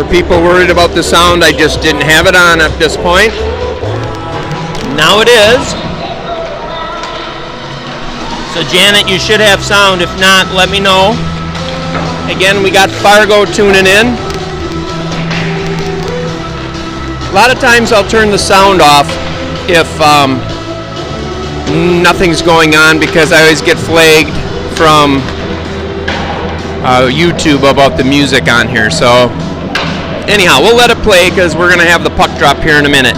For people worried about the sound, I just didn't have it on at this point. Now it is. So Janet, you should have sound. If not, let me know. Again, we got Fargo tuning in. A lot of times I'll turn the sound off if nothing's going on, because I always get flagged from YouTube about the music on here. So anyhow, we'll let it play because we're going to have the puck drop here in a minute.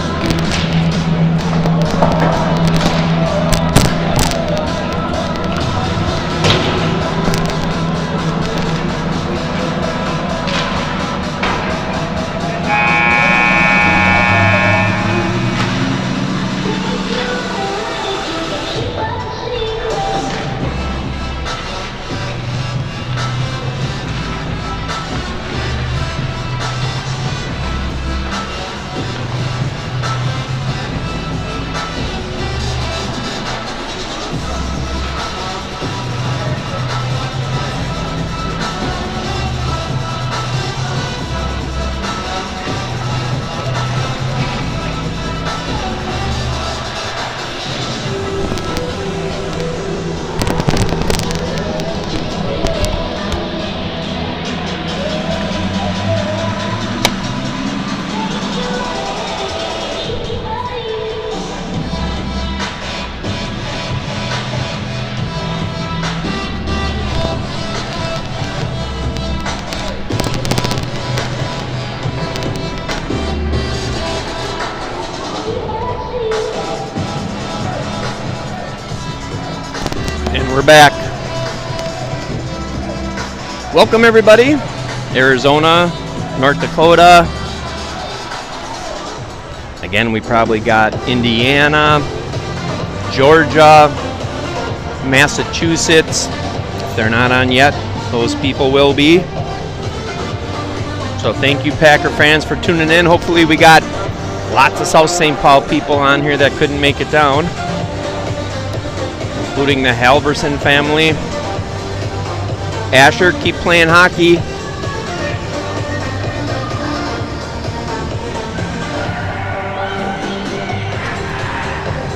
We're back. Welcome everybody. Arizona, North Dakota. Again, we probably got Indiana, Georgia, Massachusetts. If they're not on yet, those people will be. So thank you, Packer fans, for tuning in. Hopefully we got lots of South St. Paul people on here that couldn't make it down, including the Halverson family. Asher, keep playing hockey.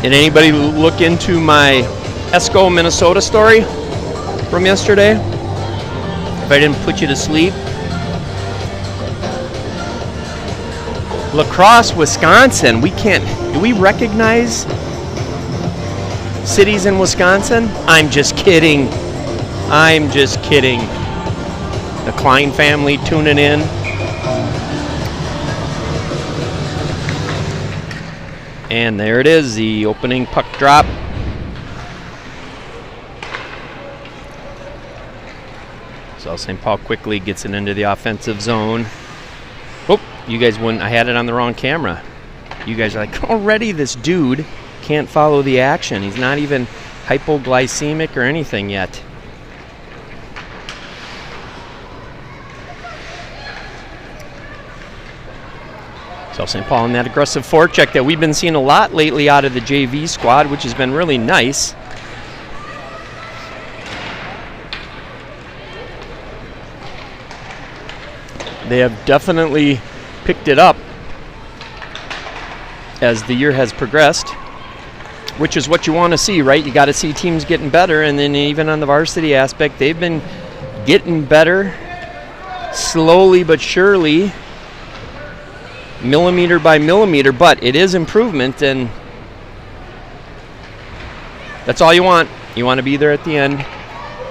Did anybody look into my Esco, Minnesota story from yesterday? If I didn't put you to sleep. La Crosse, Wisconsin. Do we recognize cities in Wisconsin? I'm just kidding. The Klein family tuning in. And there it is, the opening puck drop. So St. Paul quickly gets it into the offensive zone. Oh, you guys wouldn't, I had it on the wrong camera. You guys are like, already this dude can't follow the action. He's not even hypoglycemic or anything yet. So St. Paul in that aggressive forecheck that we've been seeing a lot lately out of the JV squad, which has been really nice. They have definitely picked it up as the year has progressed, which is what you want to see, right? You got to see teams getting better, and then even on the varsity aspect, they've been getting better slowly but surely, millimeter by millimeter, but it is improvement, and that's all you want. You want to be there at the end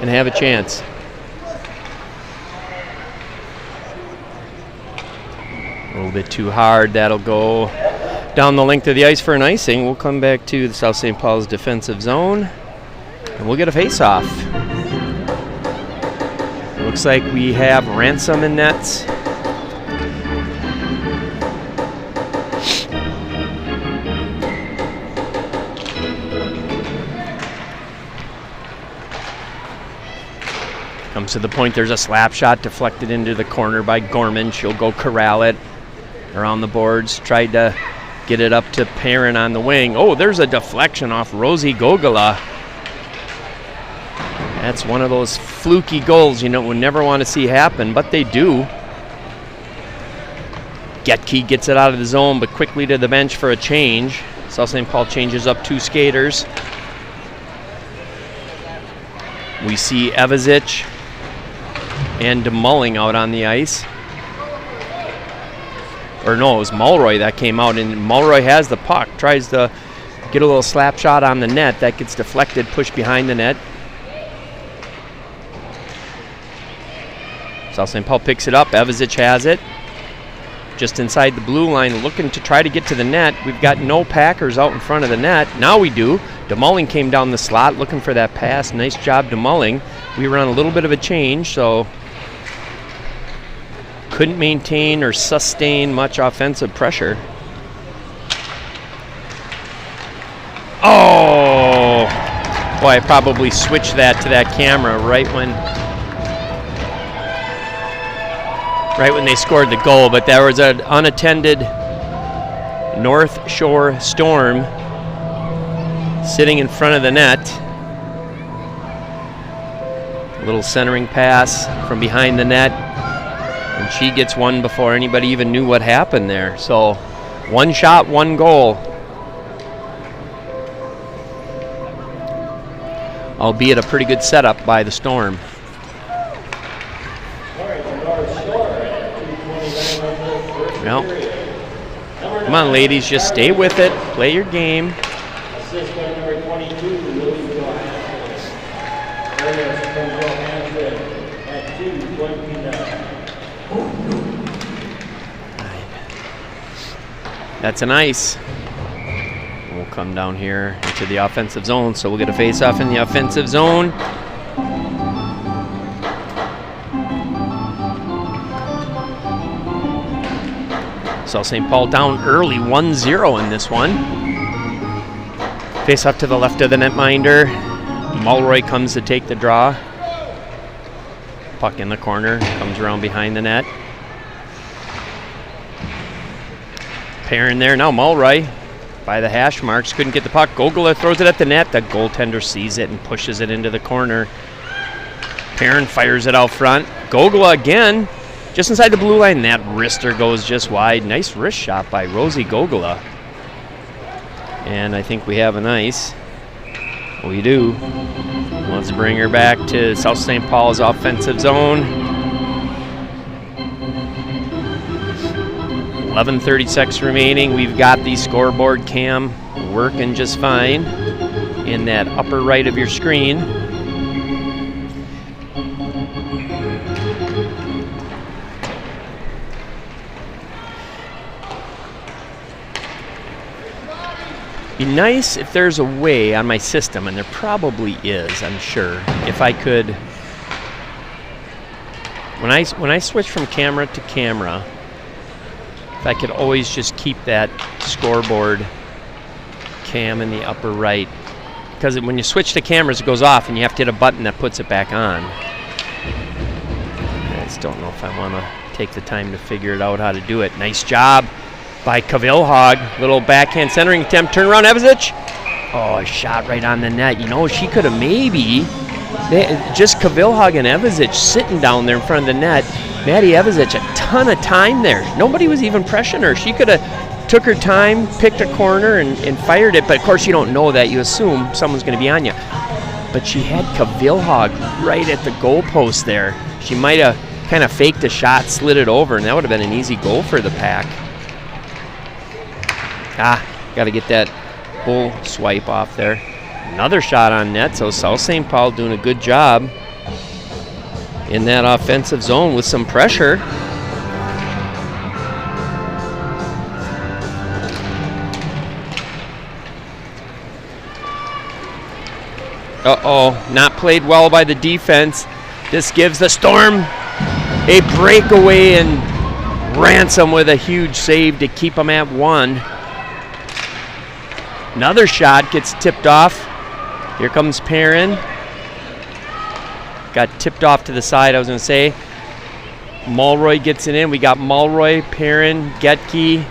and have a chance. A little bit too hard. That'll go down the length of the ice for an icing. We'll come back to the South St. Paul's defensive zone, and we'll get a face-off. Looks like we have Ransom in nets. Comes to the point, there's a slap shot deflected into the corner by Gorman. She'll go corral it around the boards. Tried to get it up to Perrin on the wing. Oh, there's a deflection off Rosie Gogola. That's one of those fluky goals, you know, we never want to see happen, but they do. Getke gets it out of the zone, but quickly to the bench for a change. South St. Paul changes up 2 skaters. We see Evazic and DeMulling out on the ice. Or no, it was Mulroy that came out, and Mulroy has the puck, tries to get a little slap shot on the net. That gets deflected, pushed behind the net. South St. Paul picks it up. Evazic has it. Just inside the blue line, looking to try to get to the net. We've got no Packers out in front of the net. Now we do. DeMulling came down the slot looking for that pass. Nice job, DeMulling. We were on a little bit of a change, so couldn't maintain or sustain much offensive pressure. Oh! Boy, I probably switched that to that camera right when they scored the goal, but there was an unattended North Shore Storm sitting in front of the net. A little centering pass from behind the net, and she gets one before anybody even knew what happened there. So 1 shot, 1 goal. Albeit a pretty good setup by the Storm. Well, come on, ladies, just stay with it. Play your game. That's an ice. We'll come down here into the offensive zone, so we'll get a face-off in the offensive zone. South St. Paul down early, 1-0 in this one. Face up to the left of the netminder. Mulroy comes to take the draw. Puck in the corner, comes around behind the net. Perrin there, now Mulroy by the hash marks, couldn't get the puck. Gogola throws it at the net. The goaltender sees it and pushes it into the corner. Perrin fires it out front. Gogola again, just inside the blue line. That wrister goes just wide. Nice wrist shot by Rosie Gogola. And I think we have an ice. We do. Let's bring her back to South St. Paul's offensive zone. 11:36 remaining. We've got the scoreboard cam working just fine in that upper right of your screen. Be nice if there's a way on my system, and there probably is, I'm sure, if I could, when I switch from camera to camera, if I could always just keep that scoreboard cam in the upper right, because when you switch to cameras it goes off and you have to hit a button that puts it back on. I just don't know if I want to take the time to figure it out how to do it. Nice job by Kavilhag. Little backhand centering attempt. Turn around, Evazic. Oh, a shot right on the net. You know, she could have maybe, just Kavilhag and Evazic sitting down there in front of the net. Maddie Evazic, a ton of time there. Nobody was even pressuring her. She could have took her time, picked a corner, and fired it. But, of course, you don't know that. You assume someone's going to be on you. But she had Kavilhag right at the goalpost there. She might have kind of faked a shot, slid it over, and that would have been an easy goal for the Pack. Got to get that bull swipe off there. Another shot on net, so South St. Paul doing a good job in that offensive zone with some pressure. Uh-oh, not played well by the defense. This gives the Storm a breakaway, and Ransom with a huge save to keep them at 1. Another shot gets tipped off. Here comes Perrin. Got tipped off to the side, I was going to say. Mulroy gets it in. We got Mulroy, Perrin, Getke.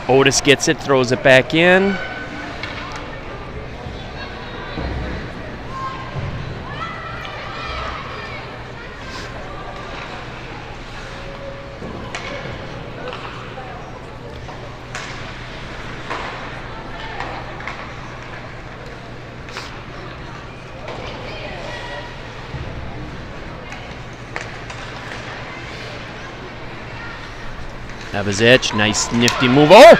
Otis gets it, throws it back in. Evazic, nice nifty move. Oh,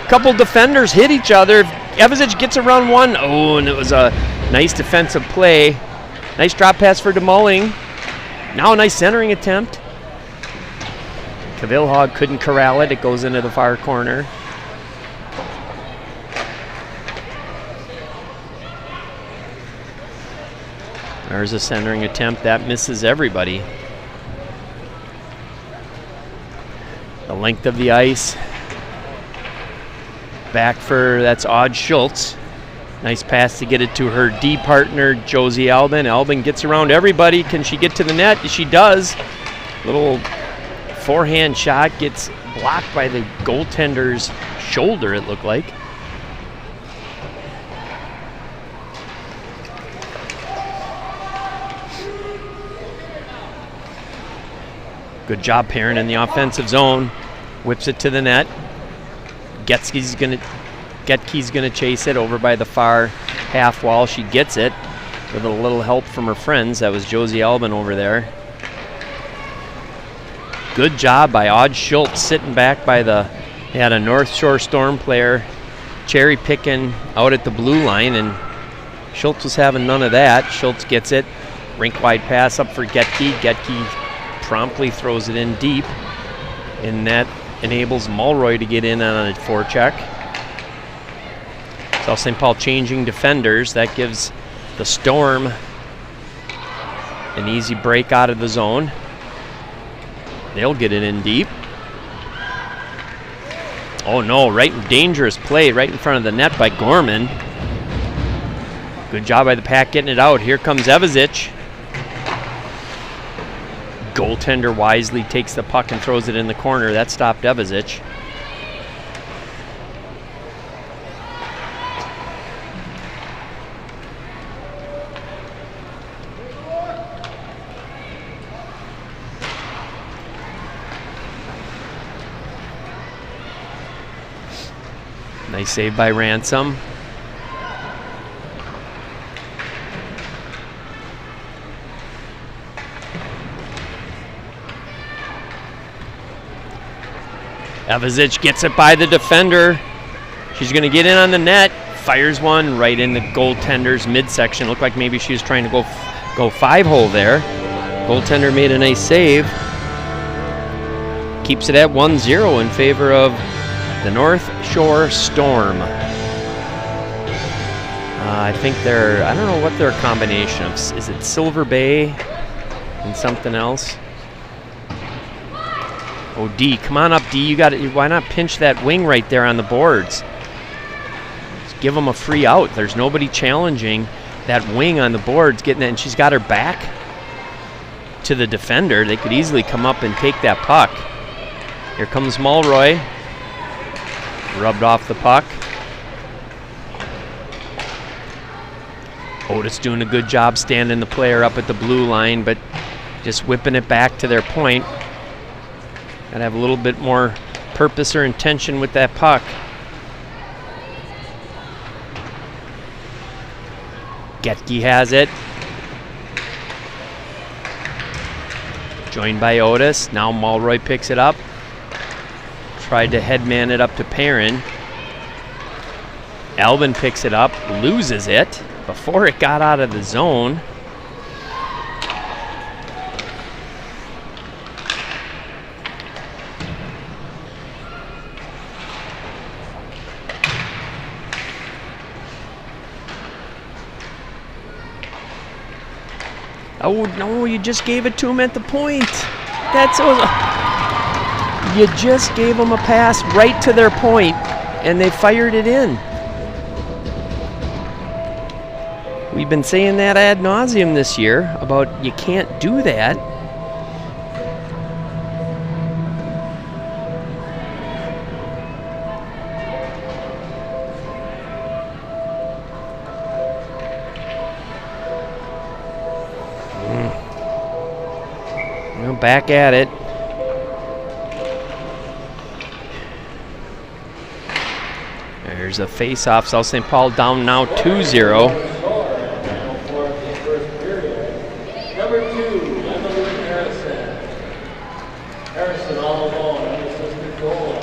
couple defenders hit each other. Evazic gets around one. Oh, and it was a nice defensive play. Nice drop pass for DeMulling. Now a nice centering attempt. Cavilhog couldn't corral it. It goes into the far corner. There's a centering attempt. That misses everybody. The length of the ice. Back for, that's Odd Schultz. Nice pass to get it to her D partner, Josie Albin. Albin gets around everybody. Can she get to the net? She does. Little forehand shot gets blocked by the goaltender's shoulder, it looked like. Good job, Perrin in the offensive zone. Whips it to the net. Getke's gonna chase it over by the far half wall. She gets it with a little help from her friends. That was Josie Albin over there. Good job by Odd Schultz sitting back by the, they had a North Shore Storm player cherry picking out at the blue line, and Schultz was having none of that. Schultz gets it. Rink wide pass up for Getke. Getke promptly throws it in deep, and that enables Mulroy to get in on a forecheck. South St. Paul changing defenders. That gives the Storm an easy break out of the zone. They'll get it in deep. Oh no, dangerous play right in front of the net by Gorman. Good job by the Pack getting it out. Here comes Evazic. Goaltender wisely takes the puck and throws it in the corner. That stopped Evazic. Nice save by Ransom. Evazic gets it by the defender. She's going to get in on the net. Fires one right in the goaltender's midsection. Looked like maybe she was trying to go five-hole there. Goaltender made a nice save. Keeps it at 1-0 in favor of the North Shore Storm. I think I don't know what their combination of, is it Silver Bay and something else? Oh, D, come on up, D. You got it. Why not pinch that wing right there on the boards? Just give them a free out. There's nobody challenging that wing on the boards, getting it, and she's got her back to the defender. They could easily come up and take that puck. Here comes Mulroy. Rubbed off the puck. Otis doing a good job standing the player up at the blue line, but just whipping it back to their point. Gotta have a little bit more purpose or intention with that puck. Getke has it. Joined by Otis. Now Mulroy picks it up. Tried to headman it up to Perrin. Albin picks it up, loses it before it got out of the zone. Oh no, you just gave it to him at the point. That's you just gave them a pass right to their point, and they fired it in. We've been saying that ad nauseum this year about you can't do that. Well, back at it. There's a face-off. South St. Paul down now 2-0. Number 2, Emily Harrison. Harrison all alone, unassisted goal.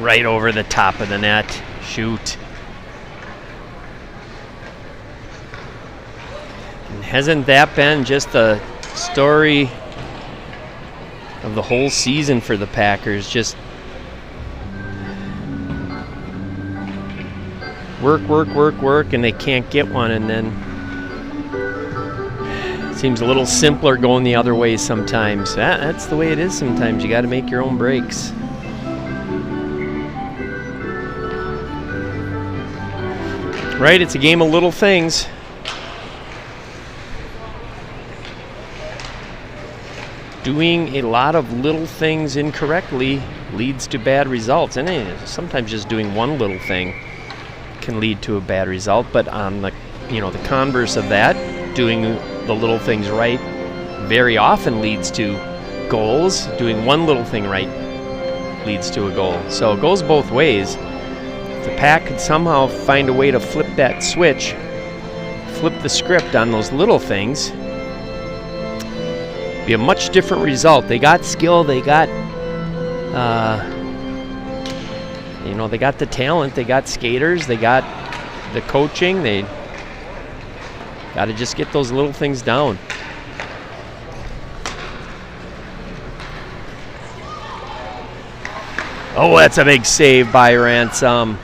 right over the top of the net. Shoot. And hasn't that been just the story of the whole season for the Packers? Just work, and they can't get one, and then it seems a little simpler going the other way sometimes. That's the way it is sometimes. You got to make your own breaks. Right, it's a game of little things. Doing a lot of little things incorrectly leads to bad results, and sometimes just doing one little thing can lead to a bad result. But on the the converse of that, doing the little things right very often leads to goals. Doing one little thing right leads to a goal. So it goes both ways. If the Pack could somehow find a way to flip that switch, flip the script on those little things, be a much different result. They got skill, they got they got the talent, they got skaters, they got the coaching. They got to just get those little things down. Oh, that's a big save by Ransom.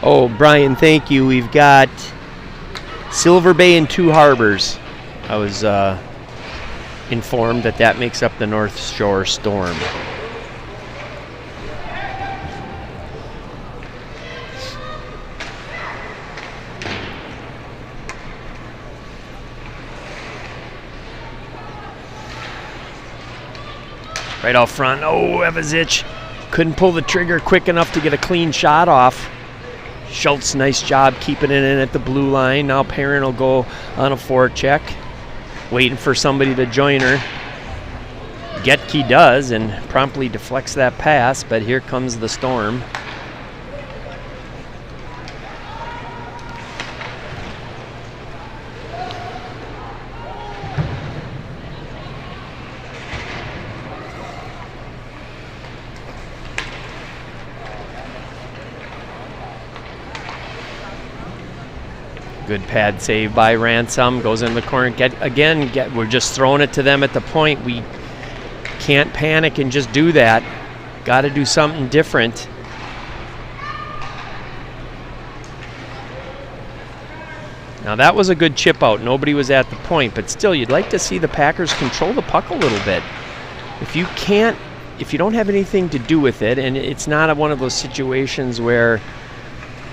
Oh, Brian, thank you. We've got Silver Bay and Two Harbors. I was informed that makes up the North Shore Storm. Right out front. Oh, Evazic couldn't pull the trigger quick enough to get a clean shot off. Schultz, nice job keeping it in at the blue line. Now Perrin will go on a forecheck, waiting for somebody to join her. Getke does and promptly deflects that pass, but here comes the Storm. Good pad save by Ransom. Goes in the corner. We're just throwing it to them at the point. We can't panic and just do that. Got to do something different. Now that was a good chip out. Nobody was at the point, but still, you'd like to see the Packers control the puck a little bit. If you don't have anything to do with it, and it's not one of those situations where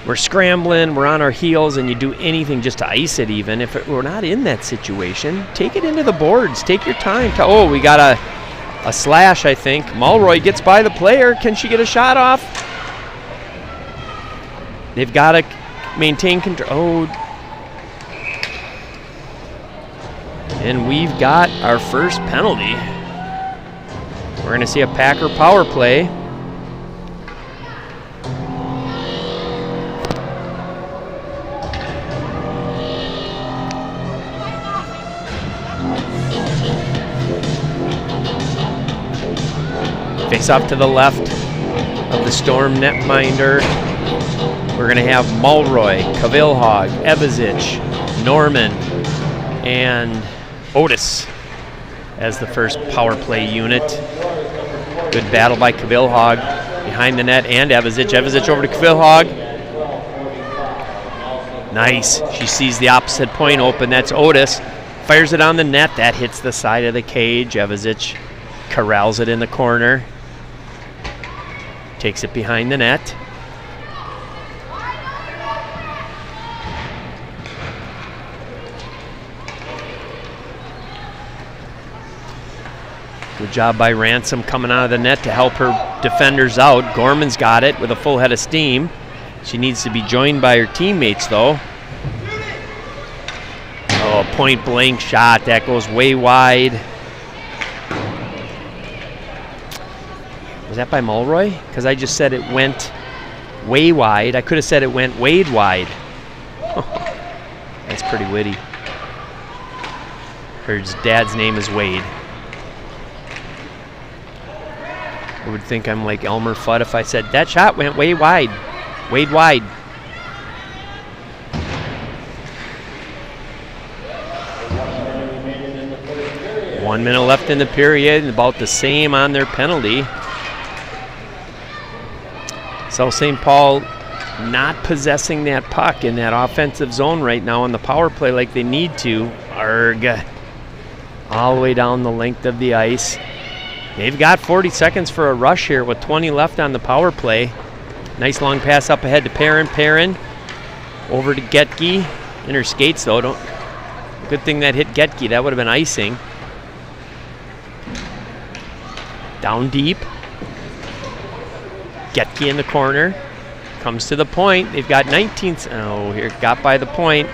we're scrambling, we're on our heels, and you do anything just to ice it even. If we're not in that situation, take it into the boards. Take your time. We got a slash, I think. Mulroy gets by the player. Can she get a shot off? They've got to maintain control. And we've got our first penalty. We're going to see a Packer power play. Face off to the left of the Storm netminder. We're going to have Mulroy, Kavilhog, Evazic, Norman, and Otis as the first power play unit. Good battle by Kavilhog behind the net and Evazic. Evazic over to Kavilhog. Nice. She sees the opposite point open. That's Otis. Fires it on the net. That hits the side of the cage. Evazic corrals it in the corner. Takes it behind the net. Good job by Ransom coming out of the net to help her defenders out. Gorman's got it with a full head of steam. She needs to be joined by her teammates, though. Oh, point blank shot. That goes way wide. Was that by Mulroy? Because I just said it went way wide. I could have said it went Wade wide. That's pretty witty. Her dad's name is Wade. I would think I'm like Elmer Fudd if I said that shot went way wide. Wade wide. One minute left in the period, about the same on their penalty. South St. Paul not possessing that puck in that offensive zone right now on the power play like they need to. Arg. All the way down the length of the ice. They've got 40 seconds for a rush here with 20 left on the power play. Nice long pass up ahead to Perrin. Perrin over to Getke. Inner skates though. Good thing that hit Getke. That would have been icing. Down deep. Getke in the corner. Comes to the point. They've got 19. Oh, here, got by the point.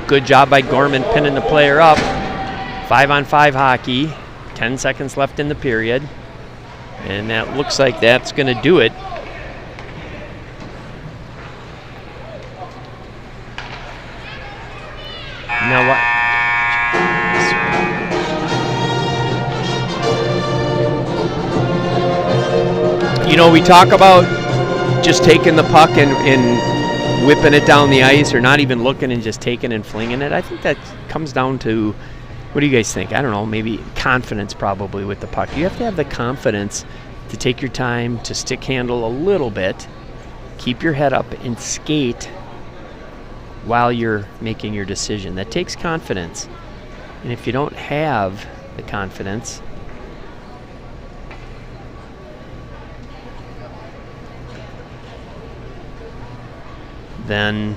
Good job by Gorman pinning the player up. 5-on-5 hockey. 10 seconds left in the period. And that looks like that's going to do it. Now what? You know, we talk about just taking the puck and whipping it down the ice, or not even looking and just taking and flinging it. I think that comes down to, what do you guys think? I don't know, maybe confidence probably with the puck. You have to have the confidence to take your time, to stick handle a little bit, keep your head up and skate while you're making your decision. That takes confidence. And if you don't have the confidence, then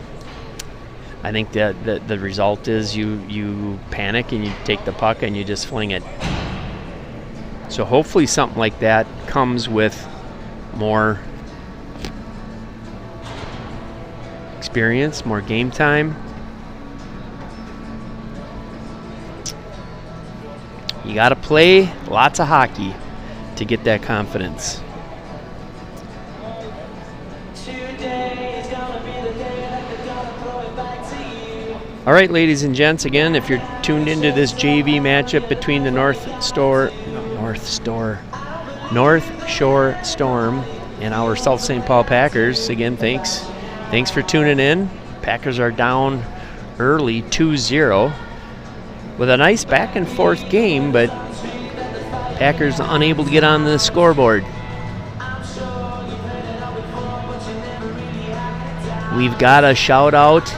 I think that the result is you panic and you take the puck and you just fling it. So hopefully something like that comes with more experience, more game time. You got to play lots of hockey to get that confidence. All right, ladies and gents, again, if you're tuned into this JV matchup between the North Shore Storm and our South St. Paul Packers, again, thanks for tuning in. Packers are down early 2-0 with a nice back and forth game, but Packers unable to get on the scoreboard. We've got a shout out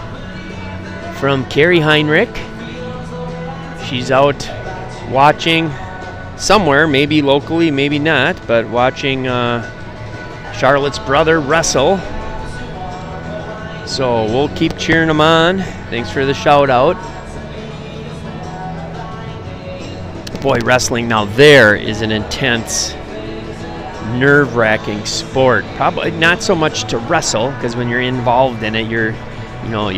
from Carrie Heinrich. She's out watching somewhere, maybe locally, maybe not, but watching Charlotte's brother wrestle. So we'll keep cheering them on. Thanks for the shout out. Boy, wrestling now there is an intense, nerve-wracking sport. Probably not so much to wrestle, because when you're involved in it, you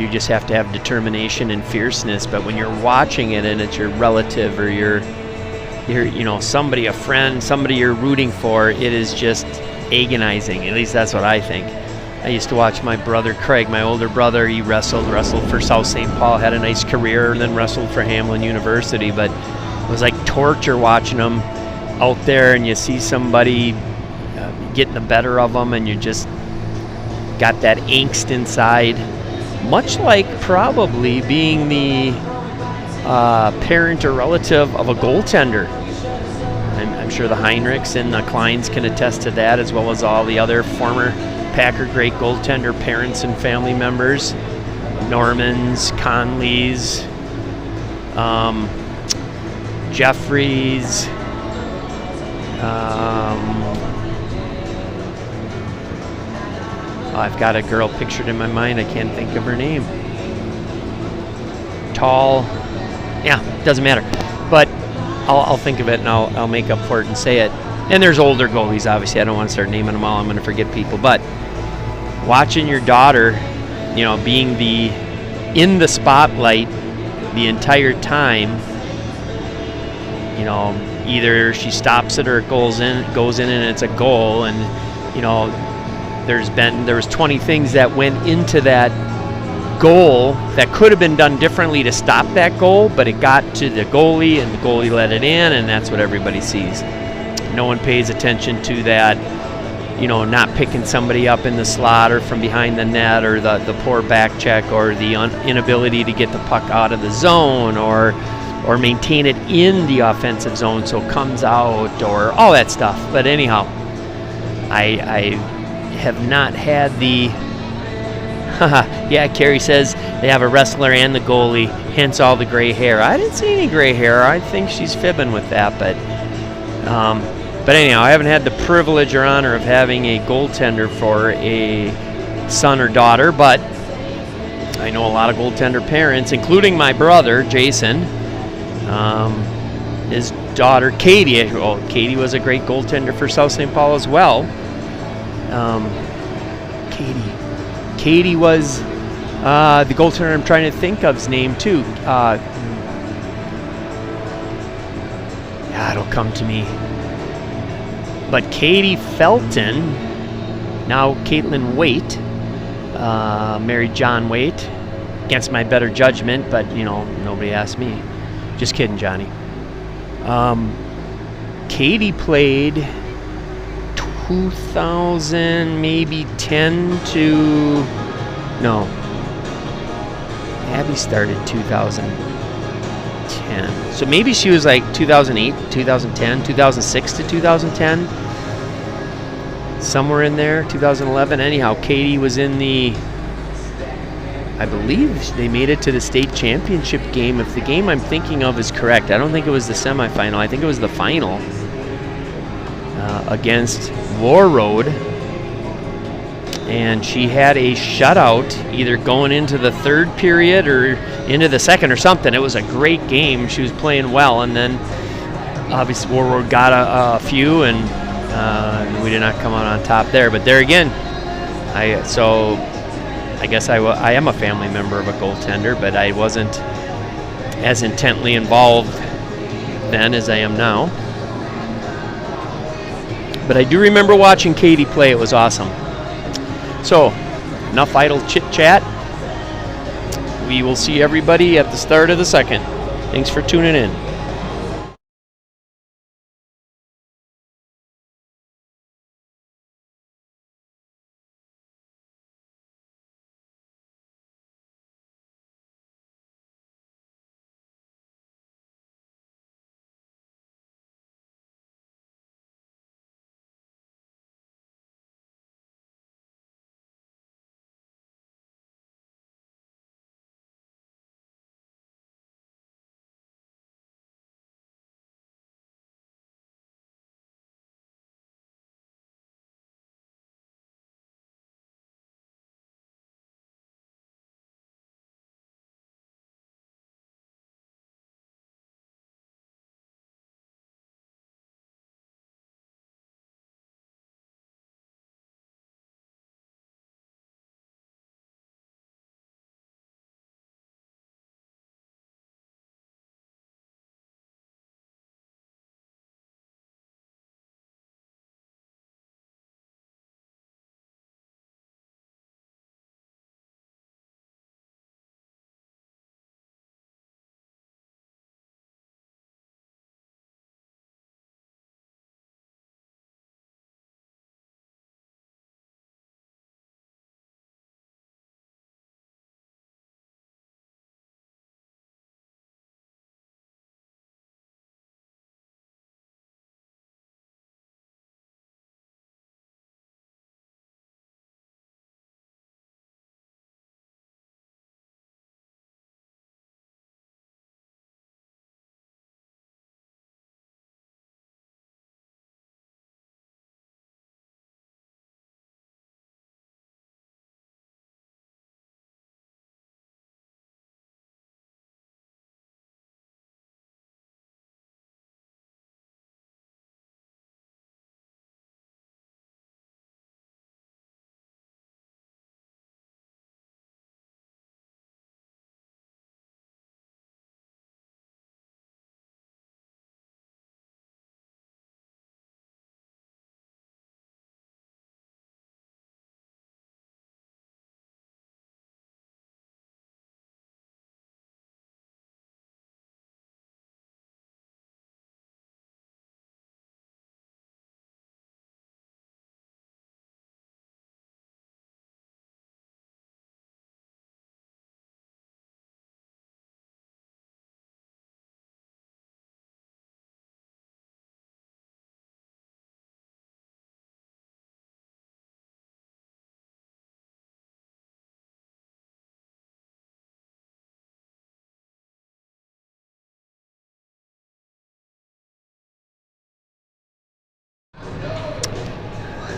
just have to have determination and fierceness. But when you're watching it and it's your relative or your somebody, a friend, somebody you're rooting for, it is just agonizing. At least that's what I think. I used to watch my brother Craig, my older brother. He wrestled for South St. Paul, had a nice career, and then wrestled for Hamlin University. But it was like torture watching him out there, and you see somebody getting the better of them, and you just got that angst inside. Much like probably being the parent or relative of a goaltender. I'm sure the Heinrichs and the Kleins can attest to that, as well as all the other former Packer great goaltender parents and family members. Normans, Conleys, Jeffries, I've got a girl pictured in my mind. I can't think of her name. Tall. Yeah, doesn't matter. But I'll think of it and I'll make up for it and say it. And there's older goalies, obviously. I don't want to start naming them all. I'm going to forget people. But watching your daughter, being in the spotlight the entire time, either she stops it or it goes in and it's a goal. And, there was 20 things that went into that goal that could have been done differently to stop that goal, but it got to the goalie and the goalie let it in, and that's what everybody sees. no one pays attention to that, not picking somebody up in the slot or from behind the net, or the poor back check, or the inability to get the puck out of the zone, or maintain it in the offensive zone so it comes out, or all that stuff. But anyhow, I have not had the yeah, Carrie says they have a wrestler and the goalie, hence all the gray hair. I didn't see any gray hair. I think she's fibbing with that, but anyhow, I haven't had the privilege or honor of having a goaltender for a son or daughter, but I know a lot of goaltender parents, including my brother, Jason. His daughter, Katie. Well, Katie was a great goaltender for South St. Paul as well. Katie was the goaltender I'm trying to think of's name too. It'll come to me. But Katie Felton, now Caitlin Waite, married John Waite, against my better judgment, but nobody asked me. Just kidding, Johnny. Katie played 2000, maybe 10 to, no, Abby started 2010. So maybe she was like 2008, 2010, 2006 to 2010. Somewhere in there, 2011. Anyhow, Katie was in the, I believe they made it to the state championship game. If the game I'm thinking of is correct, I don't think it was the semifinal. I think it was the final against War Road. And she had a shutout either going into the third period or into the second or something. It was a great game. She was playing well. And then obviously War Road got a few, and we did not come out on top there. But there again, I guess I am a family member of a goaltender, but I wasn't as intently involved then as I am now. But I do remember watching Katie play. It was awesome. So, enough idle chit-chat. We will see everybody at the start of the second. Thanks for tuning in.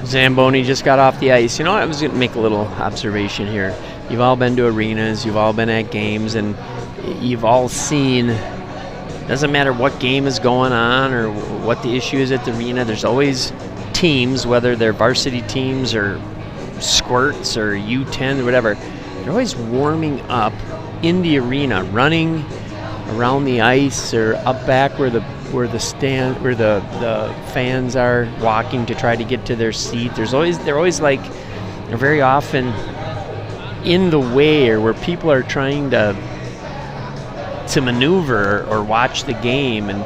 Zamboni just got off the ice. You know, I was going to make a little observation here. You've all been to arenas, you've all been at games, and you've all seen, doesn't matter what game is going on or what the issue is at the arena, there's always teams, whether they're varsity teams or squirts or U10 or whatever, they're always warming up in the arena, running around the ice or up back where the fans are walking to try to get to their seat. They're very often in the way or where people are trying to maneuver or watch the game. And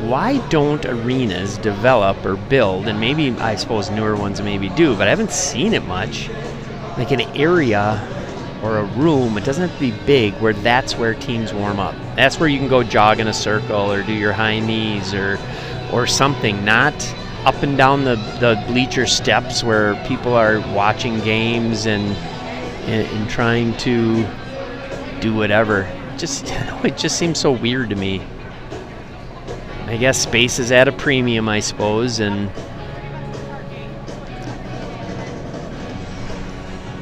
why don't arenas develop or build, and maybe I suppose newer ones maybe do, but I haven't seen it much, like an area or a room, it doesn't have to be big, where that's where teams warm up. That's where you can go jog in a circle or do your high knees or something, not up and down the bleacher steps where people are watching games and trying to do whatever. It just seems so weird to me. I guess space is at a premium, I suppose, and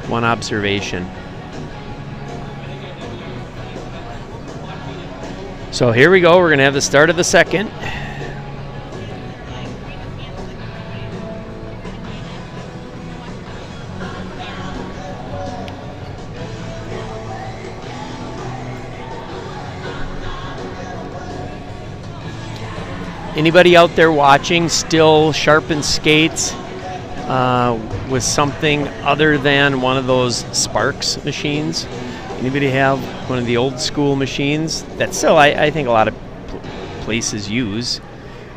one observation. So here we go. We're going to have the start of the second. Anybody out there watching still sharpen skates with something other than one of those Sparks machines? Anybody have one of the old school machines that still I think a lot of places use?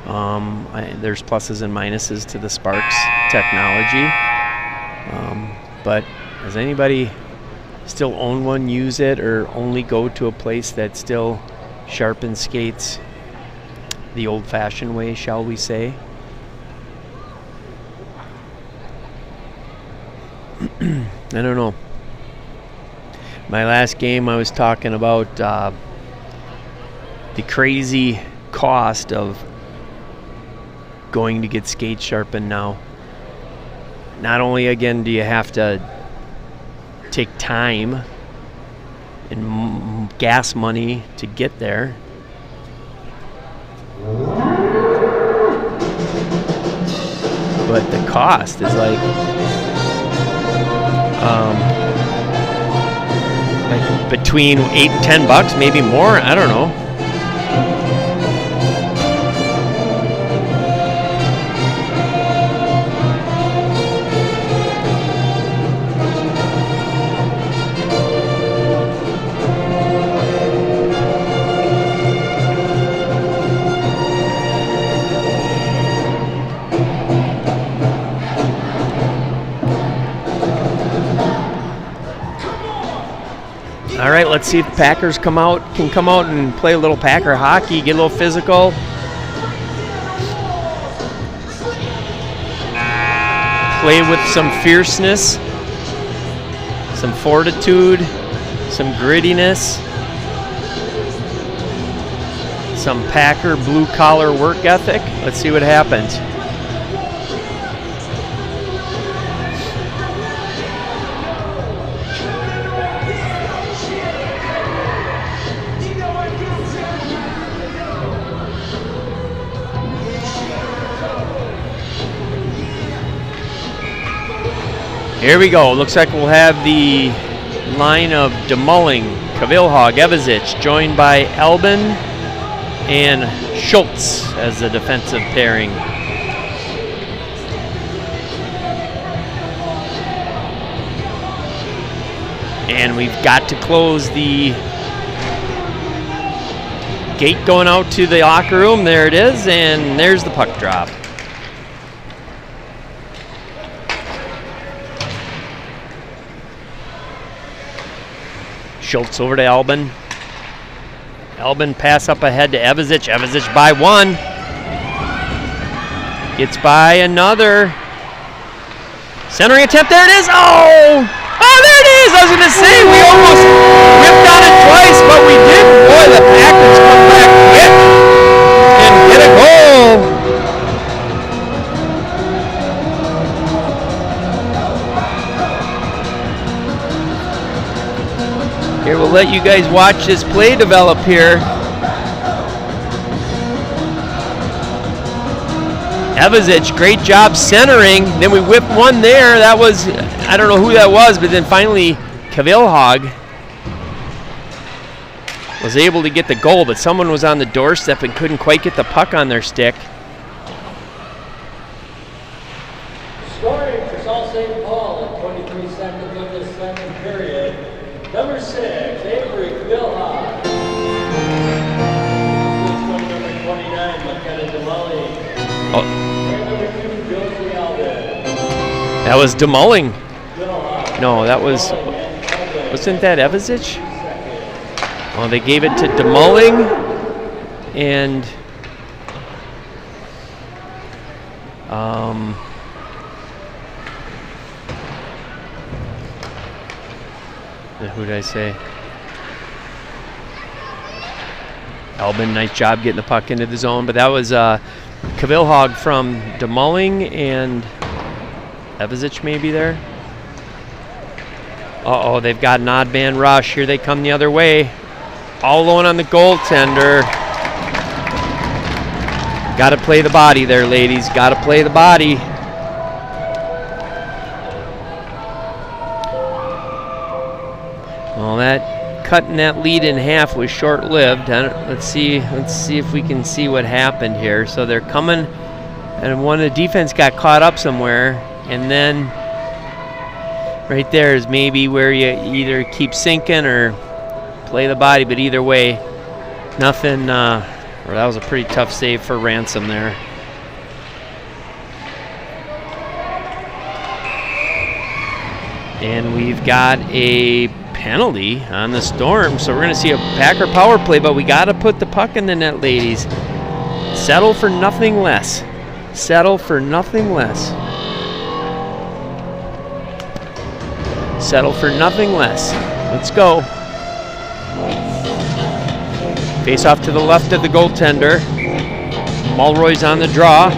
There's pluses and minuses to the Sparks technology. But does anybody still own one, use it, or only go to a place that still sharpens skates the old-fashioned way, shall we say? I don't know. My last game, I was talking about the crazy cost of going to get skates sharpened now. Not only, again, do you have to take time and gas money to get there, but the cost is like between $8 and $10, maybe more. I don't know. All right, let's see if the Packers can come out and play a little Packer hockey, get a little physical. Play with some fierceness, some fortitude, some grittiness, some Packer blue-collar work ethic. Let's see what happens. Here we go. Looks like we'll have the line of DeMulling, Kavilhag, Evazic, joined by Albin and Schultz as the defensive pairing. And we've got to close the gate going out to the locker room. There it is, and there's the puck drop. Schultz over to Albin. Albin pass up ahead to Evazic. Evazic by one. Gets by another. Centering attempt. There it is. Oh! Oh, there it is. I was going to say we almost whipped on it twice, but we didn't. Boy, the Packers come back quick and get a goal. Here, we'll let you guys watch this play develop here. Evazic, great job centering. Then we whipped one there. That was, I don't know who that was, but then finally Kavilhag was able to get the goal, but someone was on the doorstep and couldn't quite get the puck on their stick. Scoring for Sault St. Paul at 23 seconds of the second period. Number 6, Avery Kavilhag. Number 29, McKenna Demulling. Oh. And number 2, Josie Alden. That was Demulling. No, that was, wasn't that Evazic? Well, they gave it to Demulling and who did I say? Albin, nice job getting the puck into the zone, but that was Kavilhag from Demulling and Evazic maybe there. Uh-oh, they've got an odd man rush. Here they come the other way. All alone on the goaltender. Got to play the body there, ladies. Got to play the body. Well, that cutting that lead in half was short-lived. Let's see if we can see what happened here. So they're coming, and one of the defense got caught up somewhere, and then right there is maybe where you either keep sinking or play the body, but either way, nothing, that was a pretty tough save for Ransom there. And we've got a penalty on the Storm, so we're going to see a Packer power play, but we got to put the puck in the net, ladies. Settle for nothing less. Settle for nothing less. Settle for nothing less. Let's go. Face off to the left of the goaltender. Mulroy's on the draw.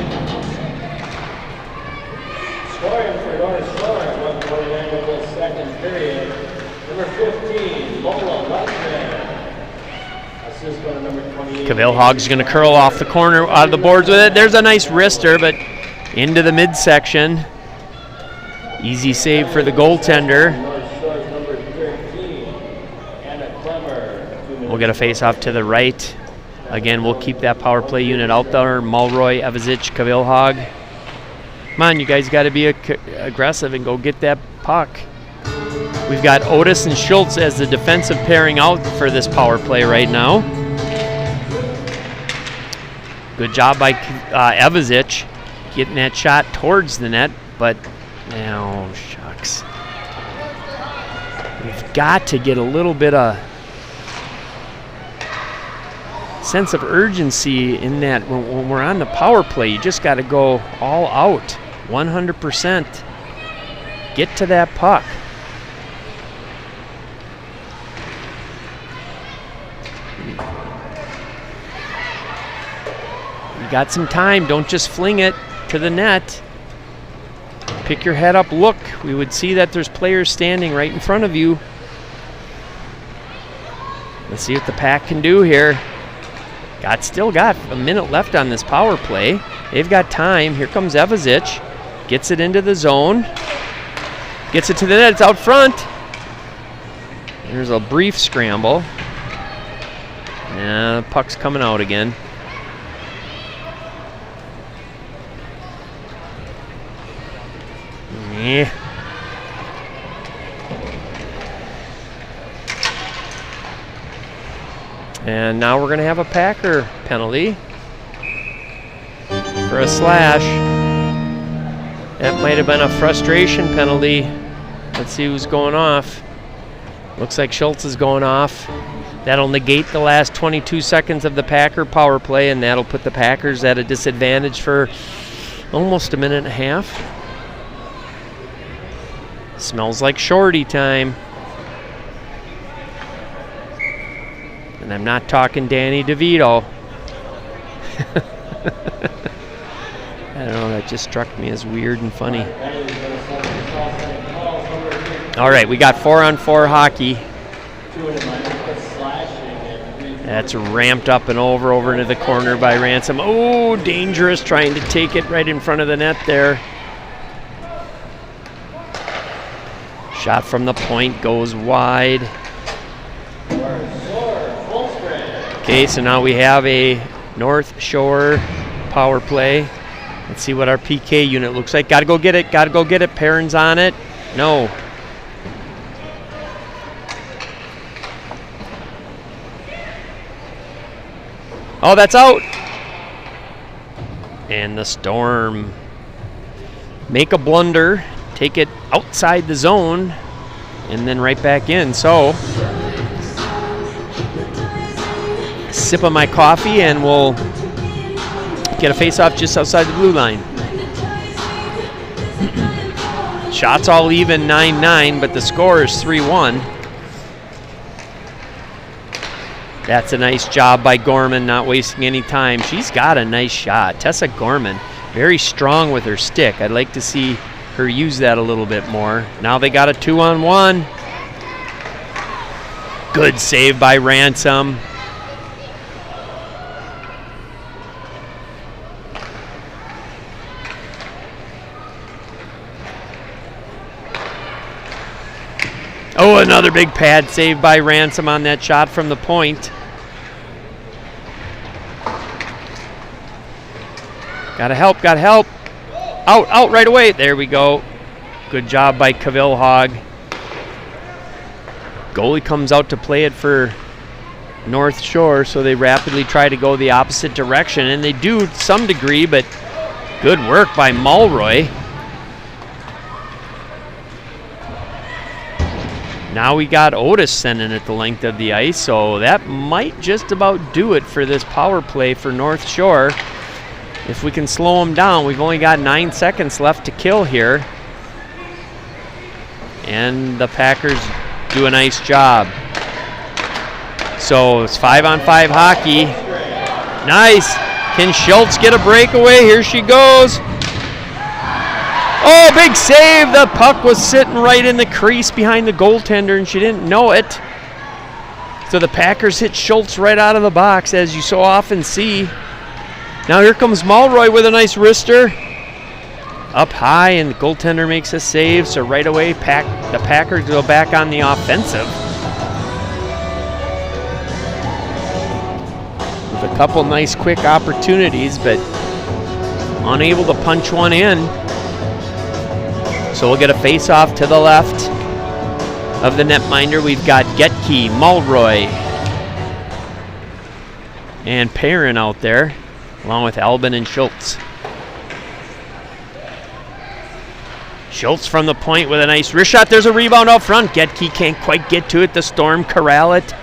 Scoring for North Shore at 1:49 of the second period. Number 15, Mola Lundgren. Assist on number 28. Kavilhag's going to curl off the corner, out of the boards with it. There's a nice wrister, but into the midsection. Easy save for the goaltender. We'll get a face-off to the right. Again, we'll keep that power play unit out there. Mulroy, Evazic, Kavilhag. Come on, you guys got to be aggressive and go get that puck. We've got Otis and Schultz as the defensive pairing out for this power play right now. Good job by Evazic getting that shot towards the net, but now, shucks. We've got to get a little bit of sense of urgency in that when we're on the power play. You just got to go all out, 100%. Get to that puck. You got some time. Don't just fling it to the net. Pick your head up, look. We would see that there's players standing right in front of you. Let's see what the Pack can do here. Still got a minute left on this power play. They've got time. Here comes Evazic. Gets it into the zone. Gets it to the net. It's out front. There's a brief scramble. Yeah, the puck's coming out again. Yeah. And now we're going to have a Packer penalty for a slash. That might have been a frustration penalty. Let's see who's going off. Looks like Schultz is going off. That'll negate the last 22 seconds of the Packer power play, and that'll put the Packers at a disadvantage for almost a minute and a half. Smells like shorty time. And I'm not talking Danny DeVito. I don't know, that just struck me as weird and funny. All right, we got 4-on-4 hockey. That's ramped up and over into the corner by Ransom. Oh, dangerous, trying to take it right in front of the net there. Shot from the point goes wide. Okay, so now we have a North Shore power play. Let's see what our PK unit looks like. Gotta go get it, Perrin's on it. No. Oh, that's out. And the Storm make a blunder, take it outside the zone, and then right back in. So, sip of my coffee, and we'll get a face-off just outside the blue line. Shots all even, 9-9, but the score is 3-1. That's a nice job by Gorman, not wasting any time. She's got a nice shot. Tessa Gorman, very strong with her stick. I'd like to see her use that a little bit more. Now they got a 2-on-1. Good save by Ransom. Oh, another big pad save by Ransom on that shot from the point. Gotta help. Out right away. There we go. Good job by Cavillhog. Goalie comes out to play it for North Shore, so they rapidly try to go the opposite direction, and they do to some degree, but good work by Mulroy. Now we got Otis sending it the length of the ice, so that might just about do it for this power play for North Shore. If we can slow them down, we've only got 9 seconds left to kill here. And the Packers do a nice job. So it's 5-on-5 hockey. Nice. Can Schultz get a breakaway? Here she goes. Oh, big save. The puck was sitting right in the crease behind the goaltender, and she didn't know it. So the Packers hit Schultz right out of the box, as you so often see. Now here comes Mulroy with a nice wrister. Up high, and the goaltender makes a save, so right away the Packers go back on the offensive. With a couple nice quick opportunities, but unable to punch one in. So we'll get a face-off to the left of the netminder. We've got Getke, Mulroy, and Perrin out there, along with Albin and Schultz. Schultz from the point with a nice wrist shot. There's a rebound out front. Getke can't quite get to it. The Storm corral it.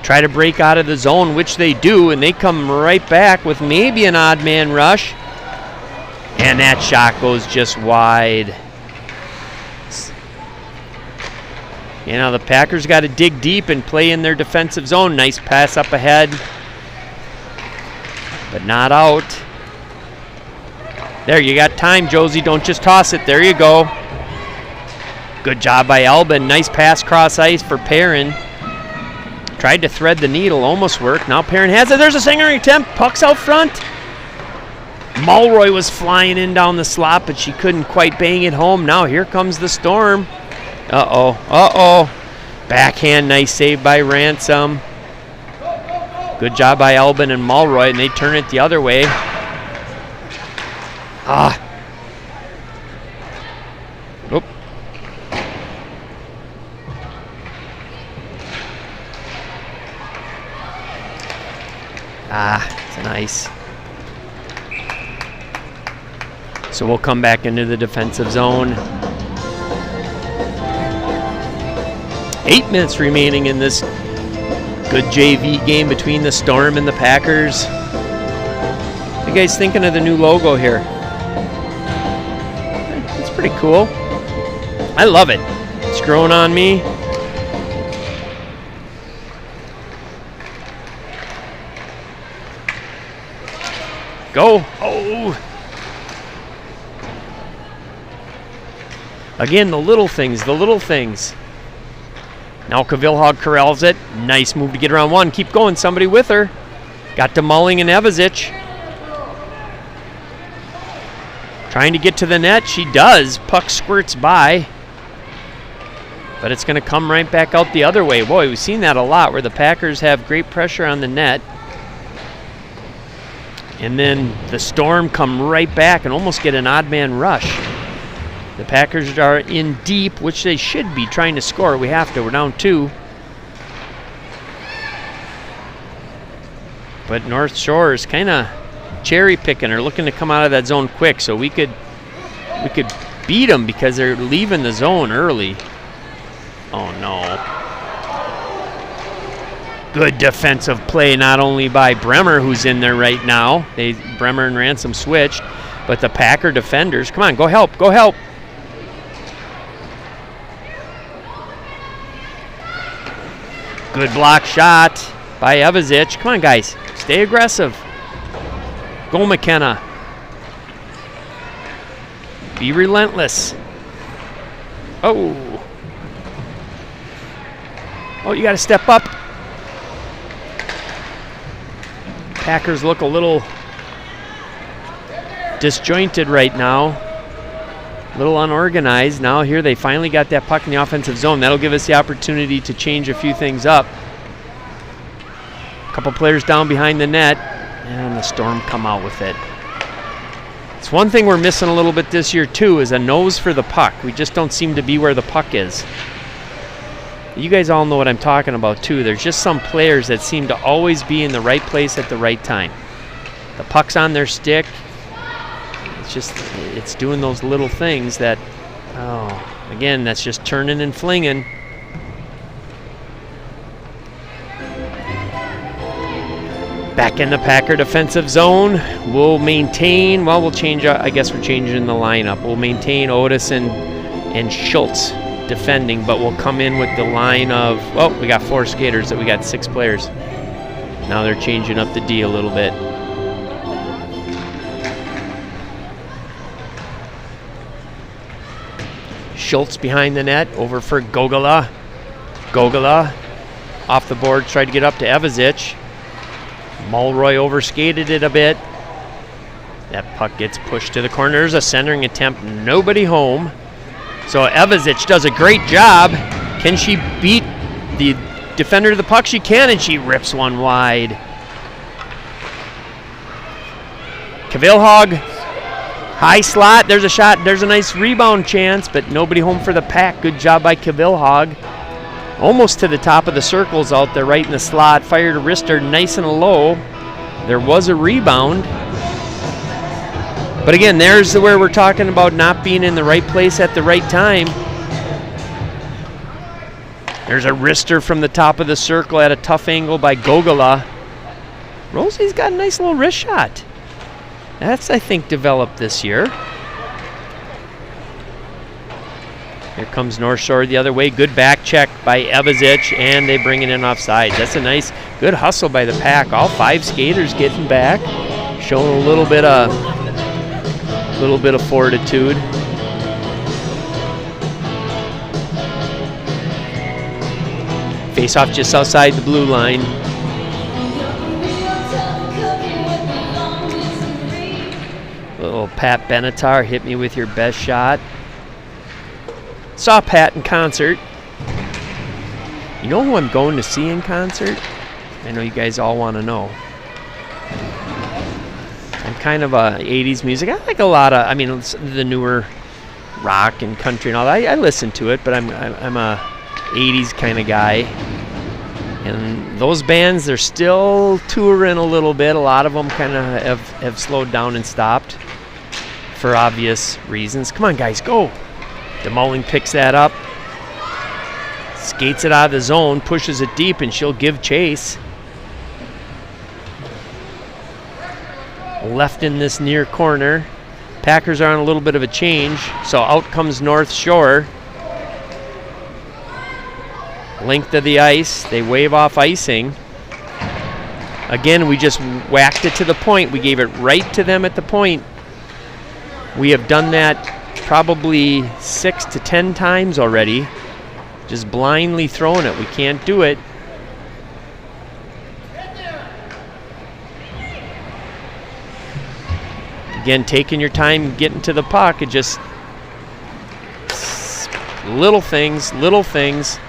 Try to break out of the zone, which they do, and they come right back with maybe an odd man rush. And that shot goes just wide. You know, the Packers got to dig deep and play in their defensive zone. Nice pass up ahead, but not out. There, you got time, Josie. Don't just toss it. There you go. Good job by Albin. Nice pass cross ice for Perrin. Tried to thread the needle. Almost worked. Now Perrin has it. There's a centering attempt. Puck's out front. Mulroy was flying in down the slot, but she couldn't quite bang it home. Now here comes the Storm. Uh-oh. Backhand, nice save by Ransom. Good job by Albin and Mulroy, and they turn it the other way. Oop. It's nice. So we'll come back into the defensive zone. 8 minutes remaining in this good JV game between the Storm and the Packers. What are you guys thinking of the new logo here? It's pretty cool. I love it. It's growing on me. Go. Oh. Again, the little things. Now Kavilhog corrals it. Nice move to get around one. Keep going. Somebody with her. Got Demolling and Evasic. Trying to get to the net. She does. Puck squirts by. But it's going to come right back out the other way. Boy, we've seen that a lot where the Packers have great pressure on the net. And then the Storm come right back and almost get an odd man rush. The Packers are in deep, which they should be trying to score. We have to. We're down 2. But North Shore is kind of cherry picking or looking to come out of that zone quick, so we could beat them because they're leaving the zone early. Oh no. Good defensive play, not only by Bremer, who's in there right now. Bremer and Ransom switched, but the Packer defenders. Come on, go help, go help. Good block shot by Evasic. Come on, guys. Stay aggressive. Go, McKenna. Be relentless. Oh. Oh, you got to step up. Packers look a little disjointed right now. A little unorganized. Now here they finally got that puck in the offensive zone. That'll give us the opportunity to change a few things up. A couple players down behind the net, and the Storm come out with it. It's one thing we're missing a little bit this year too, is a nose for the puck. We just don't seem to be where the puck is. You guys all know what I'm talking about too. There's just some players that seem to always be in the right place at the right time. The puck's on their stick. It's doing those little things that, again, that's just turning and flinging. Back in the Packer defensive zone. We'll maintain, well, we'll change, I guess we're changing the lineup. We'll maintain Otis and Schultz defending, but we'll come in with the line of, we got 4 skaters, that we got 6 players. Now they're changing up the D a little bit. Schultz behind the net, over for Gogula. Gogula off the board, tried to get up to Evasic. Mulroy overskated it a bit. That puck gets pushed to the corner. There's a centering attempt, nobody home. So Evasic does a great job. Can she beat the defender to the puck? She can, and she rips one wide. Kavilhog. High slot, there's a shot, there's a nice rebound chance, but nobody home for the Pack. Good job by Kavilhog. Almost to the top of the circles out there, right in the slot. Fired a wrister nice and low. There was a rebound. But again, there's where we're talking about not being in the right place at the right time. There's a wrister from the top of the circle at a tough angle by Gogula. Rosie's got a nice little wrist shot. That's, I think, developed this year. Here comes North Shore the other way. Good back check by Evasic, and they bring it in offside. That's a nice, good hustle by the Pack. All 5 skaters getting back, showing a little bit of fortitude. Face off just outside the blue line. Little Pat Benatar, hit me with your best shot. Saw Pat in concert. You know who I'm going to see in concert? I know you guys all want to know. I'm kind of a 80s music. I like a lot of, the newer rock and country and all that. I listen to it, but I'm a 80s kind of guy. And those bands, they're still touring a little bit. A lot of them kind of have slowed down and stopped for obvious reasons. Come on, guys, go. Demolling picks that up. Skates it out of the zone, pushes it deep, and she'll give chase. Left in this near corner. Packers are on a little bit of a change, so out comes North Shore. Length of the ice. They wave off icing. Again, we just whacked it to the point. We gave it right to them at the point. We have done that probably 6 to 10 times already. Just blindly throwing it. We can't do it. Again, taking your time getting to the puck. It just little things, little things.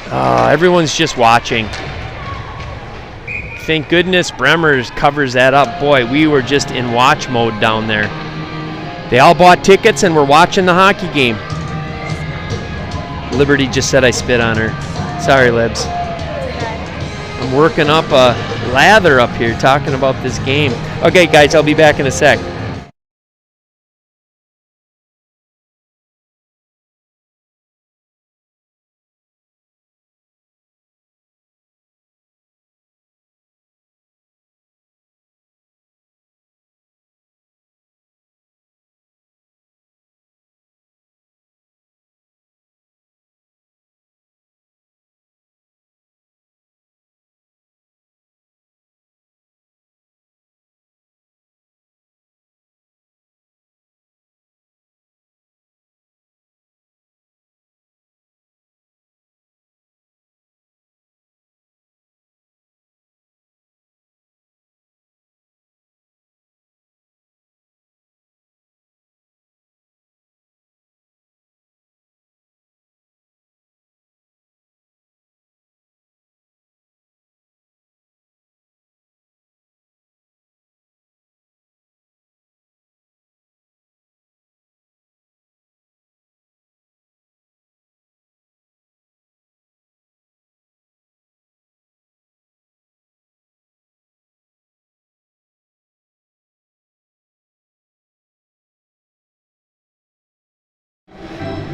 Everyone's just watching. Thank goodness Bremers covers that up. Boy, we were just in watch mode down there. They all bought tickets and were watching the hockey game. Liberty just said I spit on her. Sorry, Libs. I'm working up a lather up here talking about this game. Okay, guys, I'll be back in a sec.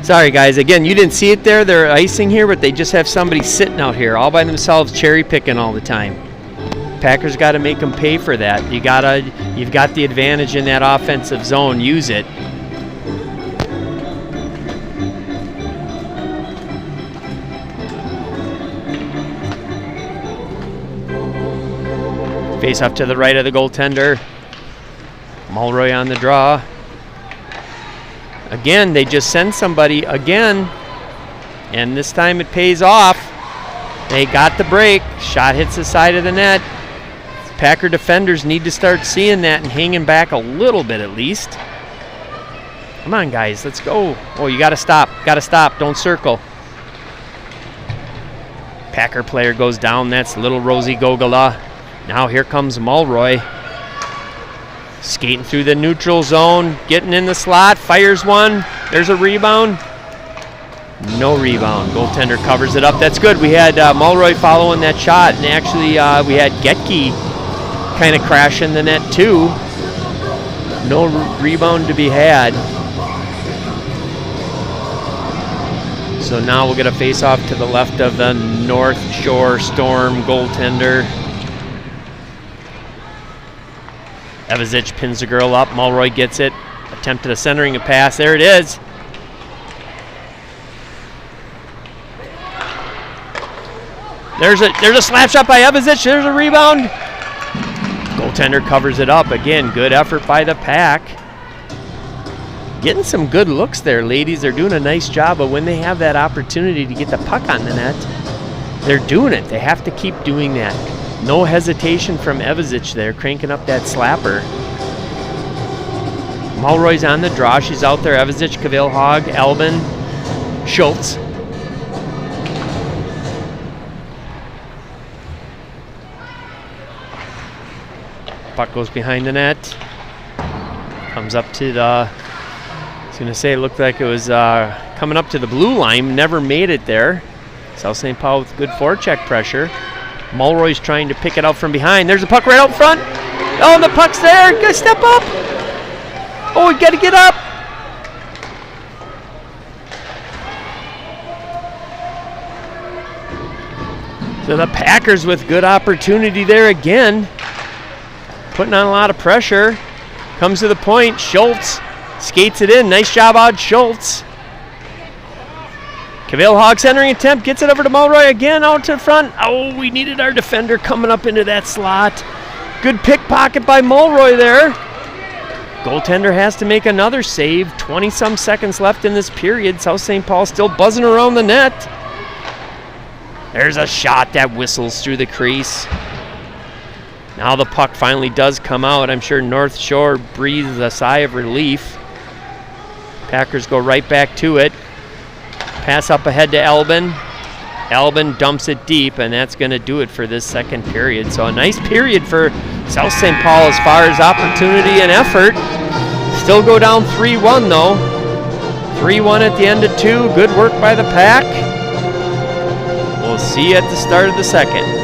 Sorry, guys. Again, you didn't see it there. They're icing here, but they just have somebody sitting out here all by themselves, cherry picking all the time. Packers got to make them pay for that. You've got the advantage in that offensive zone. Use it. Face off to the right of the goaltender. Mulroy on the draw. Again, they just send somebody again, and this time it pays off. They got the break. Shot hits the side of the net. Packer defenders need to start seeing that and hanging back a little bit at least. Come on, guys, let's go. Oh, you got to stop. Got to stop. Don't circle. Packer player goes down. That's little Rosie Gogola. Now here comes Mulroy. Skating through the neutral zone, getting in the slot, fires one. There's a rebound. No rebound. Goaltender covers it up. That's good. We had Mulroy following that shot, and actually we had Getke kind of crashing the net too. No rebound to be had. So now we'll get a face-off to the left of the North Shore Storm goaltender. Evazic pins the girl up. Mulroy gets it. Attempted a centering a pass. There it is. There's a slap shot by Evazic. There's a rebound. Goaltender covers it up. Again, good effort by the Pack. Getting some good looks there, ladies. They're doing a nice job, but when they have that opportunity to get the puck on the net, they're doing it. They have to keep doing that. No hesitation from Evazic there, cranking up that slapper. Mulroy's on the draw. She's out there. Evazic, Kavilhag, Albin, Schultz. Puck goes behind the net. Comes up to the, I was going to say it looked like it was coming up to the blue line. Never made it there. South St. Paul with good forecheck pressure. Mulroy's trying to pick it out from behind. There's a puck right out front. Oh, and the puck's there. Gotta step up. Oh, we got to get up. So the Packers with good opportunity there again. Putting on a lot of pressure. Comes to the point. Schultz skates it in. Nice job out, Schultz. Kavilhag centering attempt, gets it over to Mulroy again, out to the front. Oh, we needed our defender coming up into that slot. Good pickpocket by Mulroy there. Goaltender has to make another save. 20-some seconds left in this period. South St. Paul still buzzing around the net. There's a shot that whistles through the crease. Now the puck finally does come out. I'm sure North Shore breathes a sigh of relief. Packers go right back to it. Pass up ahead to Albin. Albin dumps it deep, and that's going to do it for this second period. So a nice period for South St. Paul as far as opportunity and effort. Still go down 3-1 though. 3-1 at the end of 2. Good work by the Pack. We'll see you at the start of the second.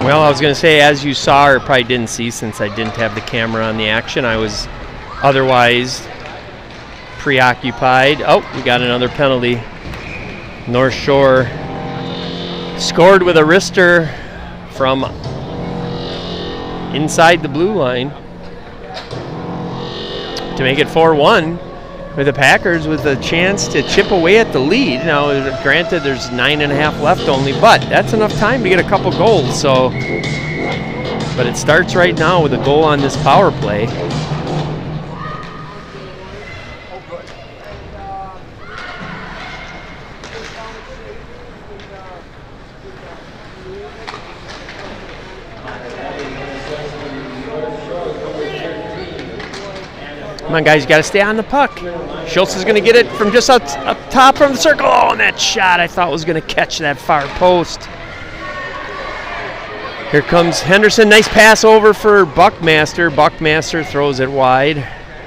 Well, I was going to say, as you saw, or probably didn't see since I didn't have the camera on the action, I was otherwise preoccupied. Oh, we got another penalty. North Shore scored with a wrister from inside the blue line to make it 4-1, with the Packers with a chance to chip away at the lead. Now, granted, there's 9.5 left only, but that's enough time to get a couple goals. So, but it starts right now with a goal on this power play. Come on, guys, you got to stay on the puck. Schultz is going to get it from just up top from the circle. Oh, and that shot I thought was going to catch that far post. Here comes Henderson. Nice pass over for Buckmaster. Buckmaster throws it wide.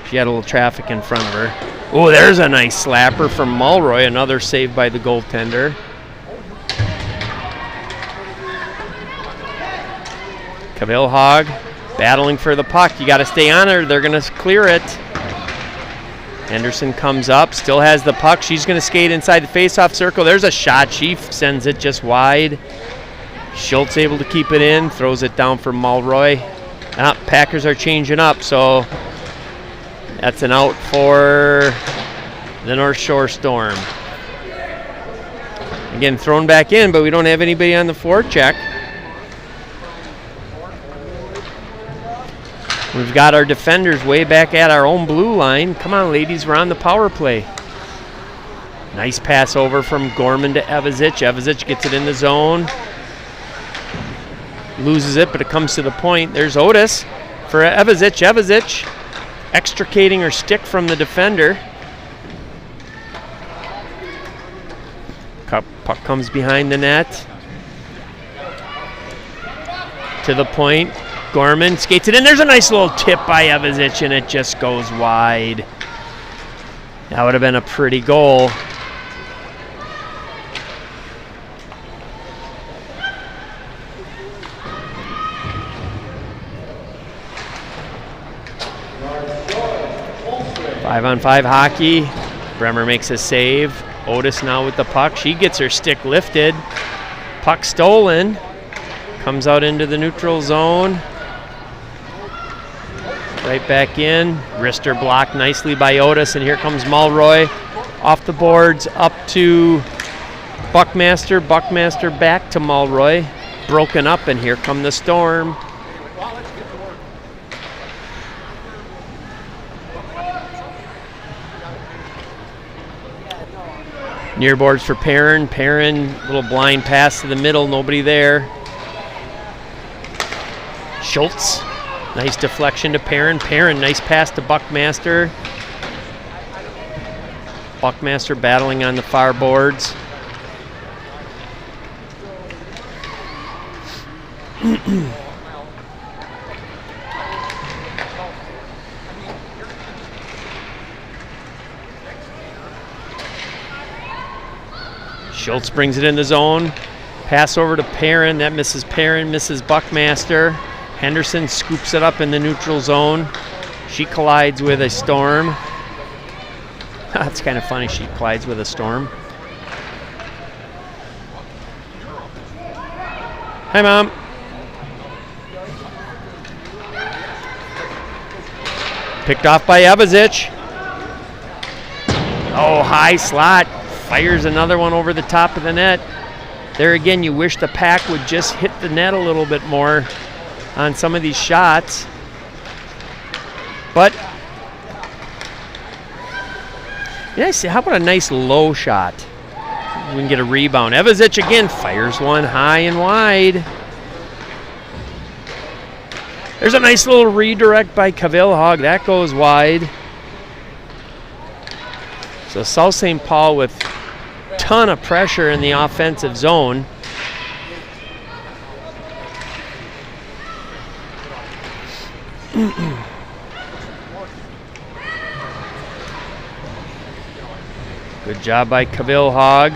She had a little traffic in front of her. Oh, there's a nice slapper from Mulroy. Another save by the goaltender. Cavilhog battling for the puck. You got to stay on her. They're going to clear it. Henderson comes up, still has the puck. She's going to skate inside the faceoff circle. There's a shot. She sends it just wide. Schultz able to keep it in, throws it down for Mulroy. Packers are changing up, so that's an out for the North Shore Storm. Again, thrown back in, but we don't have anybody on the forecheck. We've got our defenders way back at our own blue line. Come on, ladies, we're on the power play. Nice pass over from Gorman to Evazic. Evazic gets it in the zone. Loses it, but it comes to the point. There's Otis for Evazic. Evazic extricating her stick from the defender. Puck comes behind the net. To the point. Gorman skates it in. There's a nice little tip by Evazic, and it just goes wide. That would have been a pretty goal. Five-on-five hockey. Bremer makes a save. Otis now with the puck. She gets her stick lifted. Puck stolen. Comes out into the neutral zone. Right back in. Wrister blocked nicely by Otis, and here comes Mulroy off the boards up to Buckmaster. Buckmaster back to Mulroy. Broken up, and here come the Storm. Near boards for Perrin. Perrin, little blind pass to the middle, nobody there. Schultz. Nice deflection to Perrin. Perrin, nice pass to Buckmaster. Buckmaster battling on the far boards. Schultz brings it in the zone. Pass over to Perrin. That misses Perrin, misses Buckmaster. Henderson scoops it up in the neutral zone. She collides with a Storm. That's kind of funny, she collides with a Storm. Hi, Mom. Picked off by Evazic. Oh, high slot. Fires another one over the top of the net. There again, you wish the Pack would just hit the net a little bit more on some of these shots. But, yeah, see, how about a nice low shot? We can get a rebound. Evazic again fires one high and wide. There's a nice little redirect by Cavilhog. That goes wide. So South St. Paul with ton of pressure in the offensive zone. Good job by Cavilhog.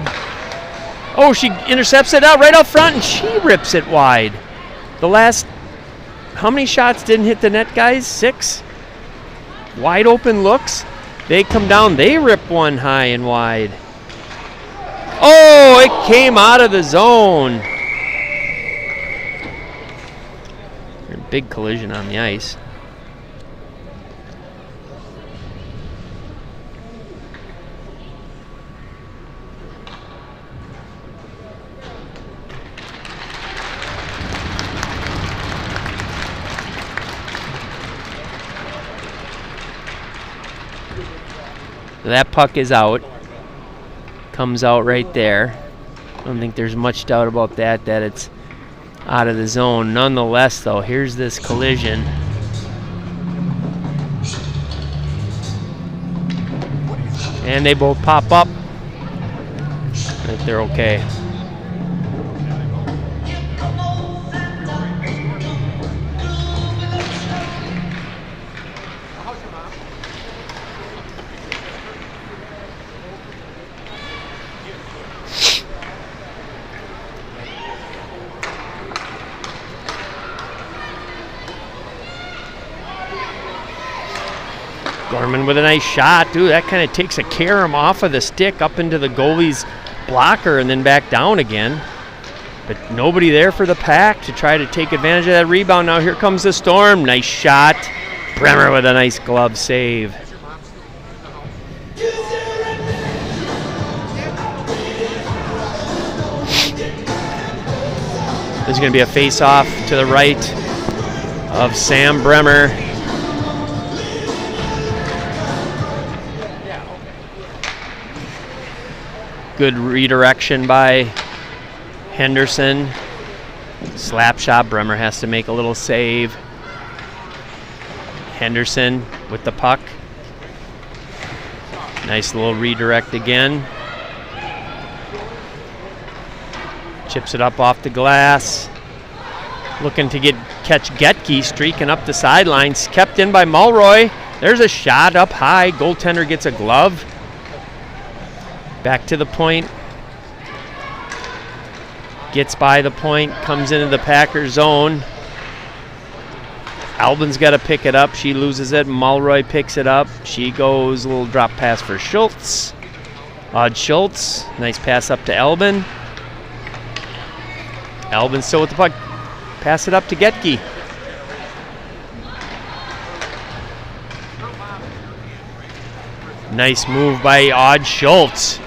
Oh, she intercepts it out right up front, and she rips it wide. The last, how many shots didn't hit the net, guys? 6? Wide open looks. They come down. They rip one high and wide. Oh, it came out of the zone. Big collision on the ice. That puck is out. Comes out right there. I don't think there's much doubt about that it's out of the zone. Nonetheless, though, here's this collision. And they both pop up. I think they're okay. Gorman with a nice shot. Dude, that kind of takes a carom off of the stick up into the goalie's blocker and then back down again. But nobody there for the Pack to try to take advantage of that rebound. Now here comes the Storm. Nice shot. Bremer with a nice glove save. There's going to be a face-off to the right of Sam Bremer. Good redirection by Henderson. Slap shot. Bremer has to make a little save. Henderson with the puck. Nice little redirect again. Chips it up off the glass. Looking to catch Getke streaking up the sidelines. Kept in by Mulroy. There's a shot up high. Goaltender gets a glove. Back to the point. Gets by the point. Comes into the Packers zone. Albin's got to pick it up. She loses it. Mulroy picks it up. She goes a little drop pass for Schultz. Odd Schultz. Nice pass up to Albin. Albin still with the puck. Pass it up to Getke. Nice move by Odd Schultz.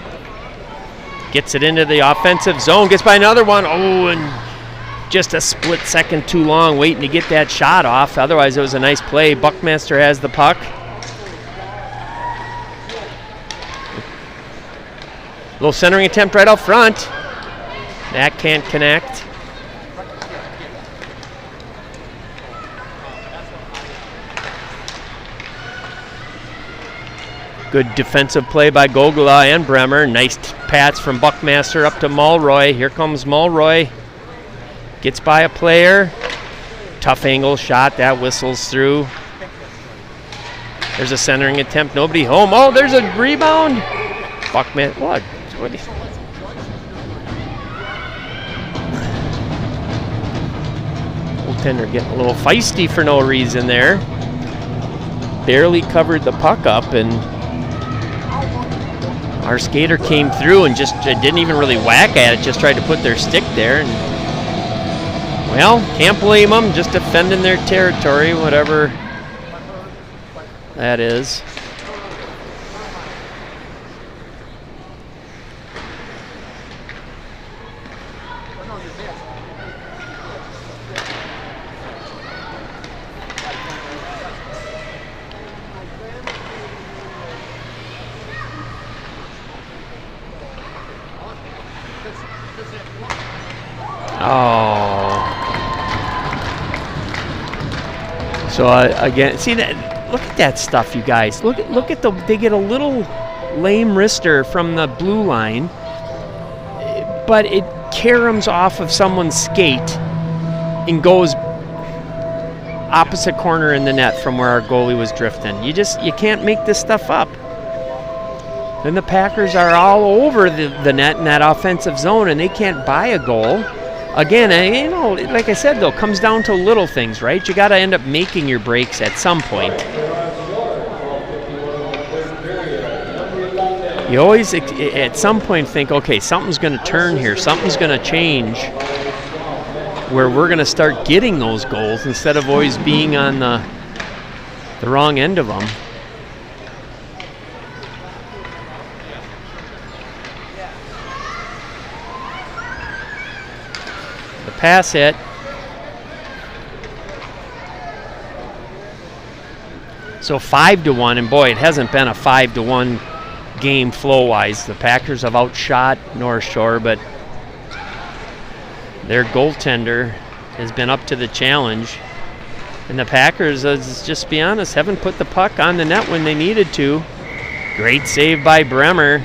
Gets it into the offensive zone. Gets by another one. Oh, and just a split second too long waiting to get that shot off. Otherwise, it was a nice play. Buckmaster has the puck. Little centering attempt right out front. That can't connect. Good defensive play by Gogula and Bremer. Nice pats from Buckmaster up to Mulroy. Here comes Mulroy. Gets by a player. Tough angle shot. That whistles through. There's a centering attempt. Nobody home. Oh, there's a rebound. Buckmaster. What? Goaltender getting a little feisty for no reason there. Barely covered the puck up, and our skater came through and just didn't even really whack at it, just tried to put their stick there. And, well, can't blame them, just defending their territory, whatever that is. So again, see that? Look at that stuff, you guys. Look at they get a little lame wrister from the blue line, but it caroms off of someone's skate and goes opposite corner in the net from where our goalie was drifting. You can't make this stuff up. Then the Packers are all over the net in that offensive zone, and they can't buy a goal. again, you know, like I said, though, comes down to little things, right? You got to end up making your breaks at some point. You always, at some point, think, okay, something's going to turn here. Something's going to change where we're going to start getting those goals instead of always being on the wrong end of them. The pass hit. So 5-1, and boy, it hasn't been a 5-1 game flow-wise. The Packers have outshot North Shore, but their goaltender has been up to the challenge. And the Packers, let's just be honest, haven't put the puck on the net when they needed to. Great save by Bremer.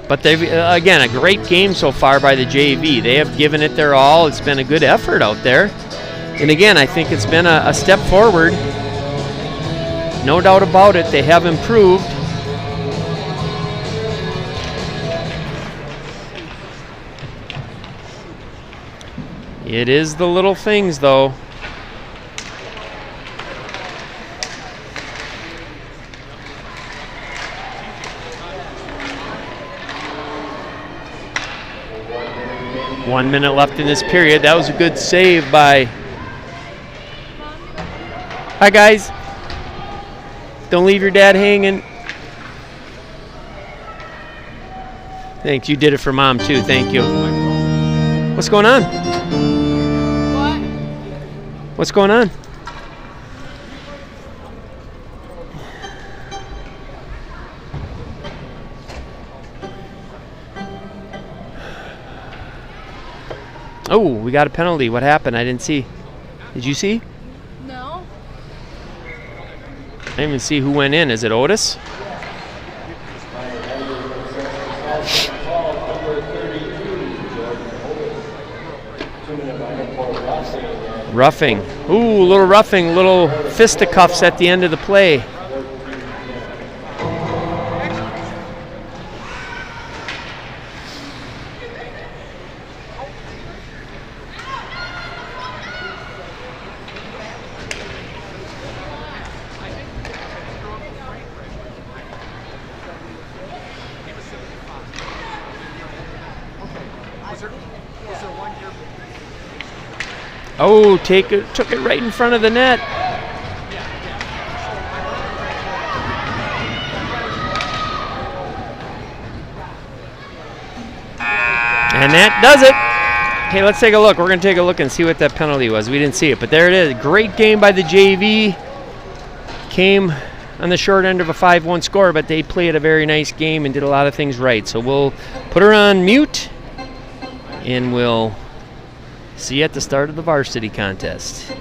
But they've, again, a great game so far by the JV. They have given it their all. It's been a good effort out there. And again, I think it's been a step forward. No doubt about it, they have improved. It is the little things, though. One minute left in this period. That was a good save by... Hi, guys. Don't leave your dad hanging. Thanks. You did it for Mom, too. Thank you. What's going on? What? What's going on? Oh, we got a penalty. What happened? I didn't see. Did you see? No. I didn't even see who went in. Is it Otis? Roughing. Ooh, little roughing, little fisticuffs at the end of the play. Oh, took it right in front of the net. And that does it. Okay, let's take a look. We're going to take a look and see what that penalty was. We didn't see it, but there it is. Great game by the JV. Came on the short end of a 5-1 score, but they played a very nice game and did a lot of things right. So we'll put her on mute, and we'll see you at the start of the varsity contest.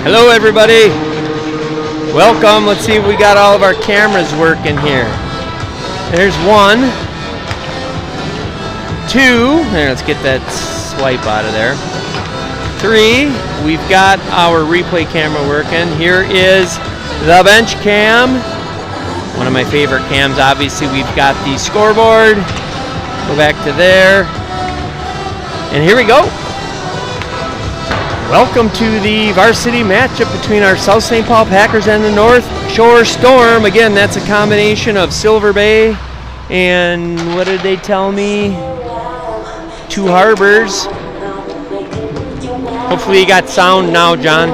Hello, everybody. Welcome. Let's see if we got all of our cameras working here. There's 1, 2. There, let's get that swipe out of there. 3. We've got our replay camera working. Here is the bench cam. One of my favorite cams. Obviously, we've got the scoreboard. Go back to there. And here we go. Welcome to the varsity matchup between our South St. Paul Packers and the North Shore Storm. Again, that's a combination of Silver Bay and what did they tell me? Two Harbors. Hopefully you got sound now, John.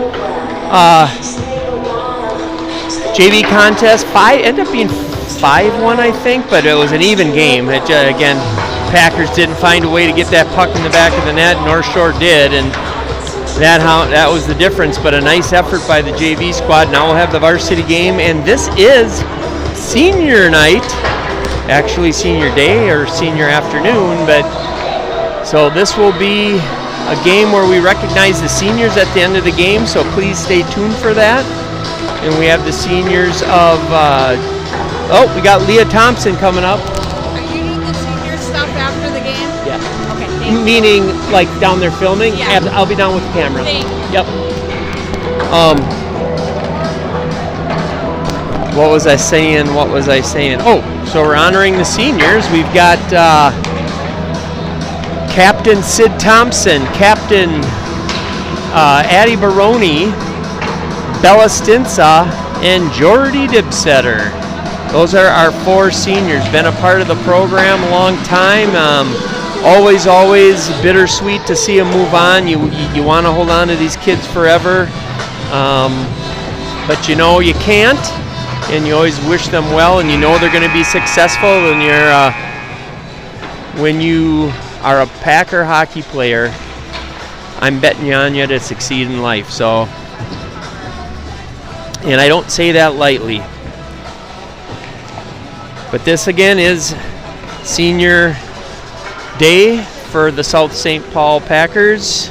JV contest, ended up being 5-1, I think, but it was an even game. Again, Packers didn't find a way to get that puck in the back of the net. North Shore did, and that was the difference, but a nice effort by the JV squad. Now we'll have the varsity game, and this is senior night, actually senior day or senior afternoon, but so this will be a game where we recognize the seniors at the end of the game, so please stay tuned for that. And we have the seniors of, we got Leah Thompson coming up. Are you doing the senior stuff after the game? Yeah. Okay, thank you. Meaning, like, down there filming? Yeah. I'll be down with the camera. Thank you. Yep. What was I saying? Oh, so we're honoring the seniors. We've got Captain Sid Thompson, Captain Addie Baroni, Bella Stinsa, and Jordy Dibsetter. Those are our 4 seniors. Been a part of the program a long time. Always bittersweet to see them move on. You want to hold on to these kids forever, but you know you can't, and you always wish them well, and you know they're going to be successful. And when you are a Packer hockey player, I'm betting on you to succeed in life. So, and I don't say that lightly. But this again is senior day for the South St. Paul Packers.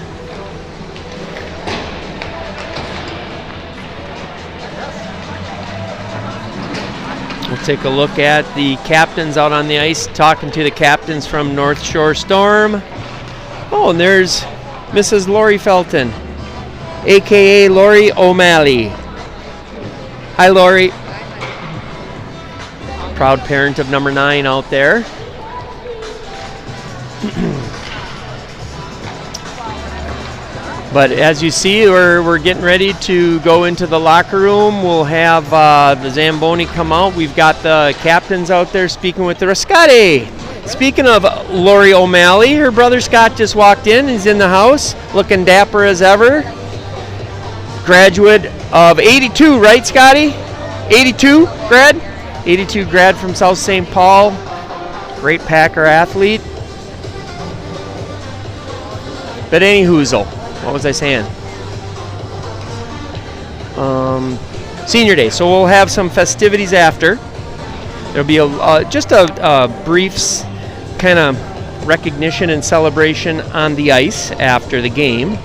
We'll take a look at the captains out on the ice, talking to the captains from North Shore Storm. Oh, and there's Mrs. Lori Felton, a.k.a. Lori O'Malley. Hi, Lori. Proud parent of number 9 out there. But as you see, we're getting ready to go into the locker room. We'll have the Zamboni come out. We've got the captains out there speaking with the Rascati. Speaking of Lori O'Malley, her brother Scott just walked in. He's in the house, looking dapper as ever. Graduate of 82, right, Scotty? 82 grad? 82 grad from South St. Paul. Great Packer athlete. But any hoozle. What was I saying? Senior day. So we'll have some festivities after. There'll be just a brief kind of recognition and celebration on the ice after the game.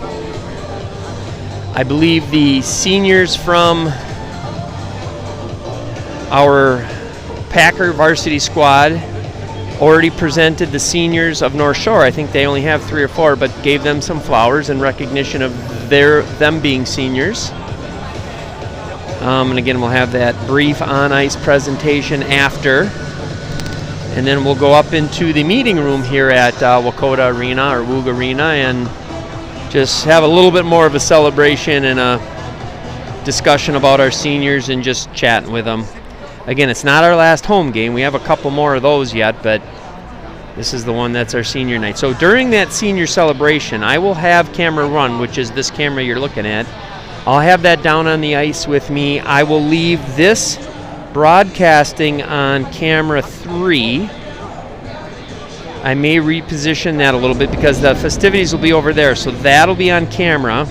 I believe the seniors from our Packer varsity squad already presented the seniors of North Shore. I think they only have 3 or 4, but gave them some flowers in recognition of them being seniors. And again, we'll have that brief on-ice presentation after. And then we'll go up into the meeting room here at Wakota Arena, or Woog Arena, and just have a little bit more of a celebration and a discussion about our seniors and just chatting with them. Again, it's not our last home game. We have a couple more of those yet, but this is the one that's our senior night. So during that senior celebration, I will have camera 1, which is this camera you're looking at. I'll have that down on the ice with me. I will leave this broadcasting on camera 3. I may reposition that a little bit because the festivities will be over there, so that'll be on camera.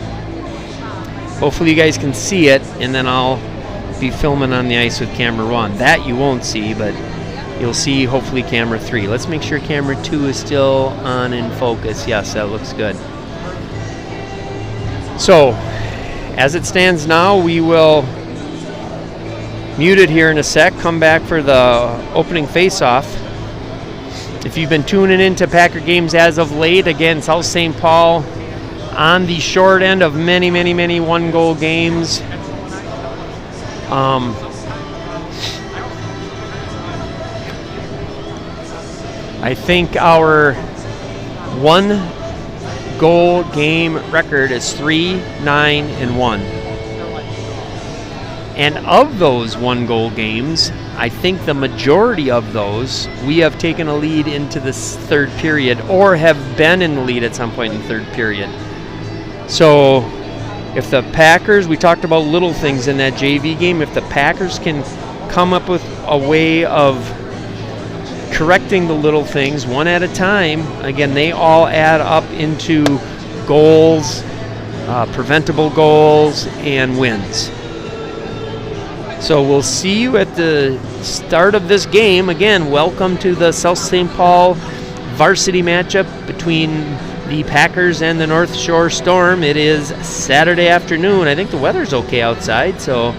Hopefully you guys can see it, and then I'll be filming on the ice with camera 1. That you won't see, but you'll see hopefully camera 3. Let's make sure camera 2 is still on in focus. Yes, that looks good. So, as it stands now, we will mute it here in a sec, come back for the opening face-off. If you've been tuning into Packer games as of late, again, South St. Paul on the short end of many, many, many one-goal games. I think our one-goal game record is 3-9-1. And of those one-goal games, I think the majority of those, we have taken a lead into this third period or have been in the lead at some point in the third period. So if the Packers, we talked about little things in that JV game, if the Packers can come up with a way of correcting the little things one at a time, again, they all add up into goals, preventable goals, and wins. So we'll see you at the start of this game. Again, welcome to the South St. Paul varsity matchup between the Packers and the North Shore Storm. It is Saturday afternoon. I think the weather's okay outside, so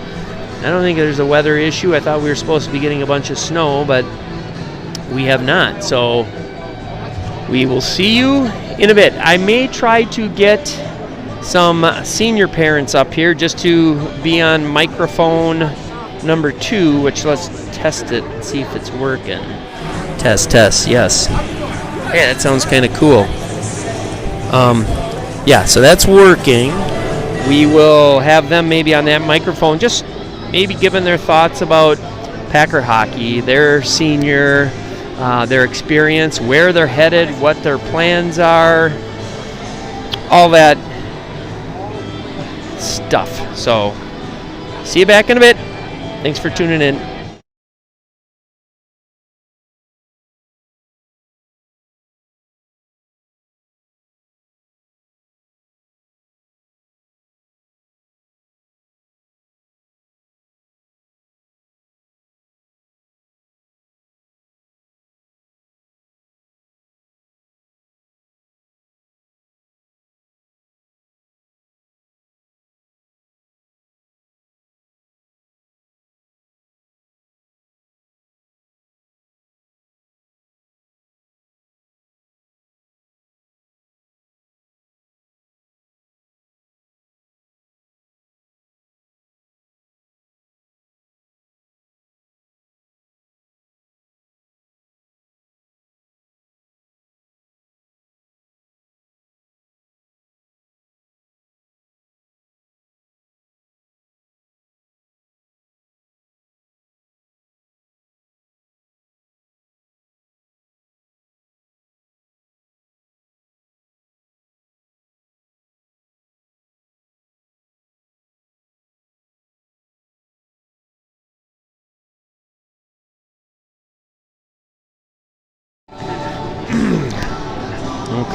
I don't think there's a weather issue. I thought we were supposed to be getting a bunch of snow, but we have not. So we will see you in a bit. I may try to get some senior parents up here just to be on microphone number 2, which let's test it and see if it's working. Test, yes. Yeah, that sounds kind of cool. Yeah, so that's working. We will have them maybe on that microphone, just maybe giving their thoughts about Packer hockey, their senior, their experience, where they're headed, what their plans are, all that stuff. So, see you back in a bit. Thanks for tuning in.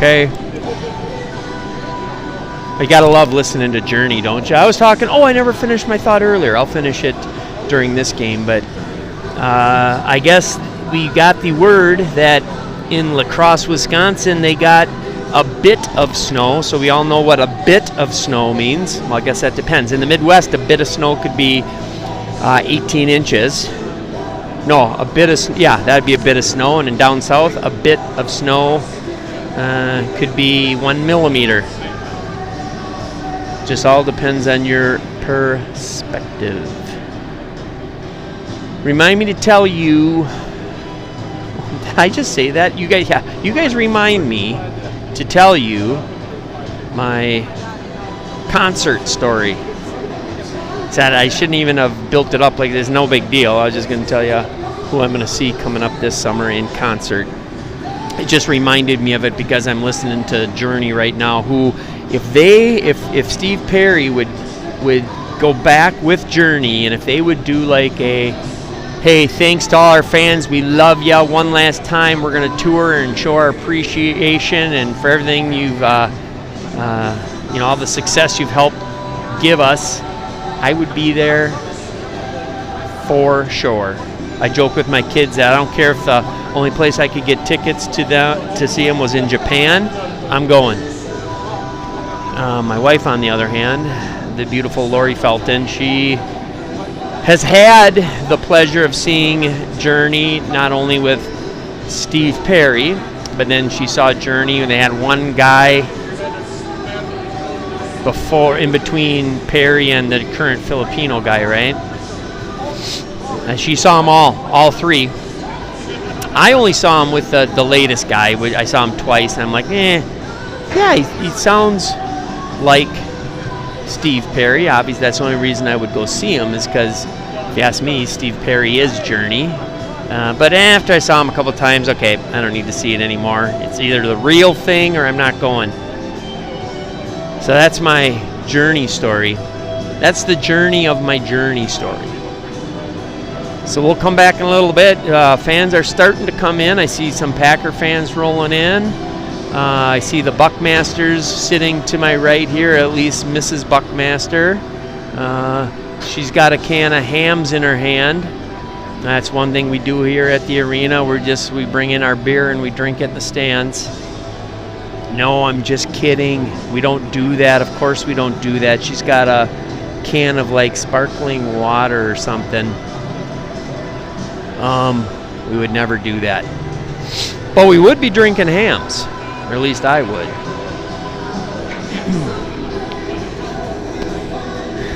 Okay. You gotta love listening to Journey, don't you? I was talking, I never finished my thought earlier. I'll finish it during this game, but I guess we got the word that in La Crosse, Wisconsin, they got a bit of snow, so we all know what a bit of snow means. Well, I guess that depends. In the Midwest, a bit of snow could be 18 inches. No, a bit of, that'd be a bit of snow, and in down south, a bit of snow could be 1 millimeter. Just all depends on your perspective. Remind me to tell you, did I just say that? You guys remind me to tell you my concert story. Sad, I shouldn't even have built it up like this. No big deal. I was just going to tell you who I'm going to see coming up this summer in concert. It just reminded me of it because I'm listening to Journey right now, who if Steve Perry would go back with Journey, and if they would do like a, hey, thanks to all our fans, we love ya, one last time, we're going to tour and show our appreciation and for everything you've all the success you've helped give us, I would be there for sure. I joke with my kids that I don't care if the only place I could get tickets to see them was in Japan, I'm going. My wife, on the other hand, the beautiful Lori Felton. She has had the pleasure of seeing Journey not only with Steve Perry, but then she saw Journey and they had one guy before, in between Perry and the current Filipino guy, right? And she saw them all three. I only saw him with the latest guy. I saw him twice, and I'm like, yeah, he sounds like Steve Perry. Obviously, that's the only reason I would go see him, is because, if you ask me, Steve Perry is Journey. But after I saw him a couple times, okay, I don't need to see it anymore. It's either the real thing or I'm not going. So that's my Journey story. That's the journey of my Journey story. So we'll come back in a little bit. Fans are starting to come in. I see some Packer fans rolling in. I see the Buckmasters sitting to my right here, at least Mrs. Buckmaster. She's got a can of hams in her hand. That's one thing we do here at the arena. We bring in our beer and we drink at the stands. No, I'm just kidding. We don't do that. Of course we don't do that. She's got a can of like sparkling water or something. We would never do that. But we would be drinking hams. Or at least I would.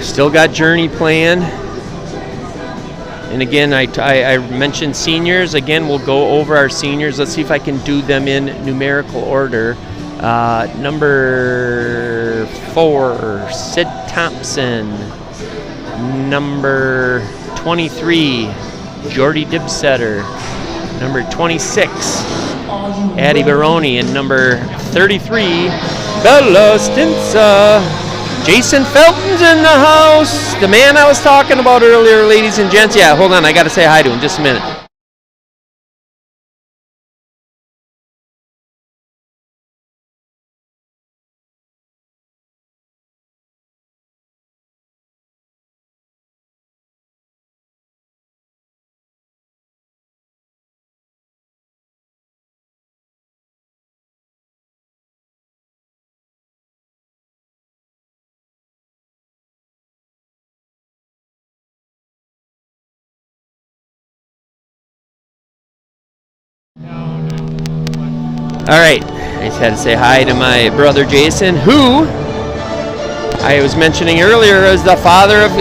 Still got Journey playing. And again, I mentioned seniors. Again, we'll go over our seniors. Let's see if I can do them in numerical order. Number 4, Sid Thompson. Number 23, Jordy Dibsetter. Number 26, Addie Baroni. And number 33, Bella Stinsa. Jason Felton's in the house. The man I was talking about earlier, ladies and gents. Yeah, hold on. I got to say hi to him just a minute. All right, I just had to say hi to my brother Jason, who I was mentioning earlier as the father of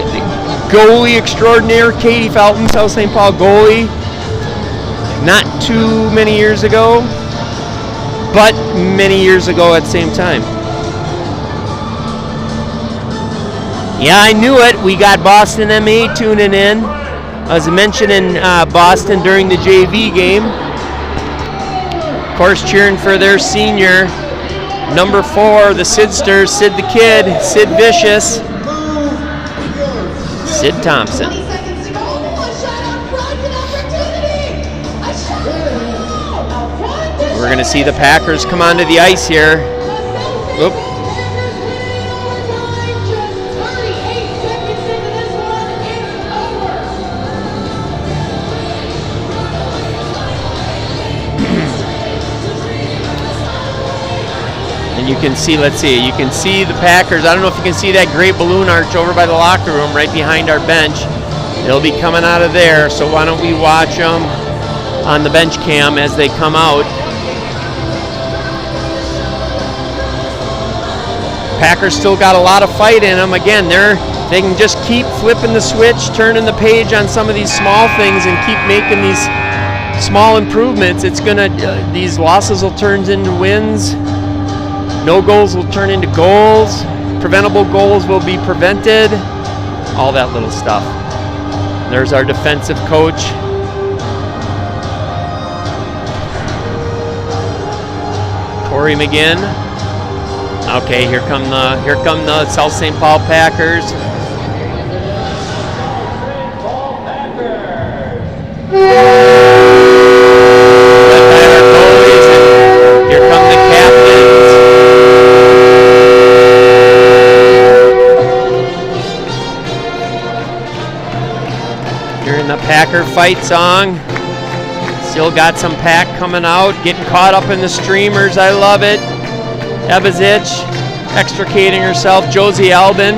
goalie extraordinaire Katie Felton, South St. Paul goalie. Not too many years ago, but many years ago at the same time. Yeah, I knew it. We got Boston MA tuning in. I was mentioning Boston during the JV game. Of course, cheering for their senior, number 4, the Sidsters, Sid the Kid, Sid Vicious, Sid Thompson. We're going to see the Packers come onto the ice here. Oop. And you can see, let's see, you can see the Packers. I don't know if you can see that great balloon arch over by the locker room right behind our bench. They'll be coming out of there, so why don't we watch them on the bench cam as they come out. Packers still got a lot of fight in them. Again, they can just keep flipping the switch, turning the page on some of these small things and keep making these small improvements. It's gonna, these losses will turn into wins. No goals will turn into goals. Preventable goals will be prevented. All that little stuff. There's our defensive coach. Corey McGinn. Okay, here come the South St. Paul Packers. Led by our goalies, and here come the captains. Hearing the Packer fight song. Still got some pack coming out, getting caught up in the streamers. I love it. Ebazic extricating herself. Josie Albin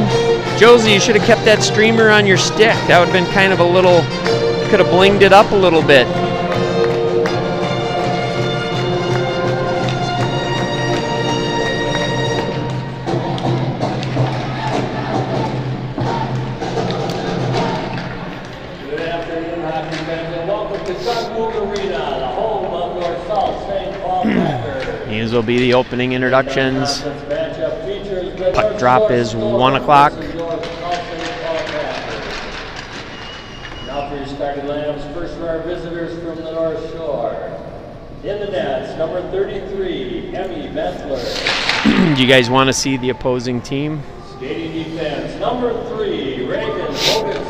Josie, you should have kept that streamer on your stick. That would have been kind of a little, could have blinged it up a little bit. Good afternoon, hockey fans, and welcome to Sunwood Arena, the home of your South St. Paul Packers. These will be the opening introductions. Matchup features the Puck North drop Shore is Storm 1 o'clock. versus your South St. Paul Packers. Now for your starting lineups, first for our visitors from the North Shore. In the nets, number 33, Emmy Bessler. Do you guys want to see the opposing team? Skating defense, number 3, Reagan Hoganson.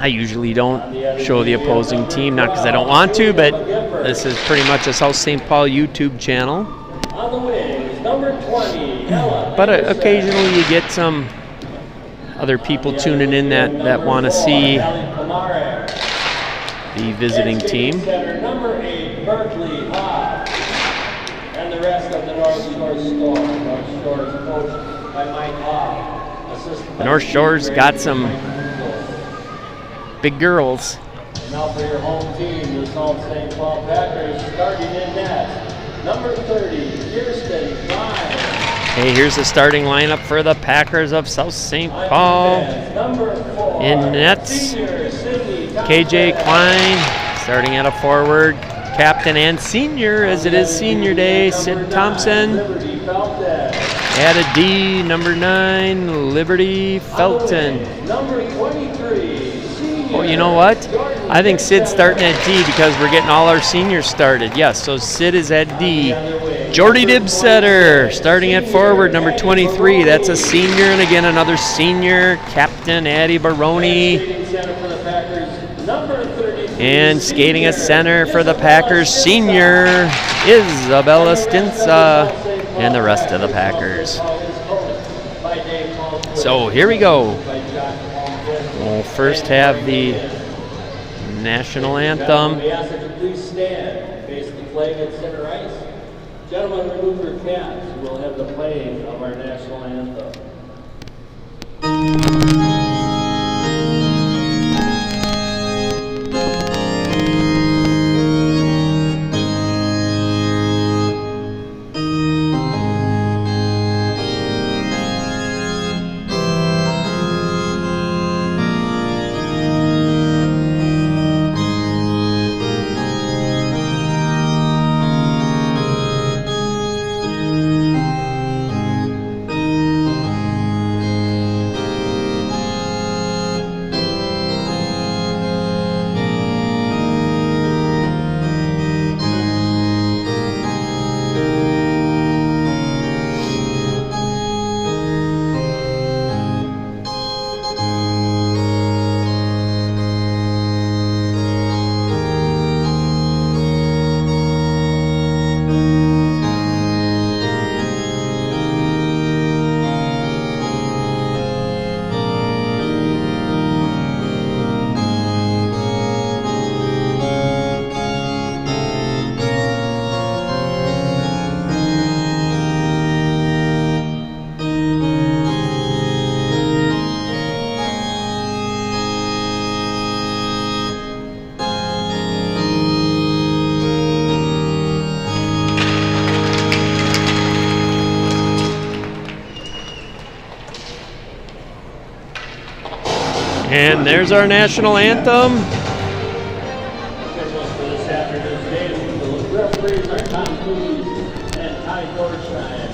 I usually don't show the opposing team, not because I don't want to, but this is pretty much a South St. Paul YouTube channel. On the wings, number 20, Ella. But occasionally you get some other people tuning in that want to see the visiting team. Center, number 8, Berkeley Hobbs. And the rest of the North Shore Storm. North Shore is coached by Mike Hobbs. Assistant The North Shore's got some big girls. Now for your home team, the South St. Paul Packers, starting in net. Number 30, Kirsten Klein. Hey, here's the starting lineup for the Packers of South St. Paul. Number 4, In nets, senior Sydney KJ Thompson. Klein, starting at a forward, captain and senior, as it is senior day, Sid Thompson. Liberty Felton. At a D, number 9, Liberty Felton. Number 23, senior. Oh, you know what? I think Sid's starting at D because we're getting all our seniors started. Yes, so Sid is at D. Jordy Dibsetter starting at forward, number 23. That's a senior, and again another senior. Captain Addie Baroni. And skating at center for the Packers, senior Isabella Stinsa, and the rest of the Packers. So here we go. We'll first have the national anthem. We ask that you please stand, face the flag at center ice. Gentlemen, remove your caps. We'll have the playing of our national anthem. And there's our national anthem. Officials for this afternoon's game, the referees are Tom Cooley and Ty Dorshine,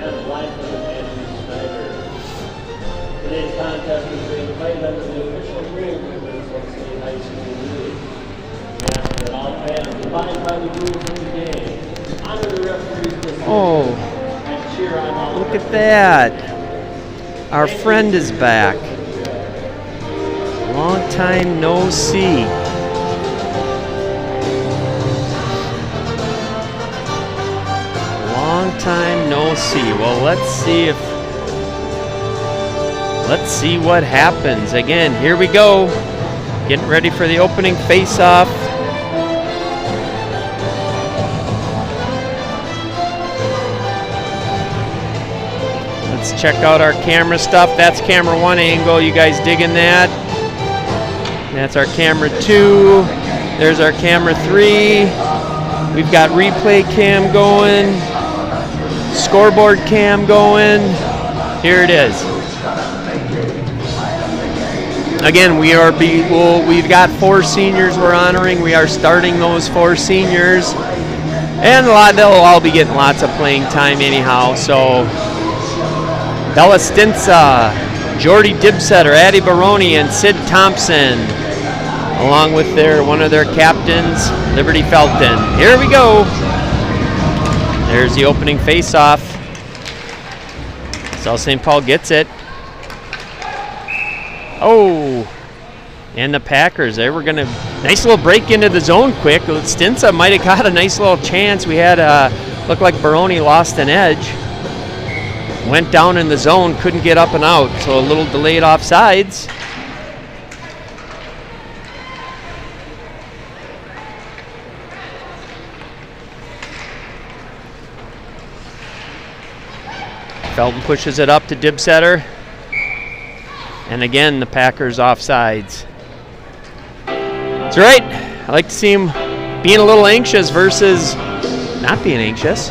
and linesman Andrew Snyder. Today's contest is being played under the official agreement of Minnesota State High School League. We ask that all fans abide by the rules of the game, honor the referee's decision, Oh, and cheer on all. look at that. Our friend is back. Long time no see. Long time no see. Well, let's see what happens. Again, here we go. Getting ready for the opening face-off. Let's check out our camera stuff. That's camera 1 angle. You guys digging that? That's our camera 2. There's our camera 3. We've got replay cam going. Scoreboard cam going. Here it is. Again, we've got 4 seniors we're honoring. We are starting those 4 seniors. And they'll all be getting lots of playing time anyhow. So Bella Stinsa, Jordy Dibsetter, Addie Baroni, and Sid Thompson, along with one of their captains, Liberty Felton. Here we go. There's the opening face-off. South St. Paul gets it. Oh, and the Packers, they were going to, nice little break into the zone quick. Stinsa might have got a nice little chance. We had, looked like Baroni lost an edge. Went down in the zone, couldn't get up and out, so a little delayed offsides. Felton pushes it up to Dibsetter. And again, the Packers offsides. That's right. I like to see him being a little anxious versus not being anxious.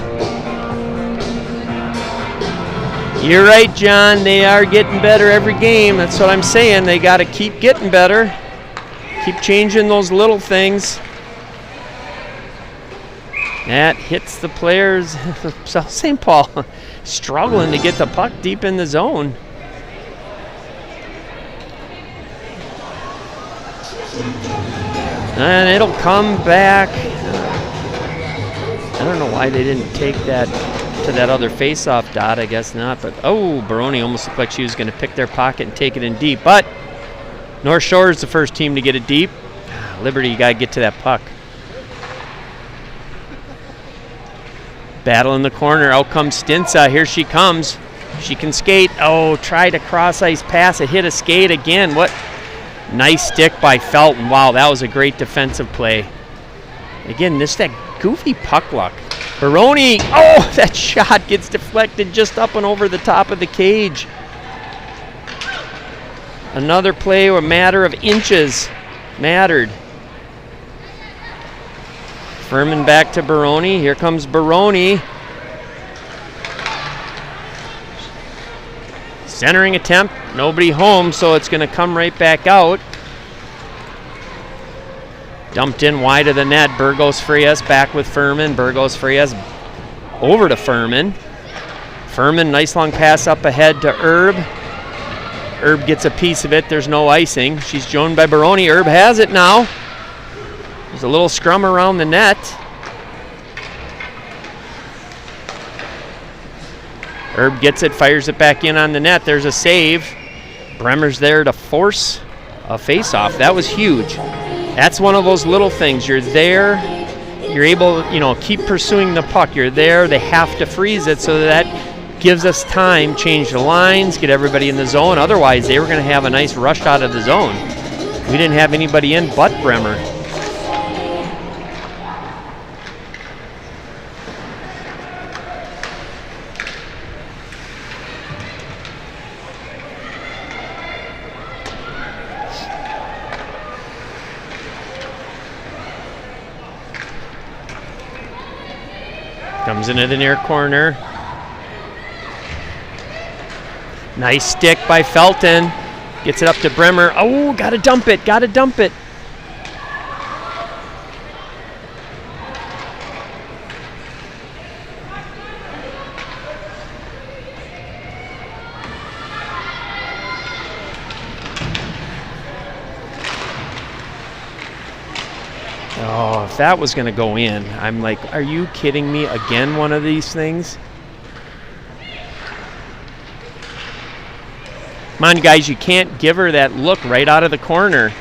You're right, John. They are getting better every game. That's what I'm saying. They got to keep getting better. Keep changing those little things. That hits the players. South St. Paul struggling to get the puck deep in the zone. And it'll come back. I don't know why they didn't take that to that other face-off dot. I guess not. But, oh, Baroni almost looked like she was going to pick their pocket and take it in deep. But North Shore is the first team to get it deep. Liberty, you got to get to that puck. Battle in the corner. Out comes Stinsa. Here she comes. She can skate. Oh, tried a cross-ice pass. It hit a skate again. What? Nice stick by Felton. Wow, that was a great defensive play. Again, this that goofy puck luck. Baroni, oh, that shot gets deflected just up and over the top of the cage. Another play, a matter of inches mattered. Furman back to Baroni. Here comes Baroni. Centering attempt, nobody home, so it's going to come right back out. Dumped in wide of the net. Burgos Frias back with Furman. Burgos Frias over to Furman. Furman, nice long pass up ahead to Herb. Herb gets a piece of it. There's no icing. She's joined by Baroni. Herb has it now. There's a little scrum around the net. Herb gets it, fires it back in on the net. There's a save. Bremer's there to force a face-off. That was huge. That's one of those little things. You're there. You're able, keep pursuing the puck. You're there. They have to freeze it, so that gives us time, change the lines, get everybody in the zone. Otherwise, they were going to have a nice rush out of the zone. We didn't have anybody in but Bremer. Comes into the near corner. Nice stick by Felton. Gets it up to Bremer. Oh, gotta dump it, gotta dump it. Oh, if that was going to go in, I'm like, are you kidding me? Again, one of these things? Come on, guys, you can't give her that look right out of the corner.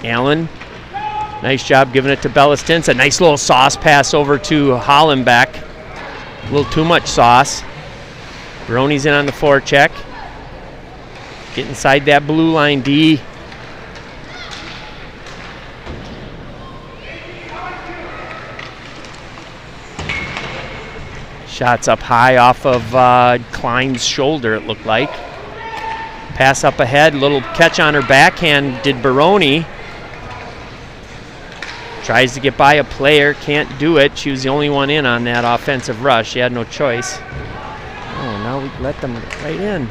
Allen, nice job giving it to Bella Stinsa. A nice little sauce pass over to Hollenbeck. A little too much sauce. Baroni's in on the forecheck. Get inside that blue line, D. Shots up high off of Klein's shoulder, it looked like. Pass up ahead, little catch on her backhand, did Baroni. Tries to get by a player, can't do it. She was the only one in on that offensive rush. She had no choice. Oh, now we let them right in.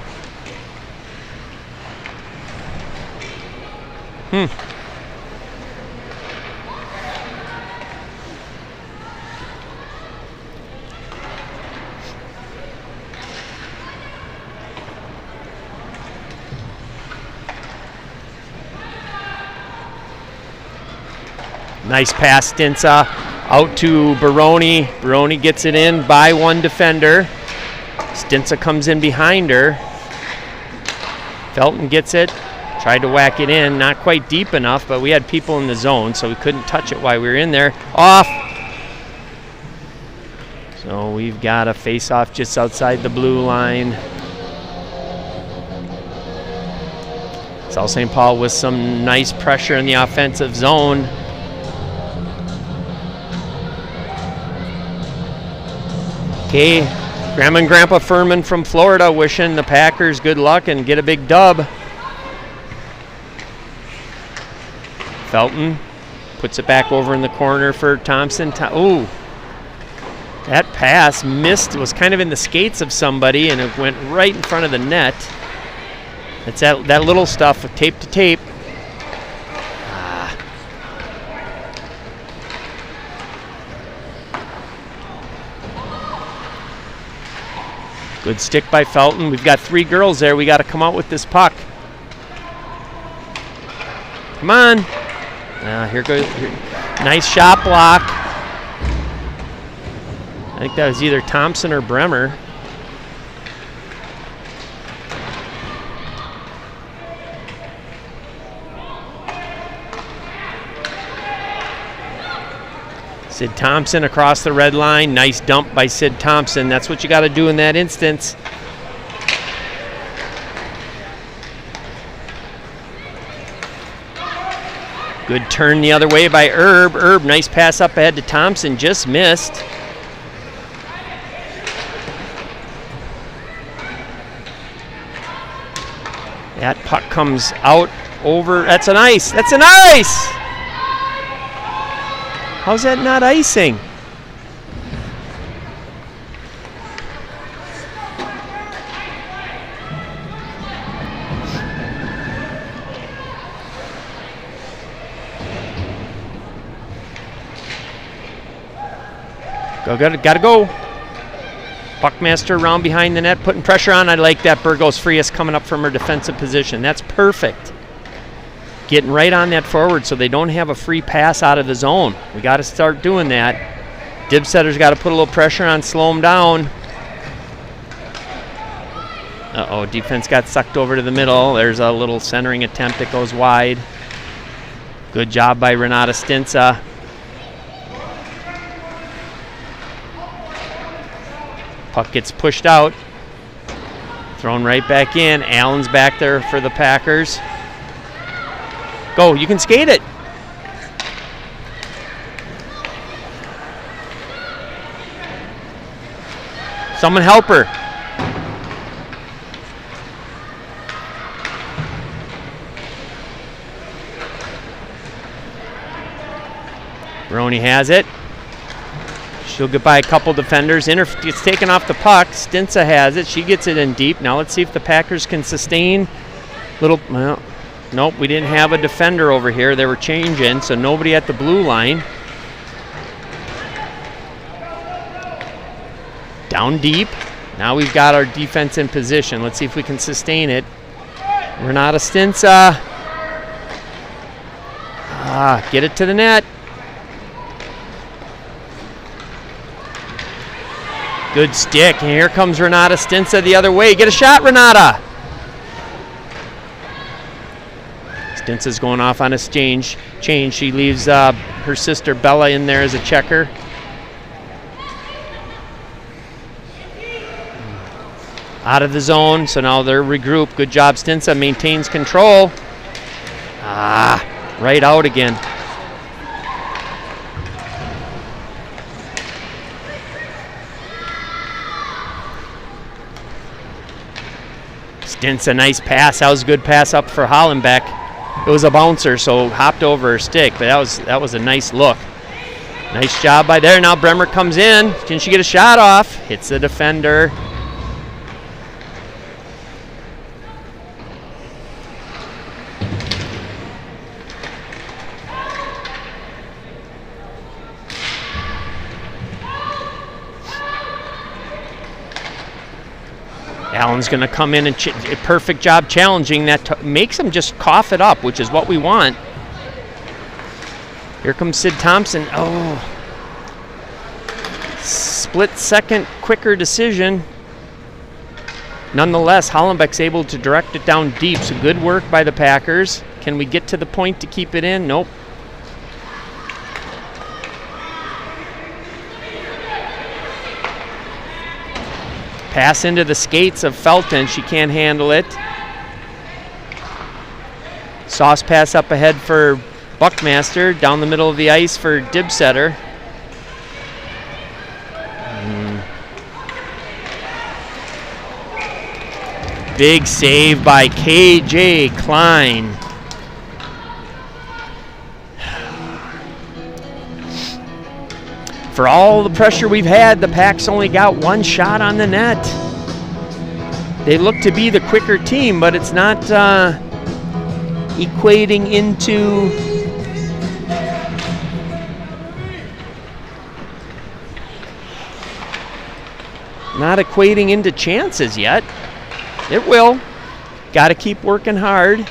Nice pass, Stinsa, out to Baroni. Baroni gets it in by one defender. Stinsa comes in behind her. Felton gets it, tried to whack it in, not quite deep enough, but we had people in the zone, so we couldn't touch it while we were in there. Off. So we've got a face-off just outside the blue line. South St. Paul with some nice pressure in the offensive zone. Okay, Grandma and Grandpa Furman from Florida wishing the Packers good luck and get a big dub. Felton puts it back over in the corner for Thompson. Ooh, that pass missed. It was kind of in the skates of somebody, and it went right in front of the net. It's that little stuff, tape to tape. Good stick by Felton. We've got 3 girls there. We got to come out with this puck. Come on. Here goes. Nice shot block. I think that was either Thompson or Bremer. Sid Thompson across the red line. Nice dump by Sid Thompson. That's what you got to do in that instance. Good turn the other way by Erb. Erb, nice pass up ahead to Thompson. Just missed. That puck comes out over. That's an ice. That's an ice! How's that not icing? Gotta go. Buckmaster around behind the net, putting pressure on. I like that. Burgos Frias coming up from her defensive position. That's perfect. Getting right on that forward so they don't have a free pass out of the zone. We got to start doing that. Dibsetter's got to put a little pressure on, slow them down. Uh-oh, defense got sucked over to the middle. There's a little centering attempt that goes wide. Good job by Renata Stinsa. Puck gets pushed out. Thrown right back in. Allen's back there for the Packers. Go, you can skate it. Someone help her. Baroni has it. She'll get by a couple defenders. Gets taken off the puck. Stinsa has it. She gets it in deep. Now let's see if the Packers can sustain. Well, nope, we didn't have a defender over here. They were changing, so nobody at the blue line. Down deep. Now we've got our defense in position. Let's see if we can sustain it. Renata Stinsa. Get it to the net. Good stick. And here comes Renata Stinsa the other way. Get a shot, Renata. Stinsa's going off on a change. She leaves her sister Bella in there as a checker. Out of the zone, so now they're regrouped. Good job, Stinsa maintains control. Right out again. Stints a nice pass. That was a good pass up for Hollenbeck. It was a bouncer, so hopped over her stick, but that was a nice look. Nice job by there. Now Bremer comes in. Can she get a shot off? Hits the defender. Allen's going to come in and a perfect job challenging. That makes him just cough it up, which is what we want. Here comes Sid Thompson. Oh. Split second quicker decision. Nonetheless, Hollenbeck's able to direct it down deep. So good work by the Packers. Can we get to the point to keep it in? Nope. Pass into the skates of Felton. She can't handle it. Sauce pass up ahead for Buckmaster. Down the middle of the ice for Dibsetter. Big save by KJ Klein. For all the pressure we've had, the Packs only got one shot on the net. They look to be the quicker team, but it's not equating into chances yet. It will. Got to keep working hard.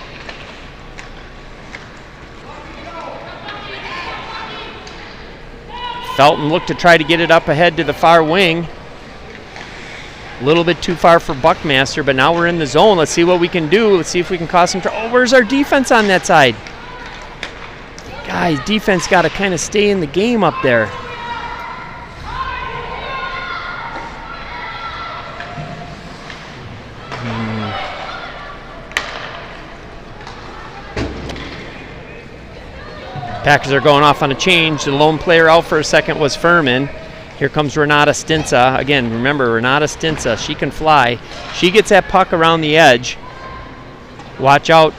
Felton looked to try to get it up ahead to the far wing. A little bit too far for Buckmaster, but now we're in the zone. Let's see what we can do. Let's see if we can cause some trouble. Oh, where's our defense on that side? Guys, defense got to kind of stay in the game up there. Packers are going off on a change. The lone player out for a second was Furman. Here comes Renata Stinsa. Again, remember, Renata Stinsa, she can fly. She gets that puck around the edge. Watch out.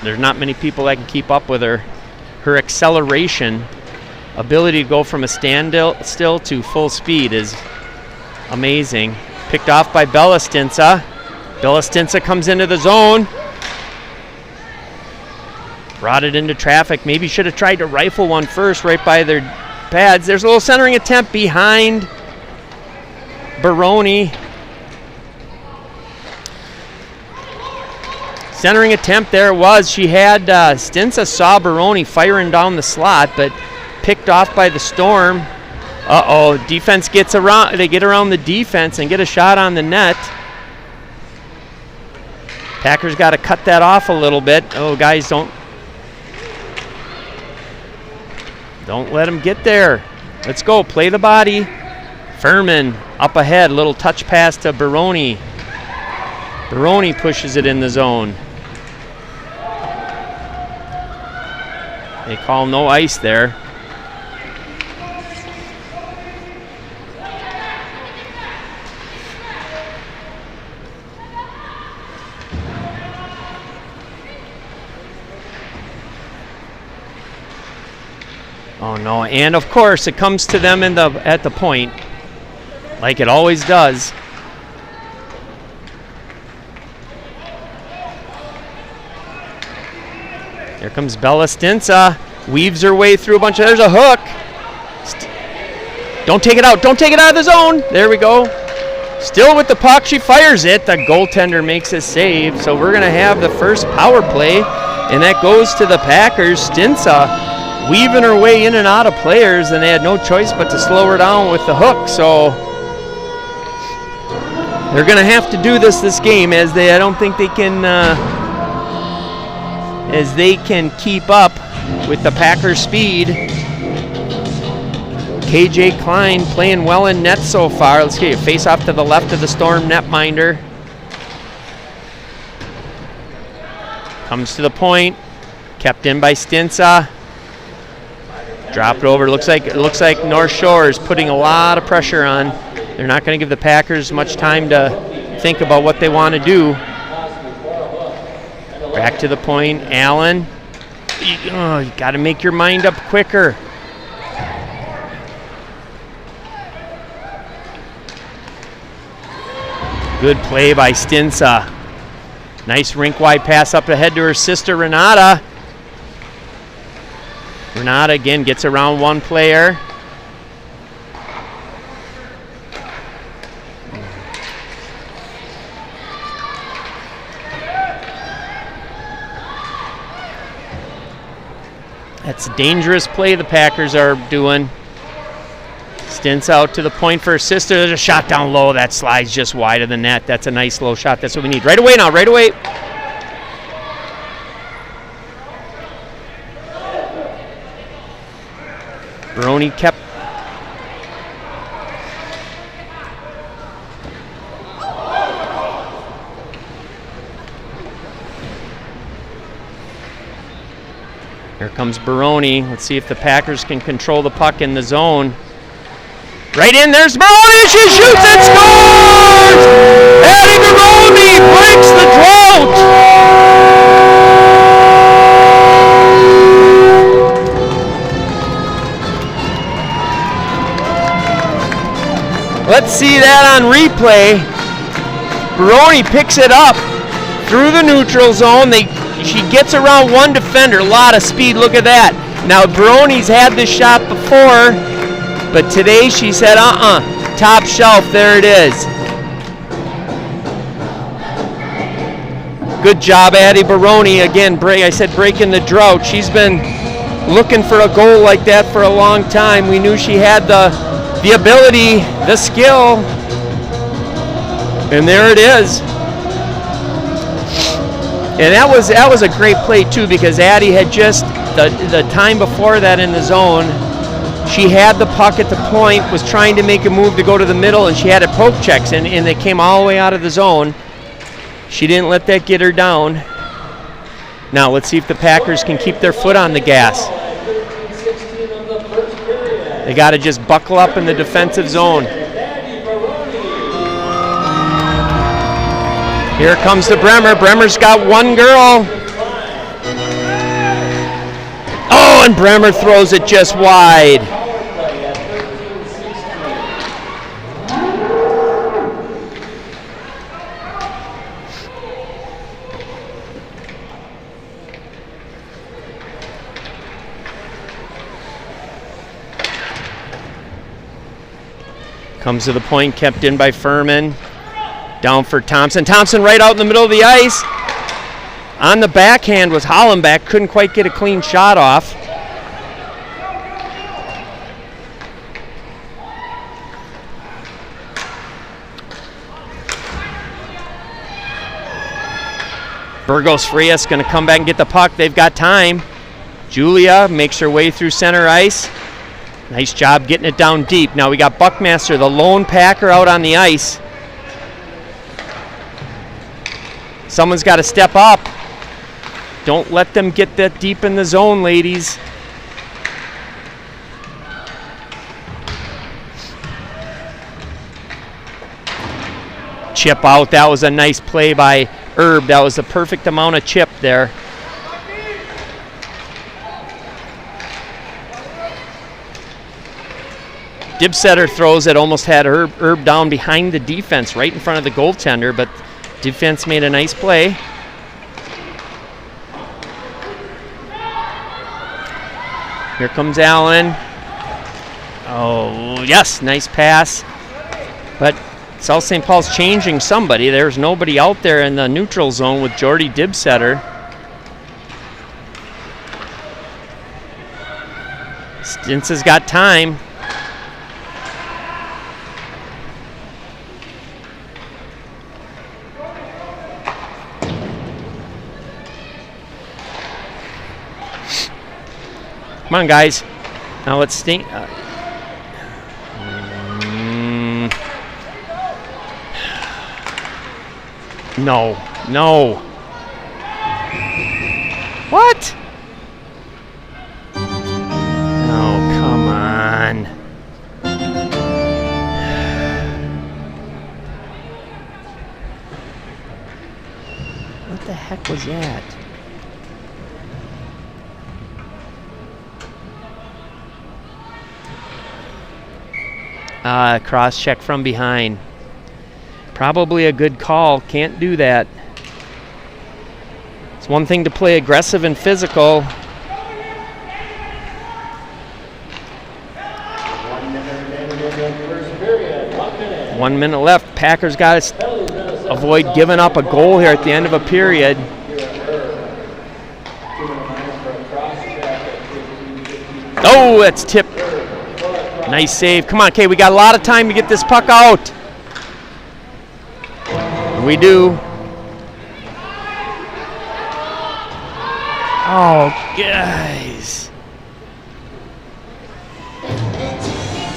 There's not many people that can keep up with her. Her acceleration, ability to go from a standstill to full speed is amazing. Picked off by Bella Stinsa. Bella Stinsa comes into the zone. Brought it into traffic. Maybe should have tried to rifle one first right by their pads. There's a little centering attempt behind Baroni. Centering attempt there it was. She had Stinsa saw Baroni firing down the slot, but picked off by the Storm. Uh-oh, defense gets around. They get around the defense and get a shot on the net. Packers got to cut that off a little bit. Oh, guys, don't let him get there. Let's go. Play the body. Furman up ahead. Little touch pass to Baroni. Baroni pushes it in the zone. They call no ice there. Oh no, and of course it comes to them at the point, like it always does. Here comes Bella Stinsa, weaves her way through a bunch of, there's a hook. Don't take it out of the zone. There we go. Still with the puck, she fires it. The goaltender makes a save, so we're gonna have the first power play, and that goes to the Packers. Stinsa weaving her way in and out of players, and they had no choice but to slow her down with the hook. So they're going to have to do this game, as I don't think they can, as they can keep up with the Packers' speed. KJ Klein playing well in net so far. Let's get a face off to the left of the Storm netminder. Comes to the point, kept in by Stinsa. Drop it over. It looks like North Shore is putting a lot of pressure on. They're not going to give the Packers much time to think about what they want to do. Back to the point, Allen. You got to make your mind up quicker. Good play by Stinsa. Nice rink-wide pass up ahead to her sister, Renata. Renata again gets around one player. That's a dangerous play the Packers are doing. Stints out to the point for her sister. There's a shot down low. That slides just wide of the net. That's a nice low shot. That's what we need. Right away now, right away. Baroni kept. Here comes Baroni. Let's see if the Packers can control the puck in the zone. Right in, there's Baroni, she shoots and scores! Addie Baroni breaks the drought! Let's see that on replay. Baroni picks it up through the neutral zone. She gets around one defender, a lot of speed, look at that. Now Baroni's had this shot before, but today she said, top shelf, there it is. Good job, Addie Baroni. Again, I said breaking the drought. She's been looking for a goal like that for a long time. We knew she had the ability, the skill, and there it is. And that was a great play too, because Addie had just the time before that in the zone. She had the puck at the point, was trying to make a move to go to the middle, and she had it poke checks, and they came all the way out of the zone. She didn't let that get her down. Now let's see if the Packers can keep their foot on the gas. They got to just buckle up in the defensive zone. Here comes the Bremer. Bremer's got one girl. Oh, and Bremer throws it just wide. Comes to the point, kept in by Furman. Down for Thompson. Thompson right out in the middle of the ice. On the backhand was Hollenbeck. Couldn't quite get a clean shot off. Burgos Frias going to come back and get the puck. They've got time. Julia makes her way through center ice. Nice job getting it down deep. Now we got Buckmaster, the lone Packer, out on the ice. Someone's got to step up. Don't let them get that deep in the zone, ladies. Chip out. That was a nice play by Herb. That was the perfect amount of chip there. Dibsetter throws it, almost had Herb down behind the defense, right in front of the goaltender, but defense made a nice play. Here comes Allen. Oh, yes, nice pass. But South St. Paul's changing somebody. There's nobody out there in the neutral zone with Jordy Dibsetter. Stintz has got time. Come on, guys. Now let's stay. No. What? Oh, come on. What the heck was that? Cross check from behind. Probably a good call. Can't do that. It's one thing to play aggressive and physical. 1 minute remaining in the first period. 1 minute. 1 minute left. Packers got to avoid giving up a goal here at the end of a period. Oh, that's tipped. Nice save. Come on, Kay. We got a lot of time to get this puck out. We do. Oh, guys.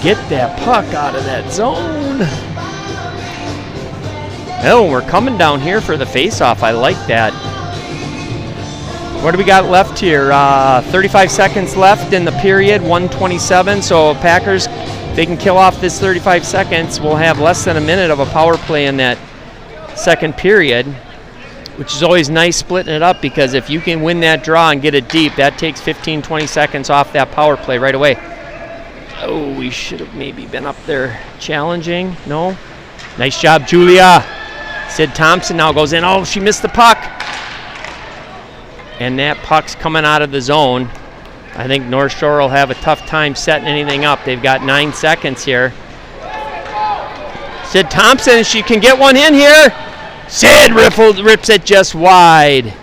Get that puck out of that zone. Oh, we're coming down here for the face-off. I like that. What do we got left here? 35 seconds left in the period, 1:27. So Packers, they can kill off this 35 seconds. We'll have less than a minute of a power play in that second period, which is always nice splitting it up, because if you can win that draw and get it deep, that takes 15, 20 seconds off that power play right away. Oh, we should have maybe been up there challenging. No? Nice job, Julia. Sid Thompson now goes in. Oh, she missed the puck. And that puck's coming out of the zone. I think North Shore will have a tough time setting anything up. They've got 9 seconds here. Sid Thompson, she can get one in here. Sid rips it just wide.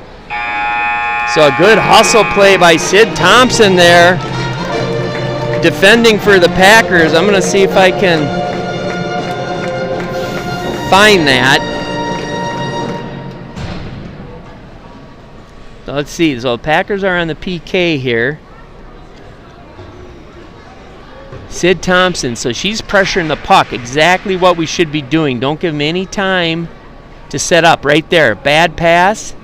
So a good hustle play by Sid Thompson there, defending for the Packers. I'm going to see if I can find that. So let's see. So the Packers are on the PK here. Sid Thompson. So she's pressuring the puck. Exactly what we should be doing. Don't give them any time to set up. Right there. Bad pass.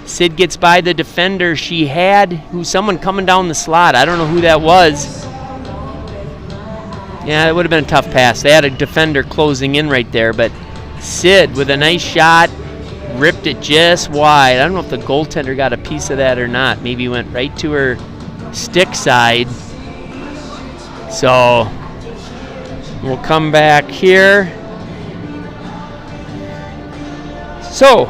Sid gets by the defender. She had someone coming down the slot. I don't know who that was. Yeah, it would have been a tough pass. They had a defender closing in right there. But Sid with a nice shot. Ripped it just wide. I don't know if the goaltender got a piece of that or not. Maybe went right to her stick side. So we'll come back here. So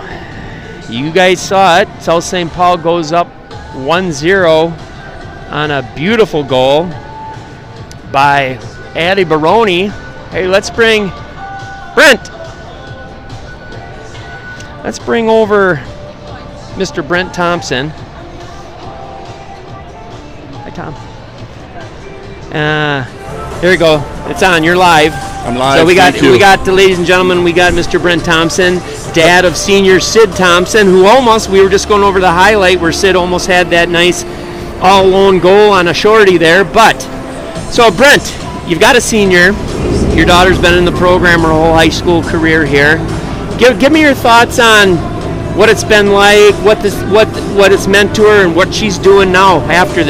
you guys saw it. South St. Paul goes up 1-0 on a beautiful goal by Addie Baroni. Hey, let's bring Brent. Let's bring over Mr. Brent Thompson. Hi, Tom. There we go. It's on. You're live. I'm live. So we got the ladies and gentlemen. We got Mr. Brent Thompson, dad of senior Sid Thompson, who we were just going over the highlight where Sid almost had that nice all-alone goal on a shorty there. But so Brent, you've got a senior. Your daughter's been in the program her whole high school career here. Give me your thoughts on what it's been like, what it's meant to her, and what she's doing now after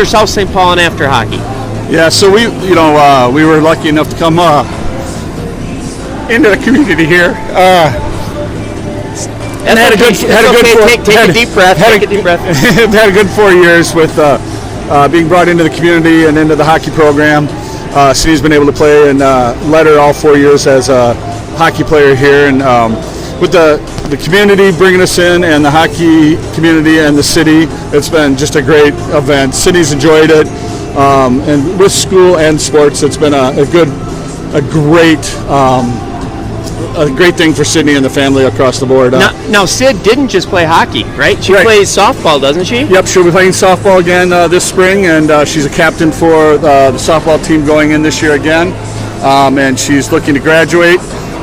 South St. Paul and after hockey. Yeah, so we were lucky enough to come into the community here. And had a good deep breath. Take a deep breath. Had a good 4 years with being brought into the community and into the hockey program. City's been able to play and led her all 4 years as a hockey player here, and with the community bringing us in and the hockey community and the city, it's been just a great event. City's enjoyed it, and with school and sports, it's been a great thing for Sydney and the family across the board. Now Sid didn't just play hockey, right? She plays softball, doesn't she? Yep, she'll be playing softball again this spring, and she's a captain for the softball team going in this year again, and she's looking to graduate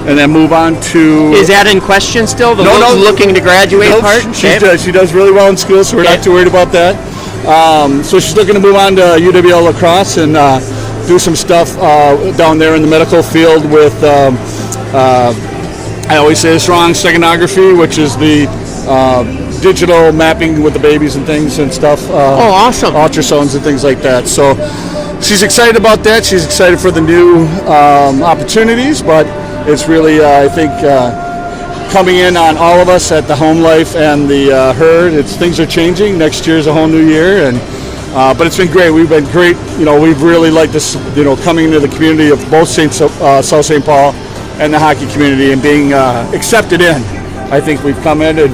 and then move on to... Is that in question still, looking to graduate part? She does really well in school, so we're not too worried about that. So she's looking to move on to UWL lacrosse and do some stuff down there in the medical field with... I always say this wrong, steganography, which is the digital mapping with the babies and things and stuff. Awesome. Ultrasounds and things like that. So she's excited about that. She's excited for the new opportunities, but it's really, I think, coming in on all of us at the home life and the things are changing. Next year is a whole new year, and But it's been great. We've been great. We've really liked this. Coming into the community of both South St. Paul and the hockey community and being accepted in. I think we've come in and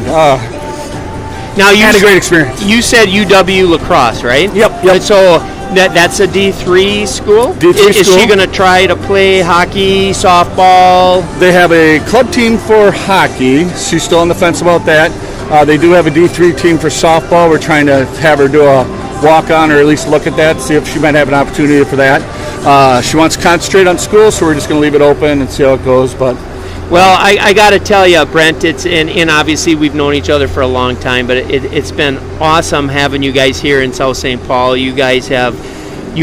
now you had a great experience. You said UW lacrosse, right? Yep. So that's a D3 school? D3 Is school. she going to try to play hockey, softball? They have a club team for hockey. She's still on the fence about that. They do have a D3 team for softball. We're trying to have her do a walk-on or at least look at that, see if she might have an opportunity for that. She wants to concentrate on school, so we're just going to leave it open and see how it goes. But well, I got to tell you, Brent, and obviously we've known each other for a long time, but it's been awesome having you guys here in South St. Paul. You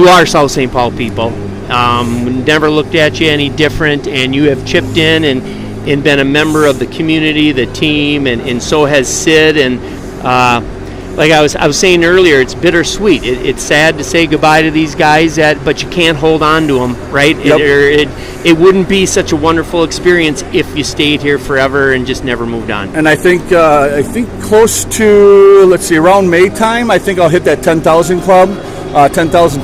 are South St. Paul people. Never looked at you any different, and you have chipped in and been a member of the community, the team, and so has Sid. And like I was saying earlier, it's bittersweet. It's sad to say goodbye to these guys, but you can't hold on to them, right? Yep. It wouldn't be such a wonderful experience if you stayed here forever and just never moved on. And I think close to, around May time, I think I'll hit that 10,000 club. 10,000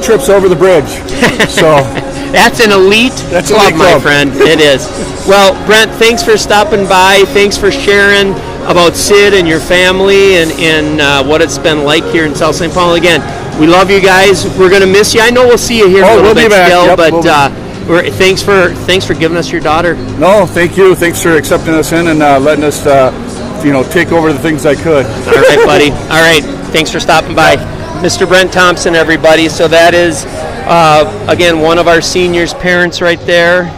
trips over the bridge. So that's an elite club, my friend. It is. Well, Brent, thanks for stopping by. Thanks for sharing about Sid and your family and what it's been like here in South St. Paul. Again, we love you guys. We're going to miss you. I know we'll see you here a little bit still, yep, but thanks for giving us your daughter. No, thank you. Thanks for accepting us in and letting us take over the things I could. All right, buddy. All right. Thanks for stopping by. Mr. Brent Thompson, everybody. So that is, again, one of our seniors' parents right there.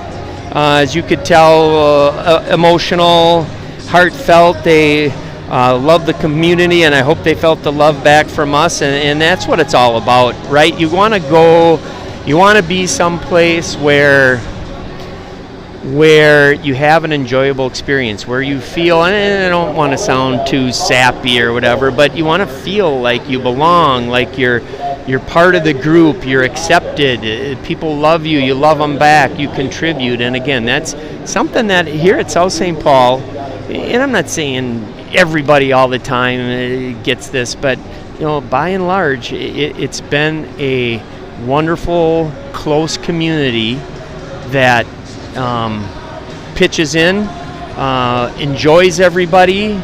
As you could tell, emotional, heartfelt. They love the community, and I hope they felt the love back from us. And that's what it's all about, right? You want to be someplace where you have an enjoyable experience, where you feel, and I don't want to sound too sappy or whatever, but you want to feel like you belong, like you're part of the group, you're accepted, people love you, you love them back, you contribute. And again, that's something that here at South St. Paul, and I'm not saying everybody all the time gets this, but by and large, it's been a wonderful, close community that pitches in, enjoys everybody,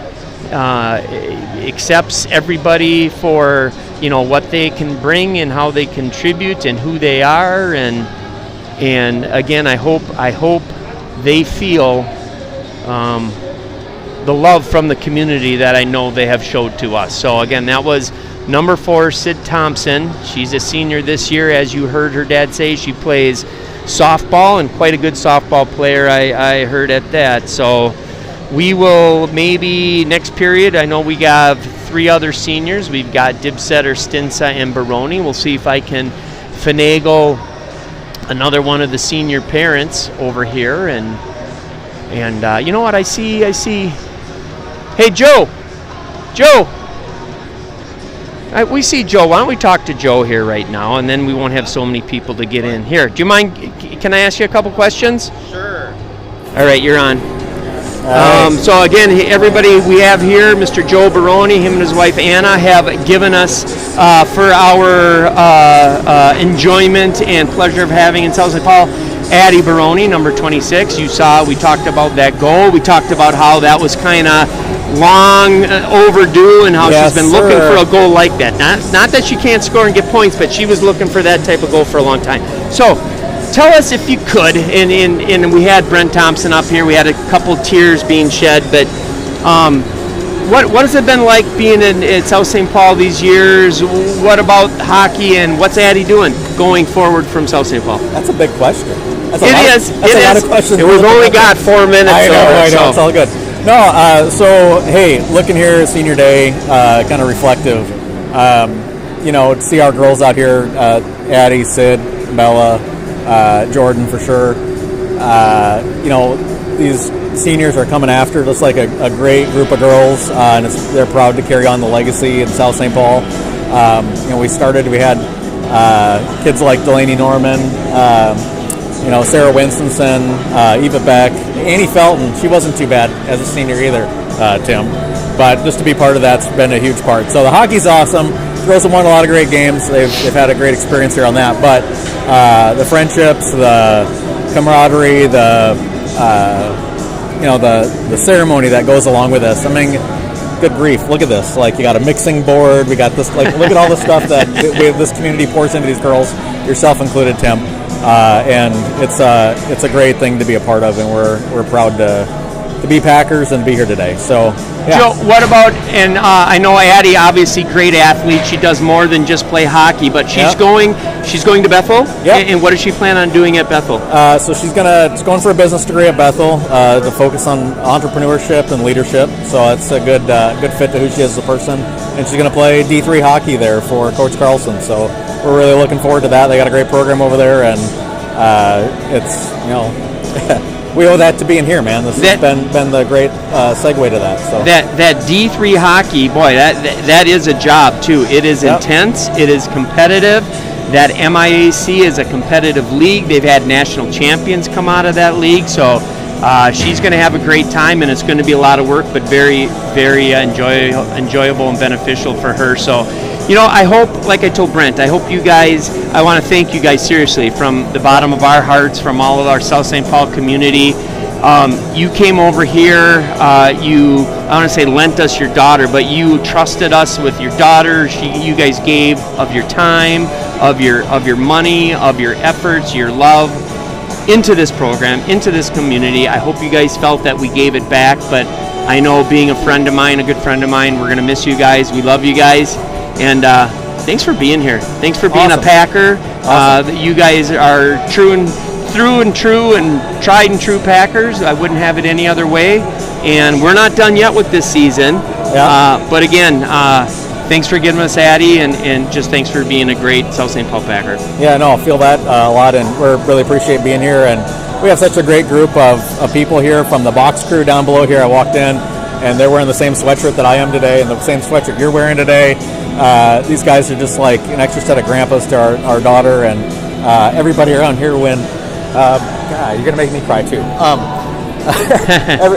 accepts everybody for what they can bring and how they contribute and who they are, and again, I hope they feel the love from the community that I know they have showed to us. So again, that was number 4, Sid Thompson. She's a senior this year. As you heard her dad say, she plays softball, and quite a good softball player, I heard at that. So we will maybe next period, I know we have 3 other seniors. We've got Dibsetter, Stinsa, and Baroni. We'll see if I can finagle another one of the senior parents over here. And you know what I see? Hey, Joe! We see Joe. Why don't we talk to Joe here right now, and then we won't have so many people to get in. Here, do you mind? Can I ask you a couple questions? Sure. All right, you're on. So again, everybody we have here, Mr. Joe Baroni, him and his wife Anna have given us for our enjoyment and pleasure of having in South St. Paul, Addie Baroni, number 26. You saw, we talked about that goal. We talked about how that was kind of long overdue and how she's been looking for a goal like that. Not that she can't score and get points, but she was looking for that type of goal for a long time. So tell us if you could, and we had Brent Thompson up here. We had a couple tears being shed, but what has it been like being at South St. Paul these years? What about hockey, and what's Addie doing going forward from South St. Paul? That's a big question. It is. That's a lot of questions. And we've only got 4 minutes. I know, so. it's all good. No, so, hey, looking here at senior day, kind of reflective. To see our girls out here, Addie, Sid, Bella, Jordan for sure. These seniors are coming after just like a great group of girls, and they're proud to carry on the legacy in South St. Paul. We had kids like Delaney Norman, Sarah Winstonson, Eva Beck, Annie Felton. She wasn't too bad as a senior either, Tim. but just to be part of that's been a huge part. So the hockey's awesome. Girls have won a lot of great games. They've had a great experience here on that. But the friendships, the camaraderie, the ceremony that goes along with this. I mean, good grief! Look at this. Like, you got a mixing board. We got this. Like, look at all the stuff that this community pours into these girls, yourself included, Tim. And it's a great thing to be a part of, and we're proud to be Packers and be here today. So, yeah. Joe, what about, and I know Addie, obviously great athlete. She does more than just play hockey, but she's going to Bethel. Yep. And what does she plan on doing at Bethel? So she's going for a business degree at Bethel to focus on entrepreneurship and leadership. So it's a good fit to who she is as a person. And she's going to play D3 hockey there for Coach Carlson. So we're really looking forward to that. They got a great program over there, and it's we owe that to being here, man. This has been the great segue to that. So that D3 hockey, boy, that is a job too. It is intense. It is competitive. That MIAC is a competitive league. They've had national champions come out of that league. So she's going to have a great time, and it's going to be a lot of work, but very, very enjoyable and beneficial for her. So, I hope, like I told Brent, I hope you guys, I want to thank you guys seriously from the bottom of our hearts, from all of our South St. Paul community. You came over here, I want to say lent us your daughter, but you trusted us with your daughter. You guys gave of your time, of your money, of your efforts, your love into this program, into this community. I hope you guys felt that we gave it back, but I know, being a friend of mine, a good friend of mine, we're going to miss you guys. We love you guys. And thanks for being here. Thanks for being a Packer. Awesome. You guys are true and tried and true Packers. I wouldn't have it any other way. And we're not done yet with this season. Yeah. But again, thanks for giving us Addie, and just thanks for being a great South St. Paul Packer. Yeah, no, I feel that a lot, and we really appreciate being here. And we have such a great group of people here from the box crew down below here. I walked in, and they're wearing the same sweatshirt that I am today, and the same sweatshirt you're wearing today. These guys are just like an extra set of grandpas to our daughter, and everybody around here God, you're going to make me cry too.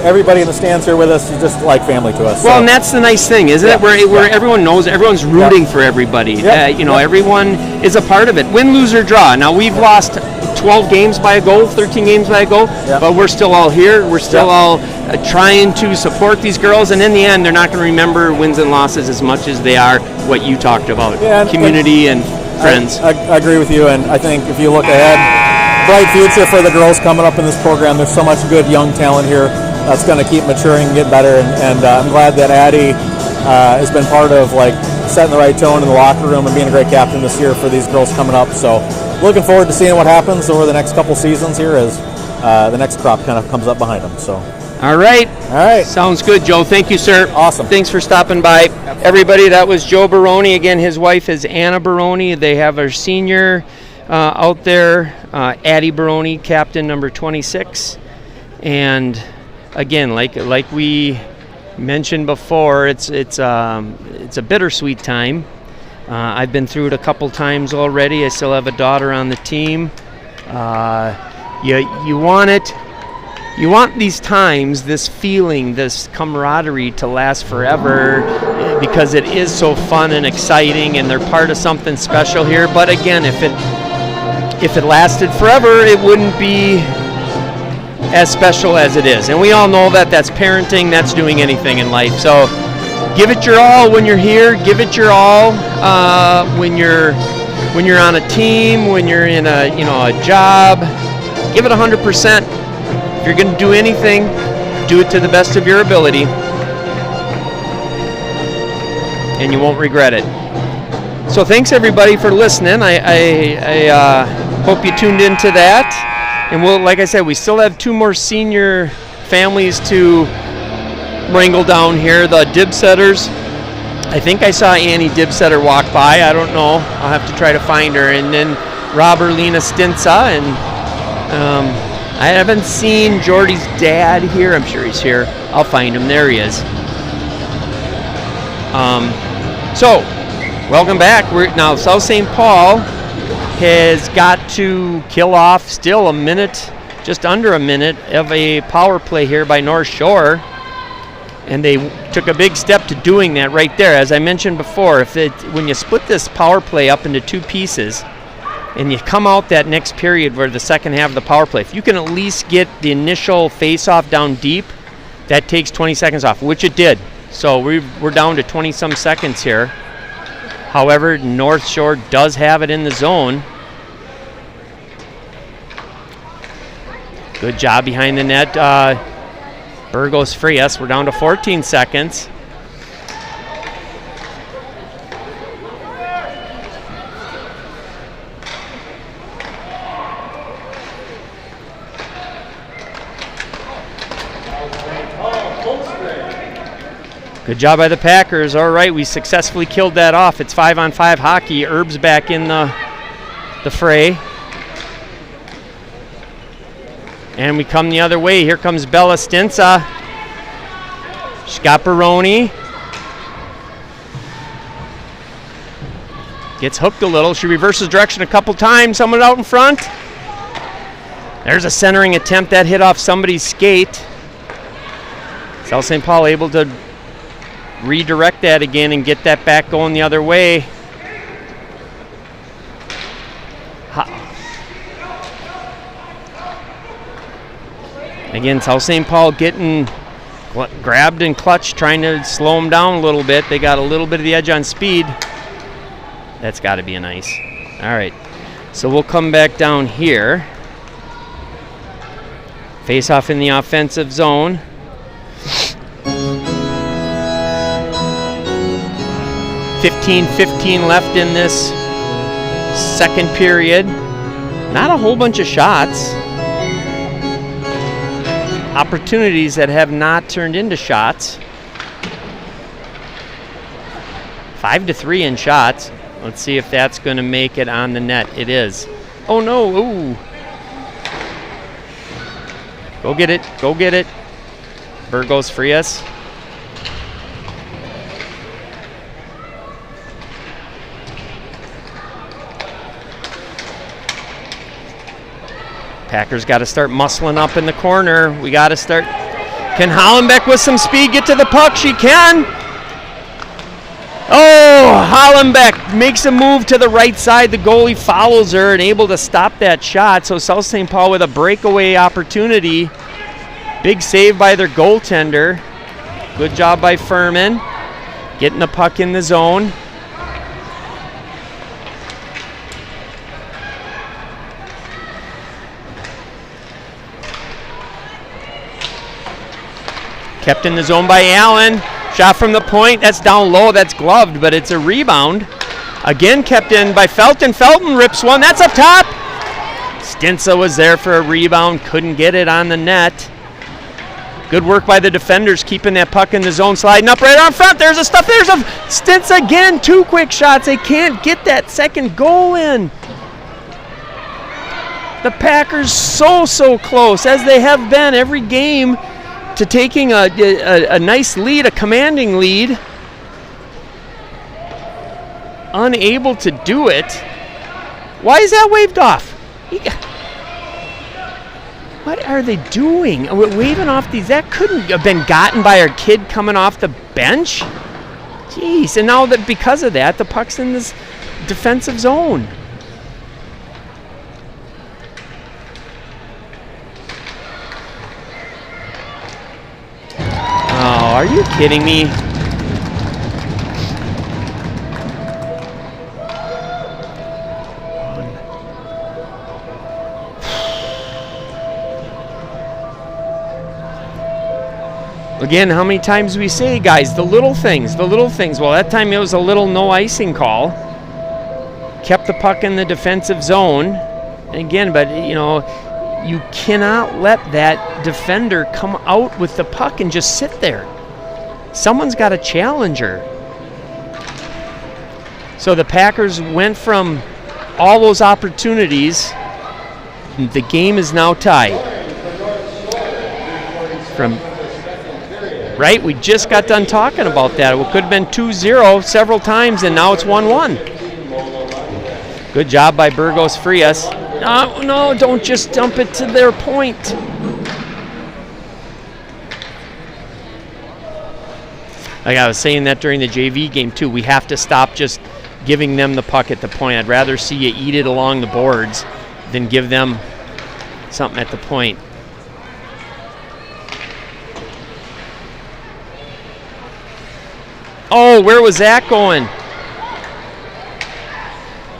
Everybody in the stands here with us is just like family to us. Well, and that's the nice thing, isn't it? Where everyone knows, everyone's rooting for everybody. Everyone is a part of it. Win, lose, or draw. Now, we've lost 12 games by a goal, 13 games by a goal, but we're still all here. We're still all trying to support these girls, and in the end, they're not going to remember wins and losses as much as they are what you talked about, community and friends. I agree with you, and I think if you look ahead, bright future for the girls coming up in this program. There's so much good young talent here that's going to keep maturing and get better, and I'm glad that Addie has been part of setting the right tone in the locker room and being a great captain this year for these girls coming up. So looking forward to seeing what happens over the next couple seasons here as the next crop kind of comes up behind them. So. All right. Sounds good, Joe. Thank you, sir. Awesome. Thanks for stopping by. Everybody, that was Joe Baroni. Again, his wife is Anna Baroni. They have our senior out there, Addie Baroni, captain number 26. And again, like we mentioned before, it's a bittersweet time. I've been through it a couple times already. I still have a daughter on the team. You want it. You want these times, this feeling, this camaraderie to last forever, because it is so fun and exciting, and they're part of something special here. But again, if it lasted forever, it wouldn't be as special as it is. And we all know that that's parenting, that's doing anything in life. So give it your all when you're here. Give it your all when you're on a team, when you're in a job. Give it 100%. If you're going to do anything, do it to the best of your ability, and you won't regret it. So thanks everybody for listening. I hope you tuned into that. And like I said, we still have 2 more senior families to wrangle down here. The Dibsetters. I think I saw Annie Dibsetter walk by. I don't know. I'll have to try to find her. And then Roberlina Stinza. And I haven't seen Jordy's dad here. I'm sure he's here. I'll find him. There he is. So, welcome back. Now South St. Paul has got to kill off still a minute, just under a minute of a power play here by North Shore. And they took a big step to doing that right there. As I mentioned before, when you split this power play up into two pieces and you come out that next period where the second half of the power play, if you can at least get the initial face-off down deep, that takes 20 seconds off, which it did. So we're down to 20-some seconds here. However, North Shore does have it in the zone. Good job behind the net. Burgos Frias. We're down to 14 seconds. Good job by the Packers. All right, we successfully killed that off. It's 5-on-5 hockey. Herb's back in the fray. And we come the other way. Here comes Bella Stinsa. Scaparoni. Gets hooked a little. She reverses direction a couple times. Someone out in front. There's a centering attempt that hit off somebody's skate. South St. Paul able to redirect that again and get that back going the other way. Again, South St. Paul getting grabbed and clutched, trying to slow them down a little bit. They got a little bit of the edge on speed. That's got to be a nice. All right, so we'll come back down here. Face off in the offensive zone. .15 left in this second period. Not a whole bunch of shots. Opportunities that have not turned into shots. 5-3 in shots. Let's see if that's going to make it on the net. It is. Oh no! Ooh. Go get it! Go get it! Burgos Frias. Packers got to start muscling up in the corner. We got to start. Can Hollenbeck with some speed get to the puck? She can. Oh, Hollenbeck makes a move to the right side. The goalie follows her and able to stop that shot. So South St. Paul with a breakaway opportunity. Big save by their goaltender. Good job by Furman. Getting the puck in the zone. Kept in the zone by Allen. Shot from the point. That's down low. That's gloved, but it's a rebound. Again kept in by Felton. Felton rips one. That's up top. Stinsa was there for a rebound. Couldn't get it on the net. Good work by the defenders keeping that puck in the zone. Sliding up right on front. There's a stuff. There's a Stinsa again. 2 quick shots. They can't get that second goal in. The Packers so close, as they have been every game, to taking a nice lead, a commanding lead. Unable to do it. Why is that waved off? What are they doing? Waving off these? That couldn't have been gotten by our kid coming off the bench. Jeez, and now that because of that, the puck's in this defensive zone. Oh, are you kidding me? Again, how many times we say, guys, the little things, the little things. Well, that time it was a little no icing call. Kept the puck in the defensive zone. Again, but, you know, you cannot let that defender come out with the puck and just sit there. Someone's got to challenge her. So the Packers went from all those opportunities. The game is now tied. Right? We just got done talking about that. It could have been 2-0 several times, and now it's 1-1. Good job by Burgos Frias. No, don't just dump it to their point. Like I was saying that during the JV game too, we have to stop just giving them the puck at the point. I'd rather see you eat it along the boards than give them something at the point. Oh, where was that going?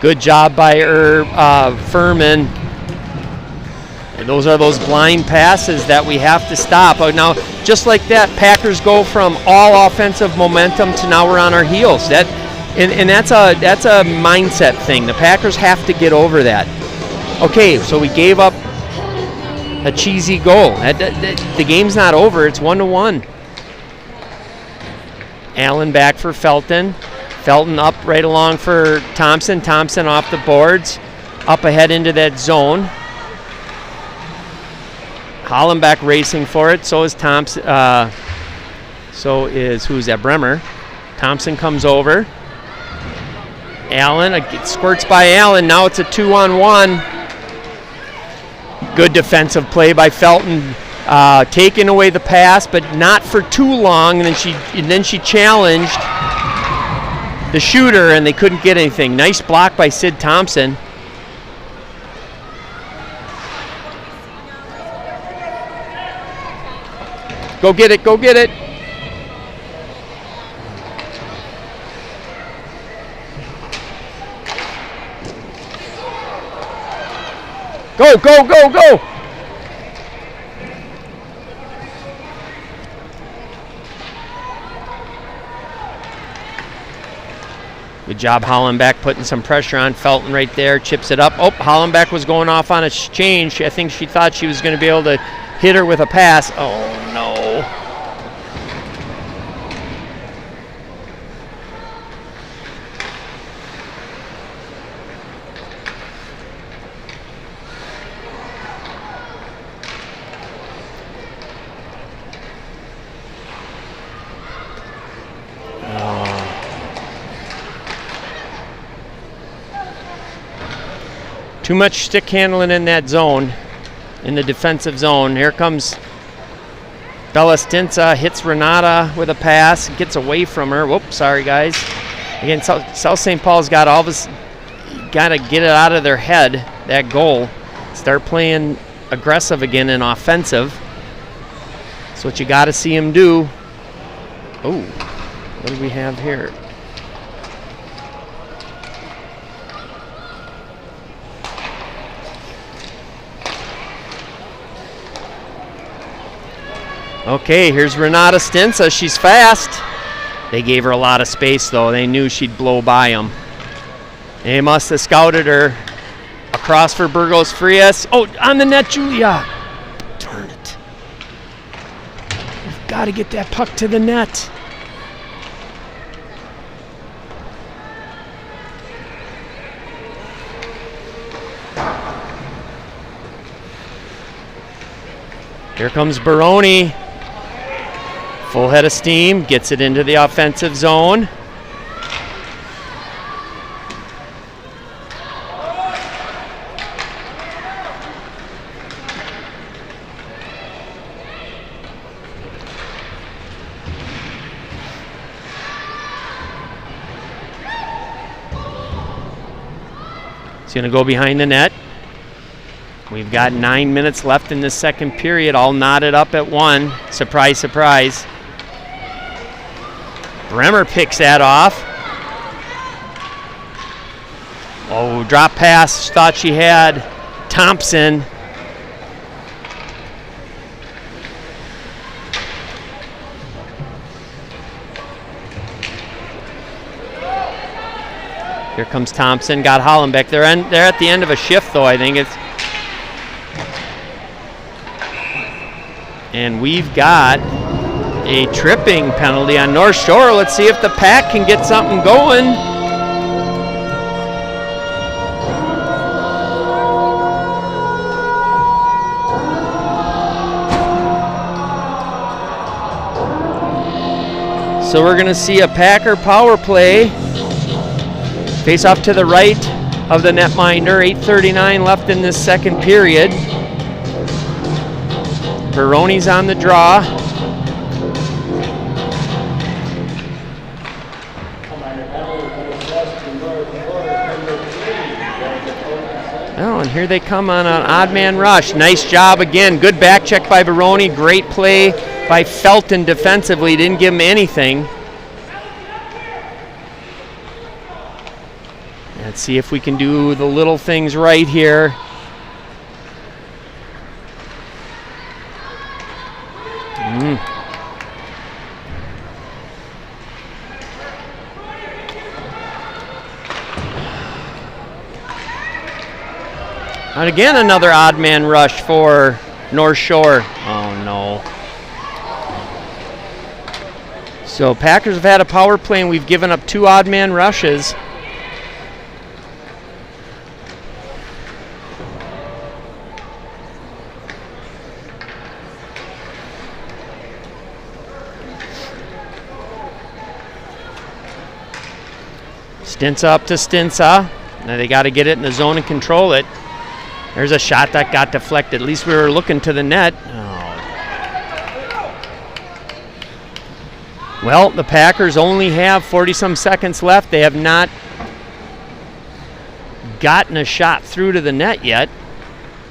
Good job by Furman. And those are those blind passes that we have to stop. Oh, now, just like that, Packers go from all offensive momentum to now we're on our heels. And that's a mindset thing. The Packers have to get over that. Okay, so we gave up a cheesy goal. The game's not over. It's 1-1. Allen back for Felton. Felton up right along for Thompson. Thompson off the boards. Up ahead into that zone. Hollenbeck racing for it. So is Thompson. Who's that? Bremer. Thompson comes over. Allen squirts by Allen. Now it's a 2-on-1. Good defensive play by Felton. Taking away the pass, but not for too long. And then she challenged the shooter, and they couldn't get anything. Nice block by Sid Thompson. Go get it, go get it. Go, go, go, go. Good job, Hollenbeck, putting some pressure on Felton right there. Chips it up. Oh, Hollenbeck was going off on a change. I think she thought she was going to be able to hit her with a pass. Oh, no. Too much stick handling in that zone, in the defensive zone. Here comes Bella Stinsa, hits Renata with a pass, gets away from her. Whoops, sorry guys. Again, South St. Paul's got all this, got to get it out of their head, that goal. Start playing aggressive again and offensive. That's what you got to see them do. Oh, what do we have here? Okay, here's Renata Stinsa. She's fast. They gave her a lot of space, though. They knew she'd blow by them. They must have scouted her. Across for Burgos Frias. Oh, on the net, Julia. Darn it. We've got to get that puck to the net. Here comes Baroni. Full head of steam, gets it into the offensive zone. It's going to go behind the net. We've got 9 minutes left in this second period, all knotted up at 1. Surprise, surprise. Bremer picks that off. Oh, drop pass, thought she had Thompson. Here comes Thompson, got Hollenbeck. They're at the end of a shift, though, I think. And we've got a tripping penalty on North Shore. Let's see if the Pack can get something going. So we're going to see a Packer power play. Face off to the right of the netminder. 8:39 left in this second period. Baroni's on the draw. Minor penalty for the West to North Shore, number 3. Oh, and here they come on an odd man rush. Nice job again. Good back check by Baroni. Great play by Felton defensively. Didn't give him anything. Let's see if we can do the little things right here. And again, another odd man rush for North Shore. Oh, no. So Packers have had a power play, and we've given up 2 odd man rushes. Stinsa up to Stinsa. Now they got to get it in the zone and control it. There's a shot that got deflected. At least we were looking to the net. Oh. Well, the Packers only have 40-some seconds left. They have not gotten a shot through to the net yet.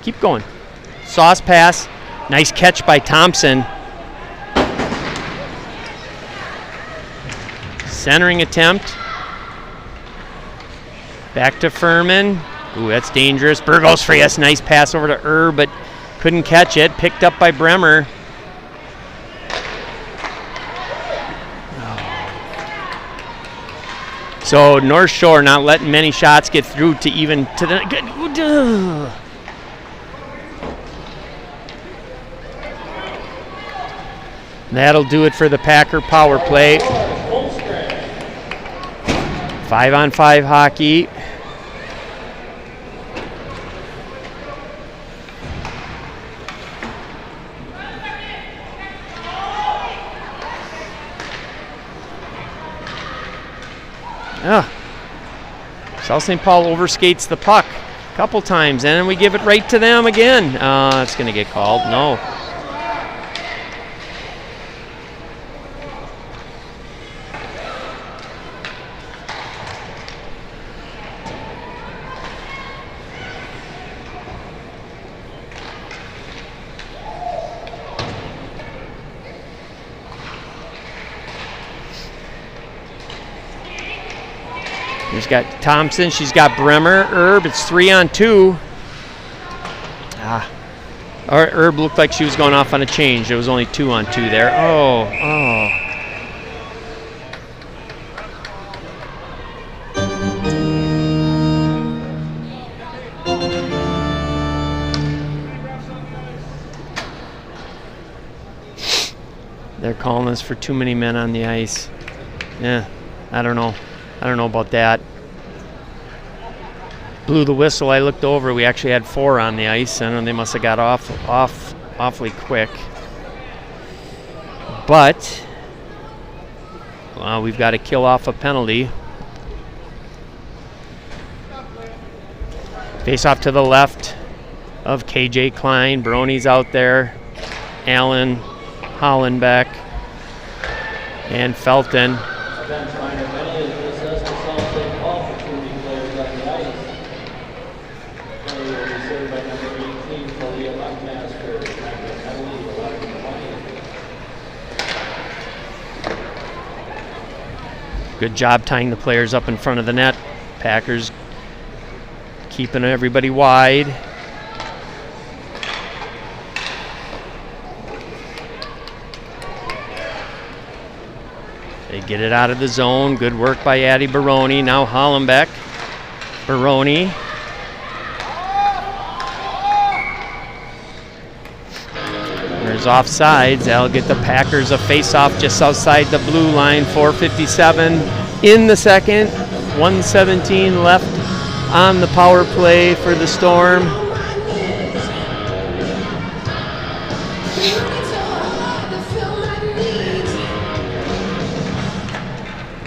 Keep going. Sauce pass. Nice catch by Thompson. Centering attempt. Back to Furman. Ooh, that's dangerous. Burgos Frias, nice pass over to but couldn't catch it. Picked up by Bremer. Oh. So North Shore not letting many shots get through to even to the good. That'll do it for the Packer power play. 5-on-5 hockey. South St. Paul overskates the puck a couple times, and then we give it right to them again. It's going to get called. No. She's got Thompson, she's got Bremer, it's 3-on-2. Herb looked like she was going off on a change. There was only 2-on-2 there. Oh. They're calling us for too many men on the ice. Yeah, I don't know about that. Blew the whistle. I looked over. We actually had 4 on the ice, and they must have got off awfully quick. But we've got to kill off a penalty. Face off to the left of KJ Klein. Baroni's out there. Allen, Hollenbeck, and Felton. Good job tying the players up in front of the net. Packers keeping everybody wide. They get it out of the zone. Good work by Addie Baroni. Now Hollenbeck. Baroni. There's offsides. That'll get the Packers a face-off just outside the blue line. 4:57 in the second. 1:17 left on the power play for the Storm.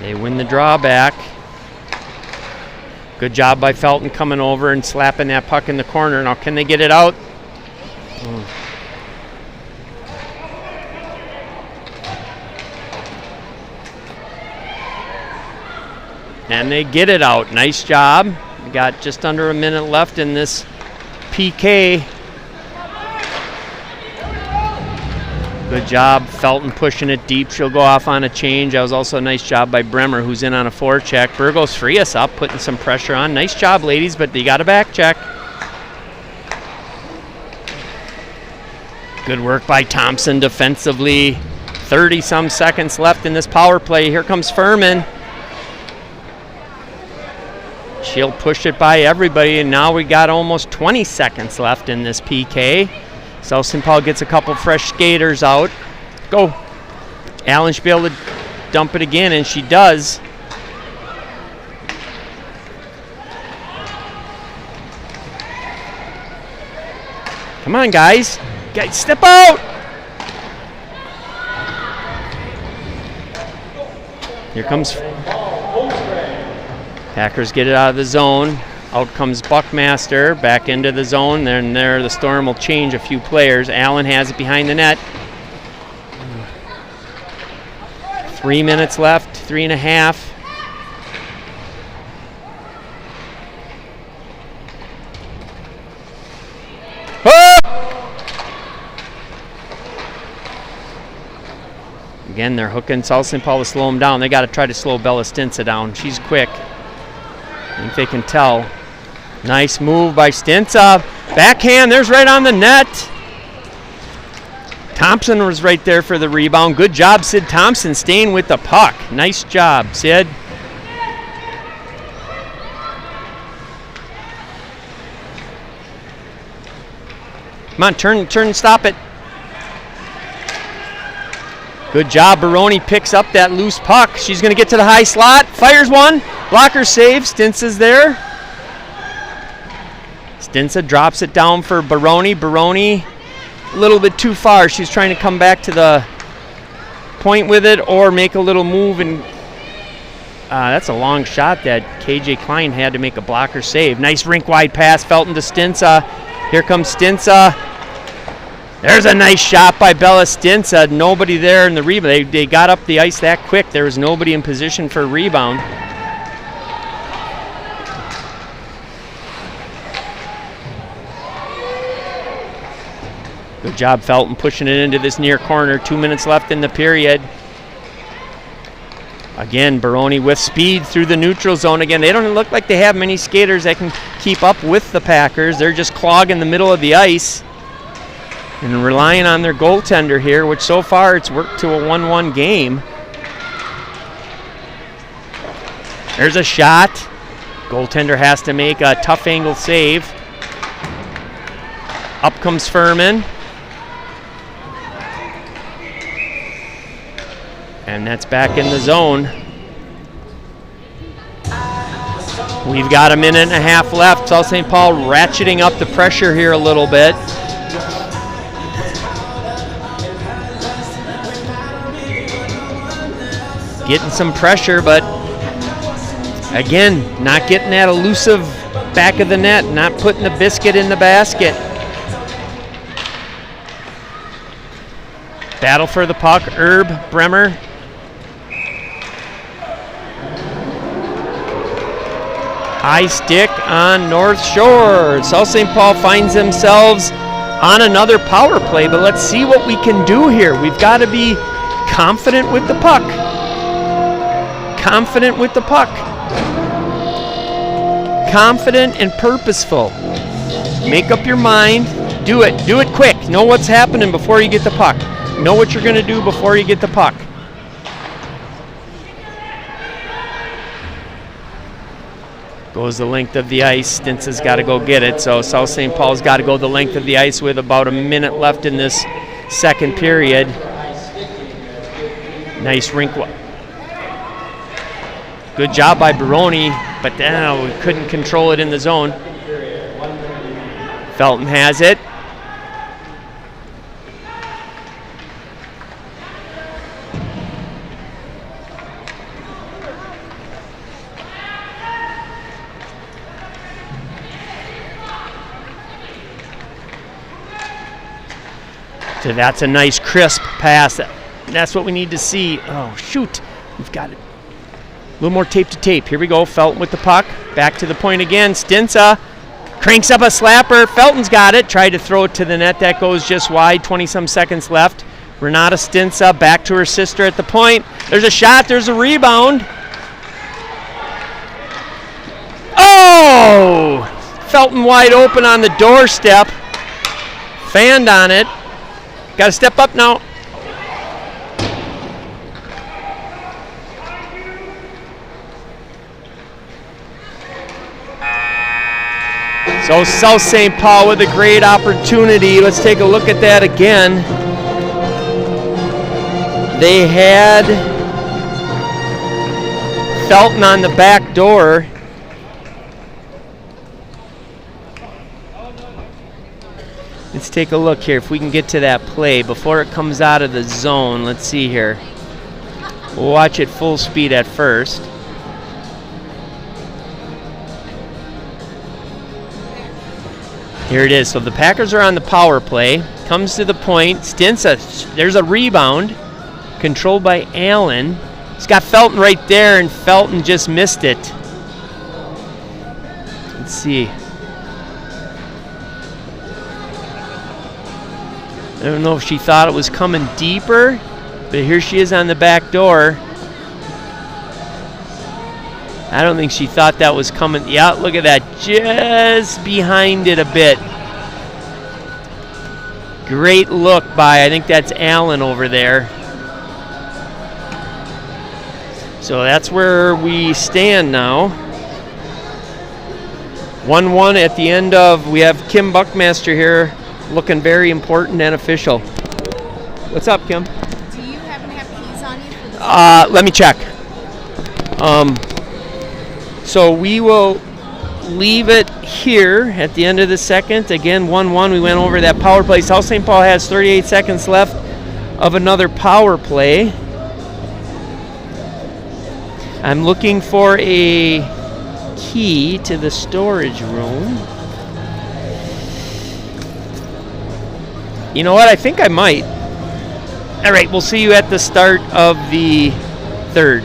They win the drawback. Good job by Felton coming over and slapping that puck in the corner. Now can they get it out? And they get it out. Nice job. We got just under a minute left in this PK. Good job. Felton pushing it deep. She'll go off on a change. That was also a nice job by Bremer, who's in on a forecheck. Burgos free us up, putting some pressure on. Nice job, ladies, but you got a back check. Good work by Thompson defensively. 30-some seconds left in this power play. Here comes Furman. She'll push it by everybody, and now we got almost 20 seconds left in this PK. South St. Paul gets a couple fresh skaters out. Go. Allen should be able to dump it again, and she does. Come on, guys. Guys, step out. Here comes. Packers get it out of the zone. Out comes Buckmaster, back into the zone. Then there, the Storm will change a few players. Allen has it behind the net. 3 minutes left, 3.5. Again, they're hooking South St. Paul to slow them down. They got to try to slow Bella Stinsa down. She's quick. I think they can tell. Nice move by Stinsa. Backhand, there's right on the net. Thompson was right there for the rebound. Good job, Sid Thompson, staying with the puck. Nice job, Sid. Come on, turn, stop it. Good job, Baroni picks up that loose puck. She's going to get to the high slot. Fires one. Blocker save. Stinsa's there. Stinsa drops it down for Baroni. Baroni a little bit too far. She's trying to come back to the point with it or make a little move. And that's a long shot that KJ Klein had to make a blocker save. Nice rink-wide pass. Felton to Stinsa. Here comes Stinsa. There's a nice shot by Bella Stinsa. Nobody there in the rebound. They got up the ice that quick. There was nobody in position for a rebound. Good job, Felton, pushing it into this near corner. 2 minutes left in the period. Again, Baroni with speed through the neutral zone. Again, they don't look like they have many skaters that can keep up with the Packers. They're just clogging the middle of the ice and relying on their goaltender here, which so far it's worked to a 1-1 game. There's a shot. Goaltender has to make a tough angle save. Up comes Furman. And that's back in the zone. We've got a minute and a half left. South St. Paul ratcheting up the pressure here a little bit. Getting some pressure, but again, not getting that elusive back of the net, not putting the biscuit in the basket. Battle for the puck, Herb, Bremer. High stick on North Shore. South St. Paul finds themselves on another power play, but let's see what we can do here. We've got to be confident with the puck. Confident with the puck. Confident and purposeful. Make up your mind. Do it. Do it quick. Know what's happening before you get the puck. Know what you're going to do before you get the puck. Goes the length of the ice. Stinsa's got to go get it. So South St. Paul's got to go the length of the ice with about a minute left in this second period. Nice rink. Good job by Baroni, but we couldn't control it in the zone. Felton has it. So that's a nice crisp pass. That's what we need to see. Oh, shoot. We've got it. little more tape to tape. Here we go. Felton with the puck. Back to the point again. Stinsa cranks up a slapper. Felton's got it. Tried to throw it to the net. That goes just wide. 20-some seconds left. Renata Stinsa back to her sister at the point. There's a shot. There's a rebound. Oh! Felton wide open on the doorstep. Fanned on it. Got to step up now. So South St. Paul with a great opportunity. Let's take a look at that again. They had Felton on the back door. Let's take a look here if we can get to that play before it comes out of the zone. Let's see here. We'll watch it full speed at first. Here it is. So the Packers are on the power play. Comes to the point. Stinsa, there's a rebound. Controlled by Allen. He's got Felton right there, and Felton just missed it. Let's see. I don't know if she thought it was coming deeper, but here she is on the back door. I don't think she thought that was coming. Yeah, look at that. Just behind it a bit. Great look by, I think that's Allen over there. So that's where we stand now. 1-1 at the end of, we have Kim Buckmaster here looking very important and official. What's up, Kim? Do you happen to have keys on you for the Let me check. So we will leave it here at the end of the second. Again, 1-1. We went over that power play. South St. Paul has 38 seconds left of another power play. I'm looking for a key to the storage room. You know what? I think I might. All right, we'll see you at the start of the third.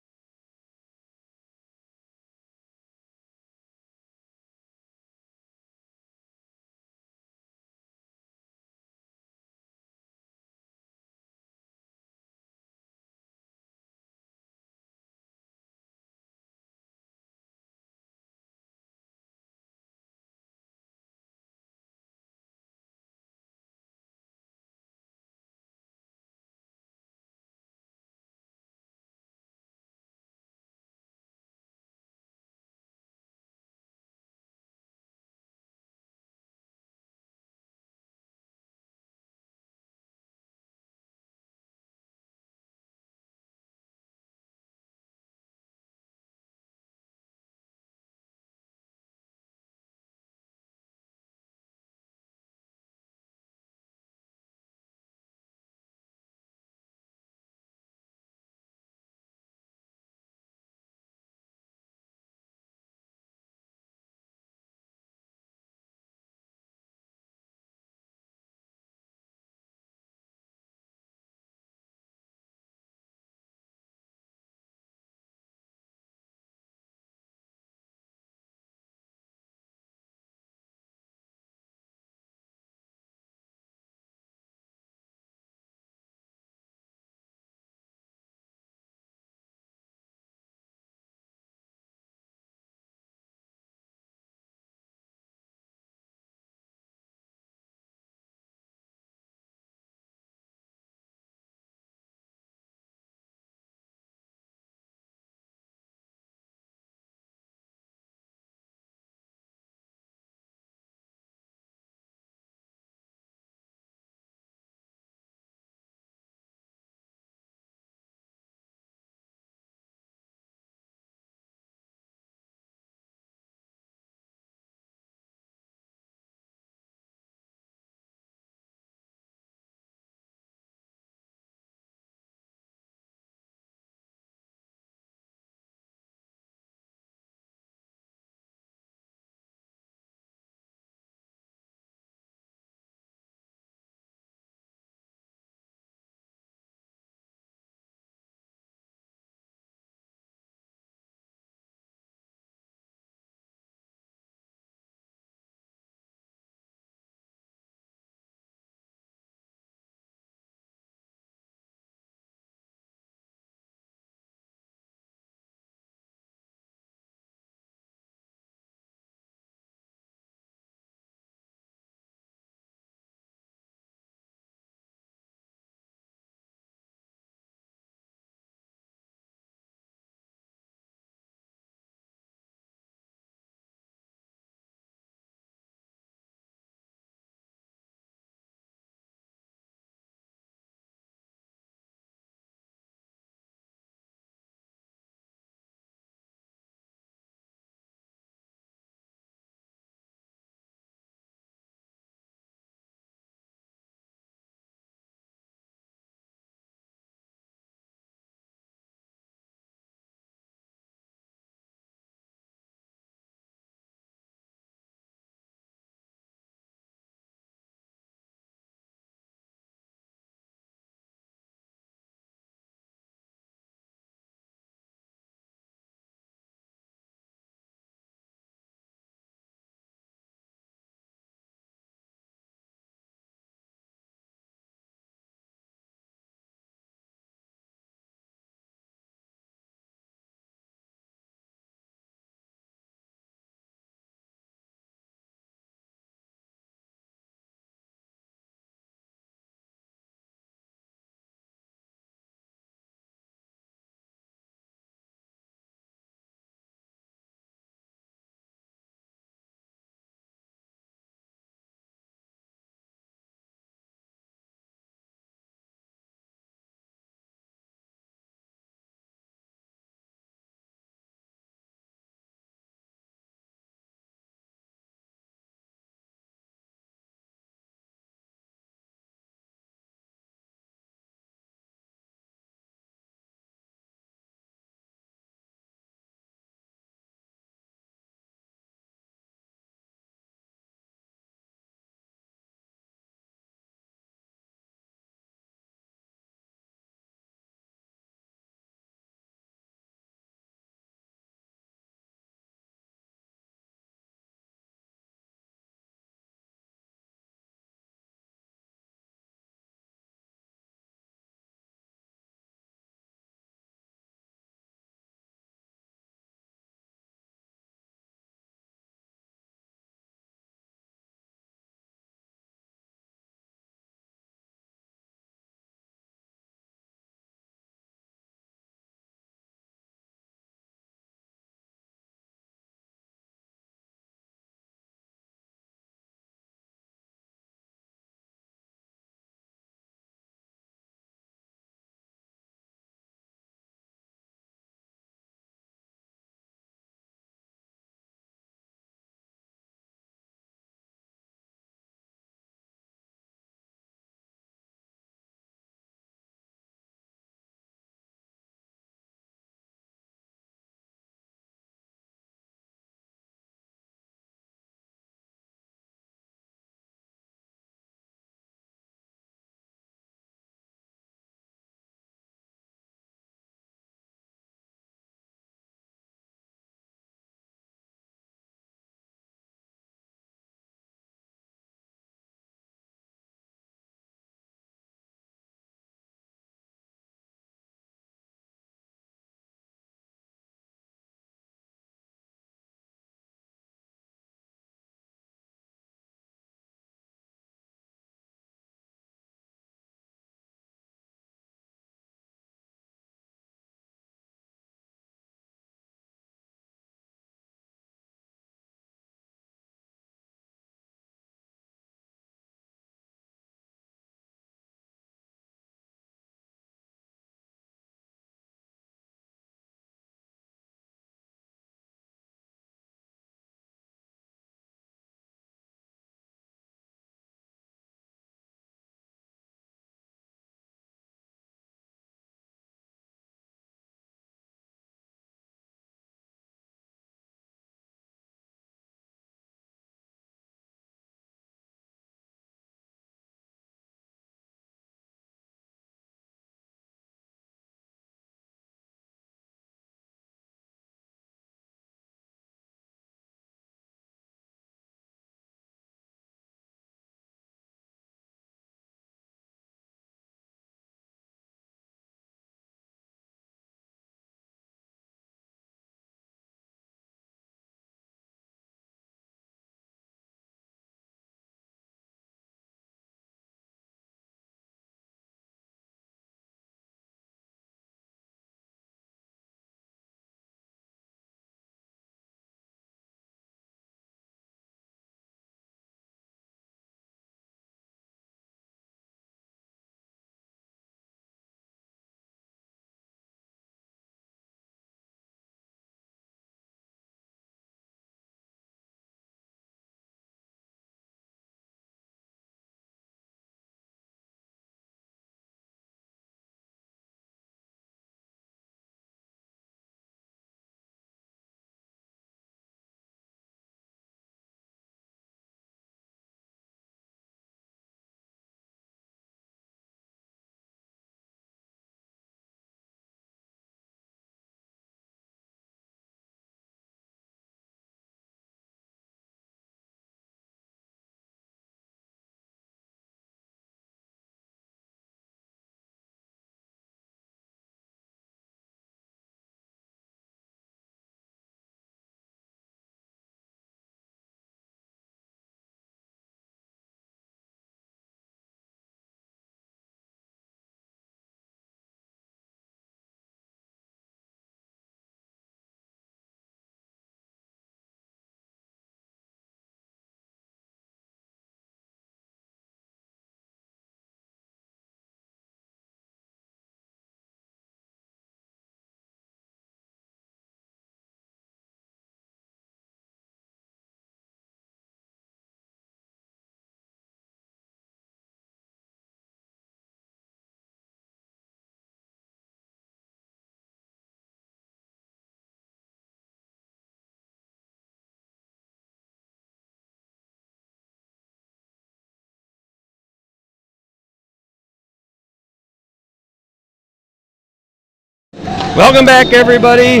Welcome back, everybody.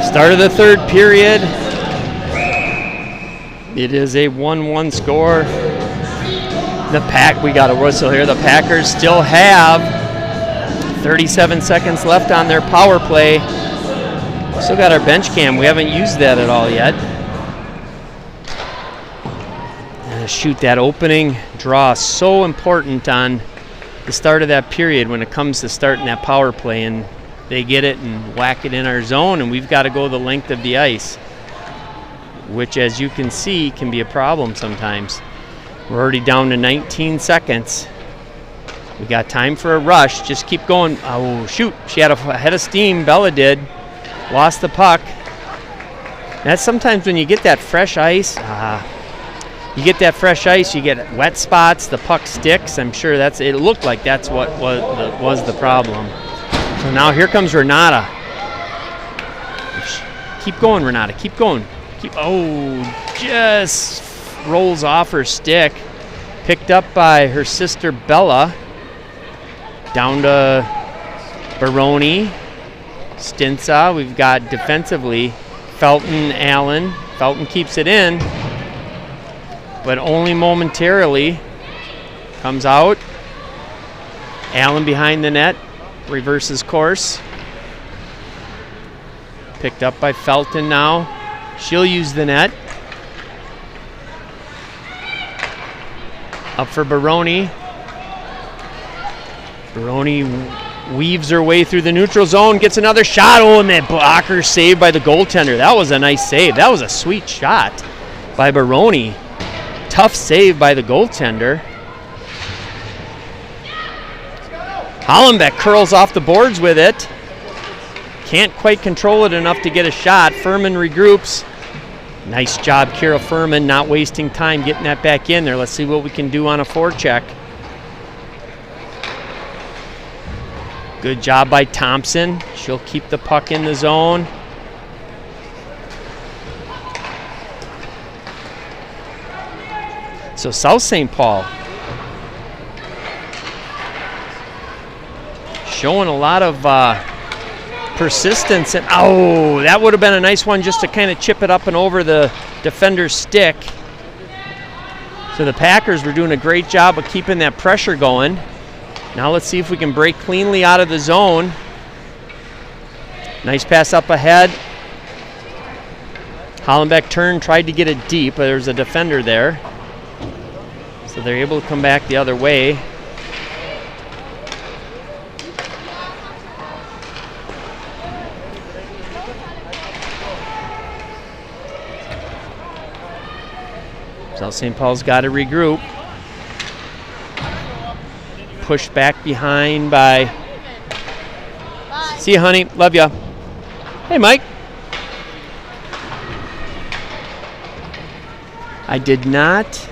Start of the third period. It is a 1-1 score. We got a whistle here. The Packers still have 37 seconds left on their power play. Still got our bench cam. We haven't used that at all yet. And shoot, that opening draw, so important on the start of that period when it comes to starting that power play, and they get it and whack it in our zone, and we've got to go the length of the ice, which, as you can see, can be a problem sometimes. We're already down to 19 seconds. We got time for a rush. Just keep going. Oh, shoot. She had a head of steam. Bella did. Lost the puck. That's sometimes when you get that fresh ice. You get wet spots, the puck sticks. I'm sure it looked like that's what was the problem. So now here comes Renata. Keep going, Renata, keep going. Just rolls off her stick. Picked up by her sister Bella. Down to Baroni, Stinsa. We've got defensively Felton, Allen. Felton keeps it in, but only momentarily. Comes out. Allen behind the net, reverses course. Picked up by Felton now. She'll use the net. Up for Baroni. Baroni weaves her way through the neutral zone, gets another shot. Oh, and that blocker saved by the goaltender. That was a nice save. That was a sweet shot by Baroni. Tough save by the goaltender. Hollenbeck curls off the boards with it. Can't quite control it enough to get a shot. Furman regroups. Nice job, Kira Furman, not wasting time getting that back in there. Let's see what we can do on a forecheck. Good job by Thompson. She'll keep the puck in the zone. So South St. Paul showing a lot of persistence. And oh, that would have been a nice one just to kind of chip it up and over the defender's stick. So the Packers were doing a great job of keeping that pressure going. Now let's see if we can break cleanly out of the zone. Nice pass up ahead. Hollenbeck turned, tried to get it deep, but there's a defender there. So they're able to come back the other way. South St. Paul's got to regroup. Pushed back behind by... Bye. See you, honey. Love ya. Hey, Mike. I did not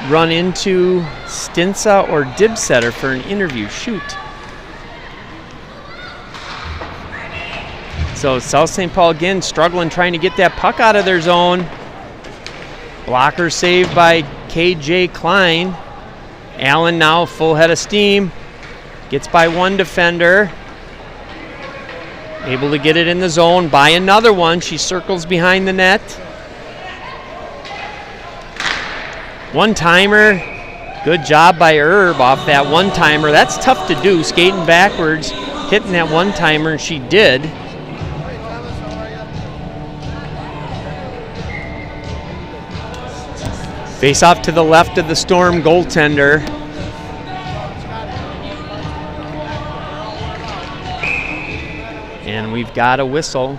run into Stinsa or Dibsetter for an interview. Shoot. So South St. Paul again struggling trying to get that puck out of their zone. Blocker saved by KJ Klein. Allen now full head of steam. Gets by one defender. Able to get it in the zone. By another one. She circles behind the net. One-timer. Good job by Erb off that one-timer. That's tough to do, skating backwards, hitting that one-timer, and she did. Face off to the left of the Storm goaltender. And we've got a whistle.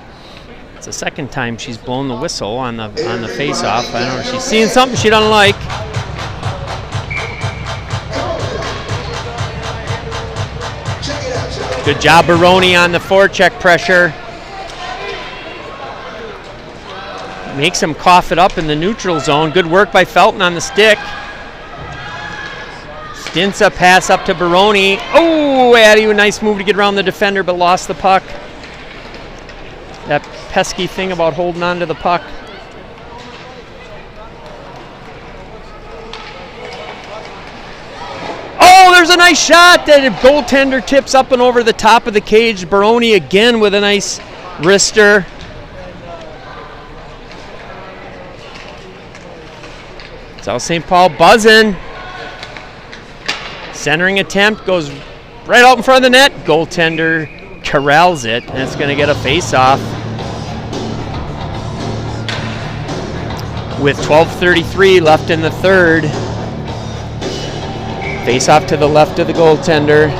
It's the second time she's blown the whistle on the face-off. I don't know, she's seeing something she doesn't like. Good job, Baroni, on the forecheck pressure. Makes him cough it up in the neutral zone. Good work by Felton on the stick. Stinsa pass up to Baroni. Oh, Addie, a nice move to get around the defender, but lost the puck. That pesky thing about holding on to the puck. Oh, there's a nice shot. The goaltender tips up and over the top of the cage. Baroni again with a nice wrister. South St. Paul buzzing. Centering attempt goes right out in front of the net. Goaltender corrals it, and it's going to get a face-off. With 12:33 left in the third. Face-off to the left of the goaltender.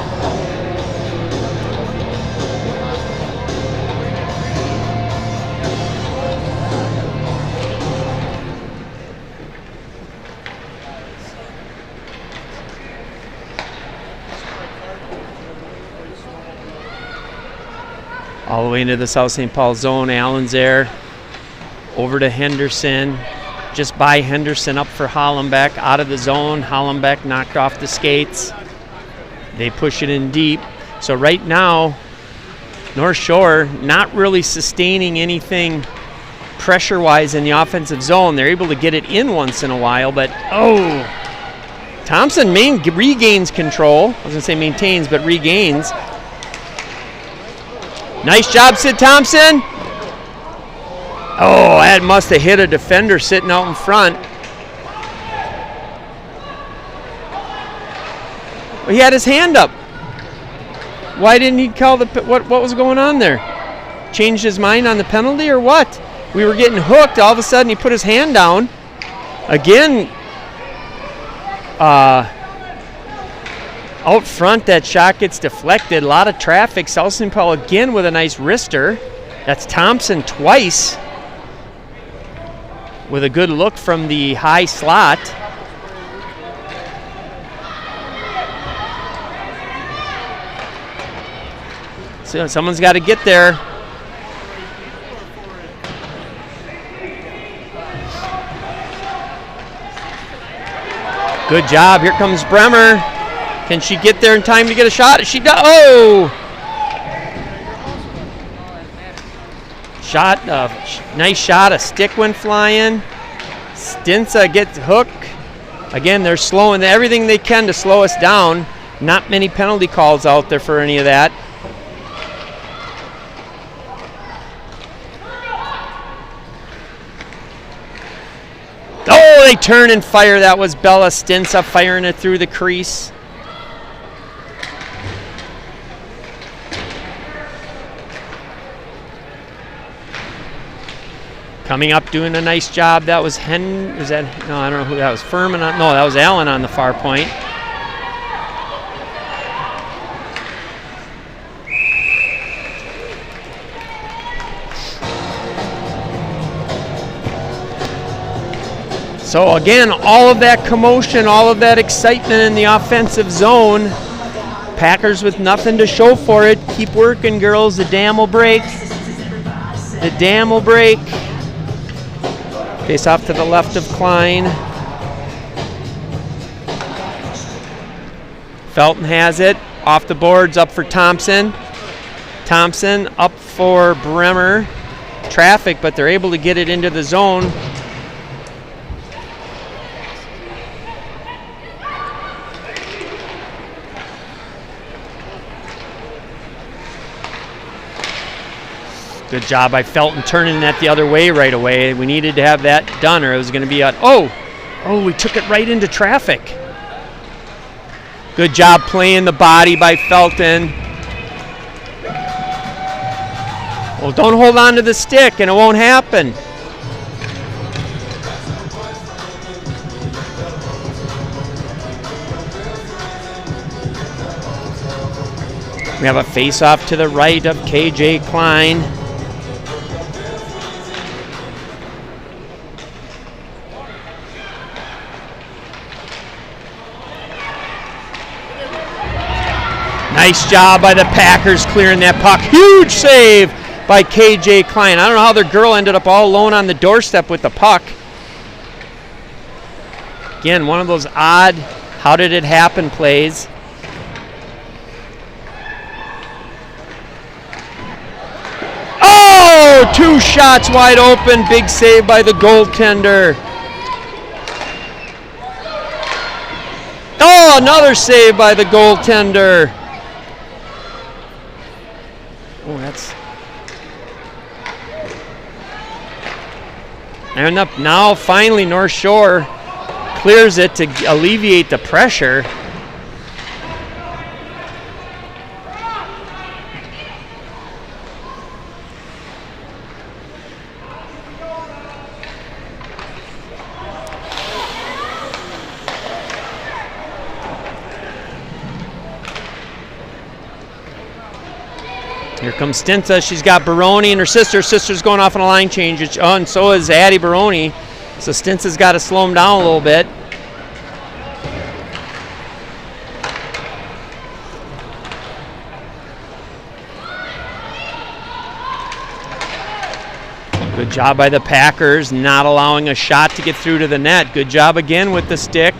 All the way into the South St. Paul zone. Allen's there. Over to Henderson. Just by Henderson, up for Hollenbeck. Out of the zone. Hollenbeck knocked off the skates. They push it in deep. So right now, North Shore not really sustaining anything pressure-wise in the offensive zone. They're able to get it in once in a while, but Thompson regains control. I was going to say maintains, but regains. Nice job, Sid Thompson. Oh, that must have hit a defender sitting out in front. He had his hand up. Why didn't he call the what was going on there? Changed his mind on the penalty or what? We were getting hooked. All of a sudden, he put his hand down. Again, out front, that shot gets deflected. A lot of traffic. South St. Paul again with a nice wrister. That's Thompson twice. With a good look from the high slot. So someone's got to get there. Good job. Here comes Bremer. Can she get there in time to get a shot? She does. Oh! Shot, nice shot. A stick went flying. Stinsa gets hooked. Again, they're slowing everything they can to slow us down. Not many penalty calls out there for any of that. Oh, they turn and fire. That was Bella Stinsa firing it through the crease. Coming up, doing a nice job. That was no, I don't know who that was. Furman. No, that was Allen on the far point. So again, all of that commotion, all of that excitement in the offensive zone. Packers with nothing to show for it. Keep working, girls. The dam will break. The dam will break. Face off to the left of Klein. Felton has it. Off the boards, up for Thompson. Thompson up for Bremer. Traffic, but they're able to get it into the zone. Good job by Felton turning that the other way right away. We needed to have that done or it was going to be a... Oh, we took it right into traffic. Good job playing the body by Felton. Well, don't hold on to the stick and it won't happen. We have a face-off to the right of KJ Klein. Nice job by the Packers clearing that puck. Huge save by KJ Klein. I don't know how their girl ended up all alone on the doorstep with the puck. Again, one of those odd, how did it happen plays. Oh, 2 shots wide open. Big save by the goaltender. Oh, Oh, another save by the goaltender. Oh, that's... And up now, finally, North Shore clears it to alleviate the pressure. Here comes Stinta. She's got Baroni and her sister. Sister's going off on a line change. Oh, and so is Addie Baroni. So Stinta's got to slow him down a little bit. Good job by the Packers, not allowing a shot to get through to the net. Good job again with the stick.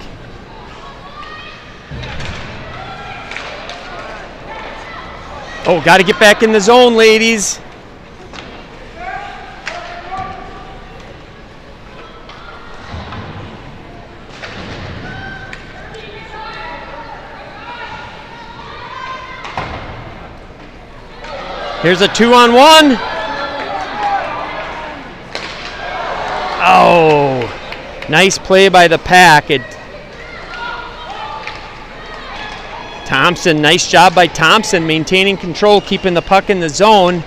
Oh, got to get back in the zone, ladies. Here's a 2-on-1. Oh, nice play by the Pack. Thompson, nice job by Thompson, maintaining control, keeping the puck in the zone.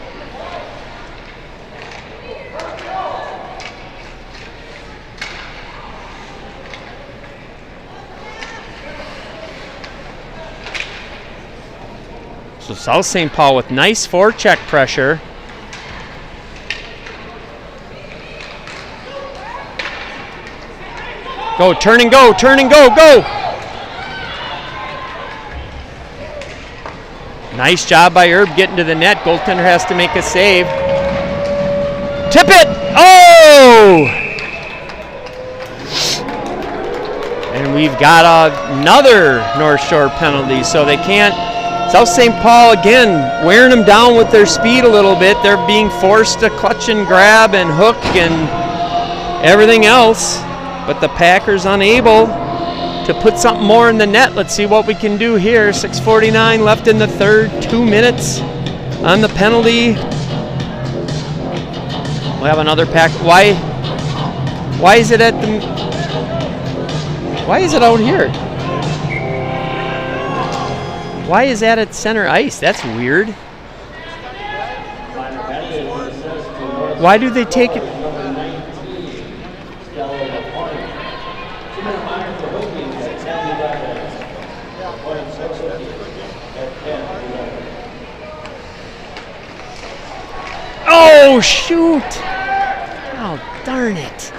So South St. Paul with nice forecheck pressure. Go, turn and go, go! Nice job by Herb getting to the net. Goaltender has to make a save. Tip it! Oh! And we've got another North Shore penalty, so they can't. South St. Paul, again, wearing them down with their speed a little bit. They're being forced to clutch and grab and hook and everything else. But the Packers unable to put something more in the net. Let's see what we can do here. 6:49 left in the third. 2 minutes on the penalty. We'll have another Pack. Why is it at the? Why is it out here? Why is that at center ice? That's weird. Why do they take it? Oh, shoot! Oh, darn it.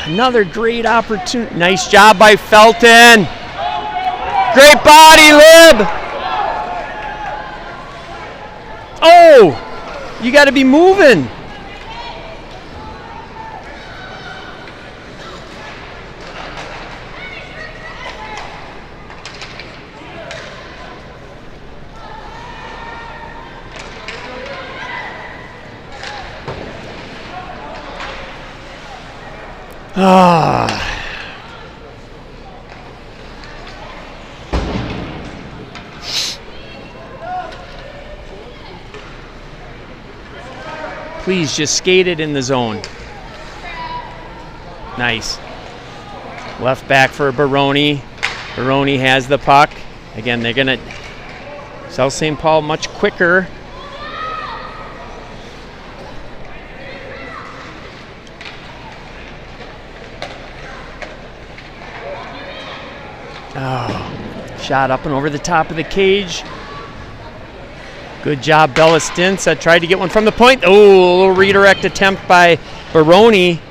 Another great opportunity. Nice job by Felton. Great body, Lib. Oh, you got to be moving. Please just skate it in the zone. Nice. Left back for Baroni. Baroni has the puck. Again, they're going to... South St. Paul much quicker. Oh, shot up and over the top of the cage. Good job, Bella Stintz. Tried to get one from the point. Oh, a little redirect attempt by Baroni.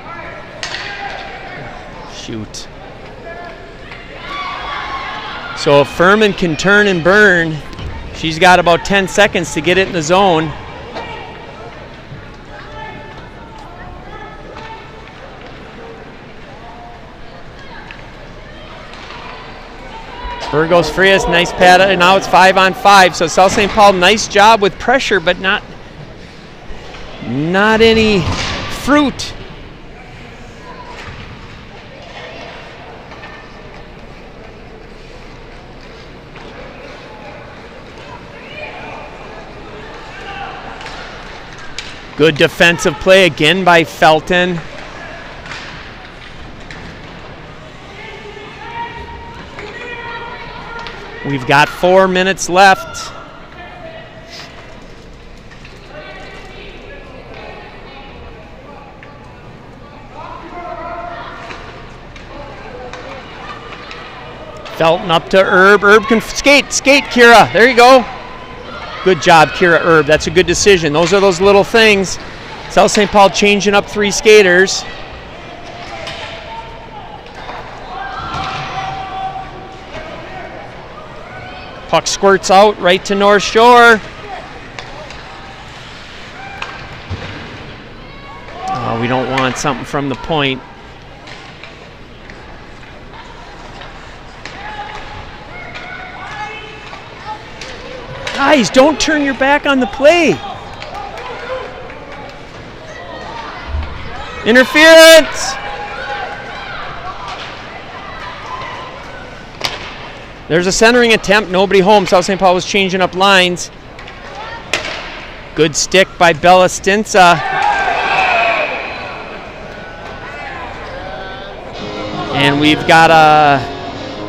Shoot. So if Furman can turn and burn, she's got about 10 seconds to get it in the zone. Burgos Frias, nice pad, and now it's 5-on-5. So South St. Paul, nice job with pressure, but not any fruit. Good defensive play again by Felton. We've got 4 minutes left. Felton up to Herb. Herb can skate, Kira. There you go. Good job, Kira Herb. That's a good decision. Those are those little things. South St. Paul changing up 3 skaters. Puck squirts out right to North Shore. Oh, we don't want something from the point. Guys, don't turn your back on the play. Interference. There's a centering attempt, nobody home. South St. Paul was changing up lines. Good stick by Bella Stinsa. And we've got a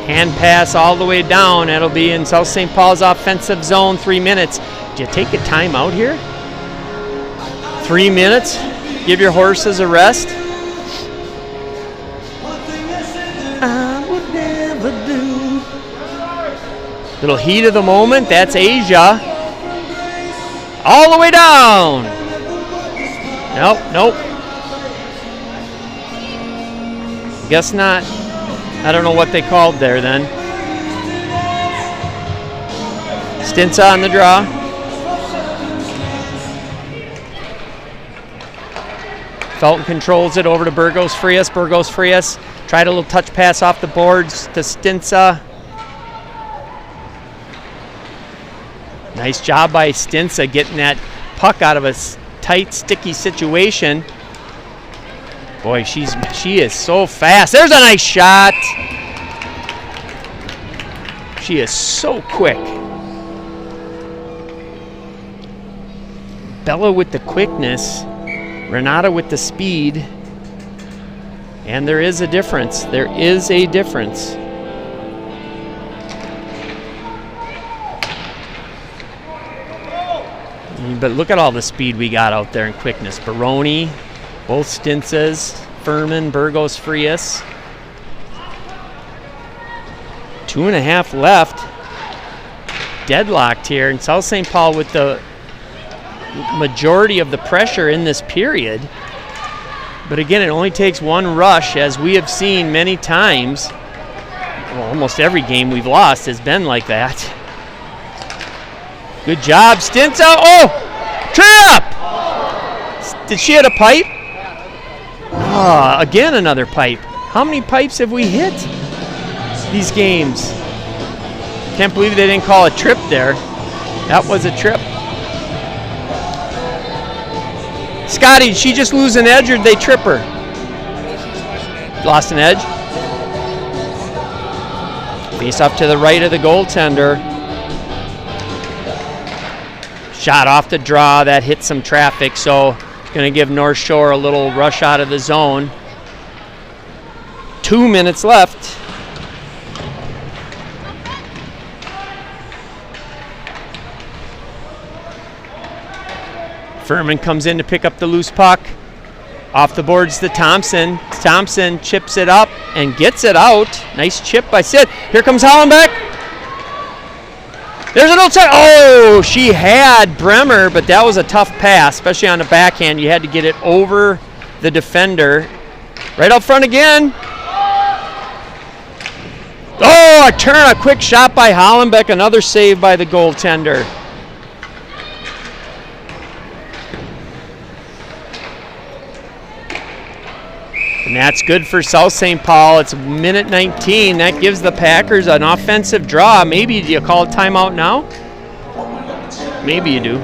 hand pass all the way down. That'll be in South St. Paul's offensive zone. 3 minutes. Did you take a timeout here? 3 minutes. Give your horses a rest. I would never do. Little heat of the moment. That's Asia. All the way down. Nope. Guess not. I don't know what they called there then. Stinsa on the draw. Felton controls it over to Burgos Frias. Burgos Frias tried a little touch pass off the boards to Stinsa. Nice job by Stinsa getting that puck out of a tight, sticky situation. Boy, she is so fast. There's a nice shot. She is so quick. Bella with the quickness. Renata with the speed. And there is a difference. There is a difference. But look at all the speed we got out there and quickness. Baroni, both Stinsas, Furman, Burgos Frias. 2.5 left. Deadlocked here. And South St. Paul with the majority of the pressure in this period. But again, it only takes one rush, as we have seen many times. Well, almost every game we've lost has been like that. Good job, Stinsa. Oh! Trip! Did she hit a pipe? Again, another pipe. How many pipes have we hit these games? Can't believe they didn't call a trip there. That was a trip. Scotty, did she just lose an edge or did they trip her? Lost an edge. Face off to the right of the goaltender. Shot off the draw, that hit some traffic, so going to give North Shore a little rush out of the zone. 2 minutes left. Furman comes in to pick up the loose puck. Off the boards to Thompson. Thompson chips it up and gets it out. Nice chip by Sid. Here comes Hollenbeck. There's an outside. Oh, she had Bremer, but that was a tough pass, especially on the backhand. You had to get it over the defender. Right up front again. Oh, a turn, a quick shot by Hollenbeck. Another save by the goaltender. And that's good for South St. Paul. It's minute 19. That gives the Packers an offensive draw. Maybe do you call a timeout now? Maybe you do.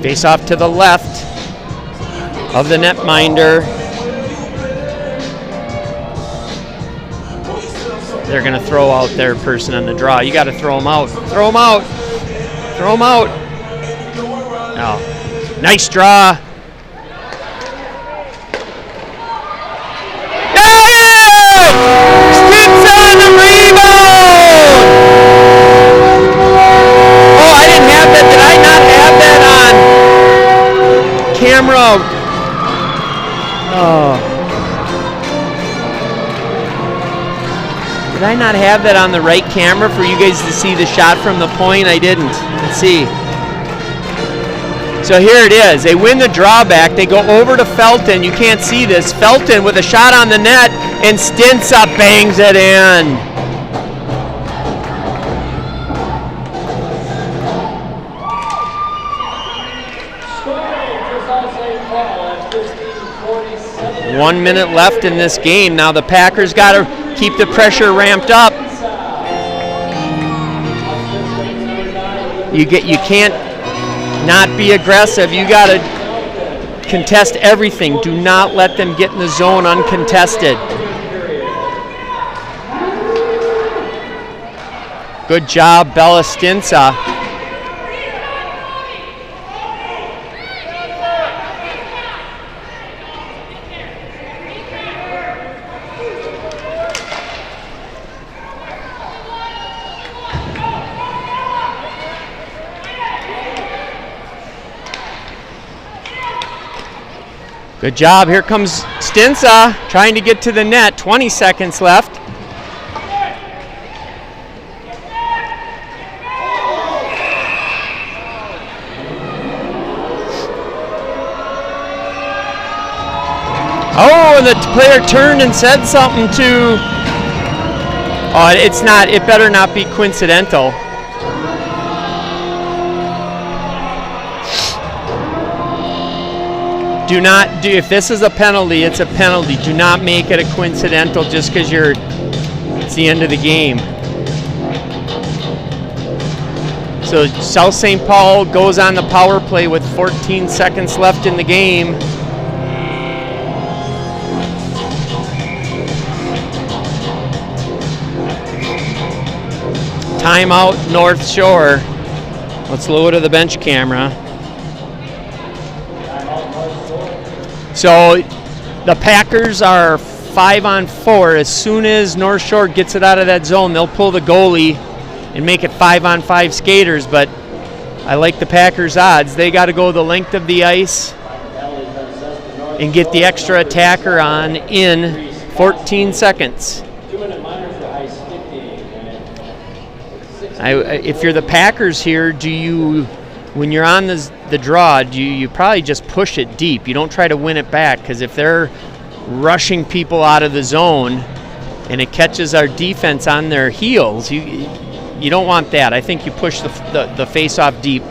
Face off to the left of the netminder. they're going to throw out their person on the draw. You got to throw them out. Throw them out. Throw them out. Oh, nice draw. Stinson on the rebound. Oh, I didn't have that. Did I not have that on camera? Oh. Did I not have that on the right camera for you guys to see the shot from the point? I didn't. Let's see. So here it is. They win the drawback. They go over to Felton. You can't see this. Felton with a shot on the net, and Stinsa bangs it in. Scoring for South St. Paul at 15:47. 1 minute left in this game. Now the Packers got to keep the pressure ramped up. You can't not be aggressive. You got to contest everything. Do not let them get in the zone uncontested. Good job, Bella Stinsa. Good job. Here comes Stinsa trying to get to the net. 20 seconds left. Oh, and the player turned and said something to... Oh, it's not. It better not be coincidental. Do not do, if this is a penalty, it's a penalty. Do not make it a coincidental just because it's the end of the game. So South St. Paul goes on the power play with 14 seconds left in the game. Timeout, North Shore. Let's lower to the bench camera. So the Packers are 5-on-4. As soon as North Shore gets it out of that zone, they'll pull the goalie and make it 5-on-5 skaters. But I like the Packers' odds. They got to go the length of the ice and get the extra attacker on in 14 seconds. If you're the Packers here, when you're on the draw, you probably just push it deep. You don't try to win it back, because if they're rushing people out of the zone and it catches our defense on their heels, you don't want that. I think you push the face-off deep.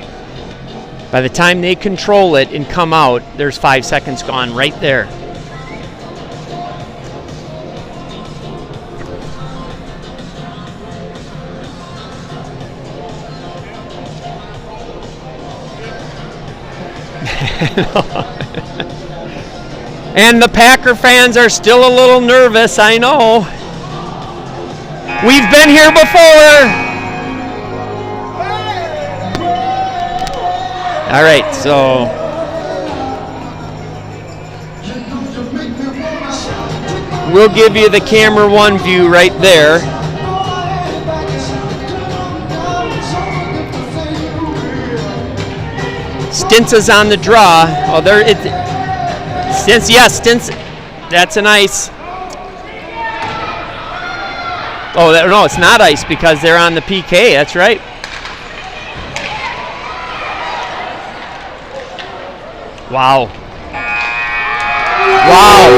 By the time they control it and come out, there's 5 seconds gone right there. And the Packer fans are still a little nervous, I know. We've been here before. All right, so we'll give you the camera one view right there. Stinsa's on the draw. Oh, there it. Stins, yes, Stins. That's an ice. Oh, no, it's not ice because they're on the PK. That's right. Wow. Wow.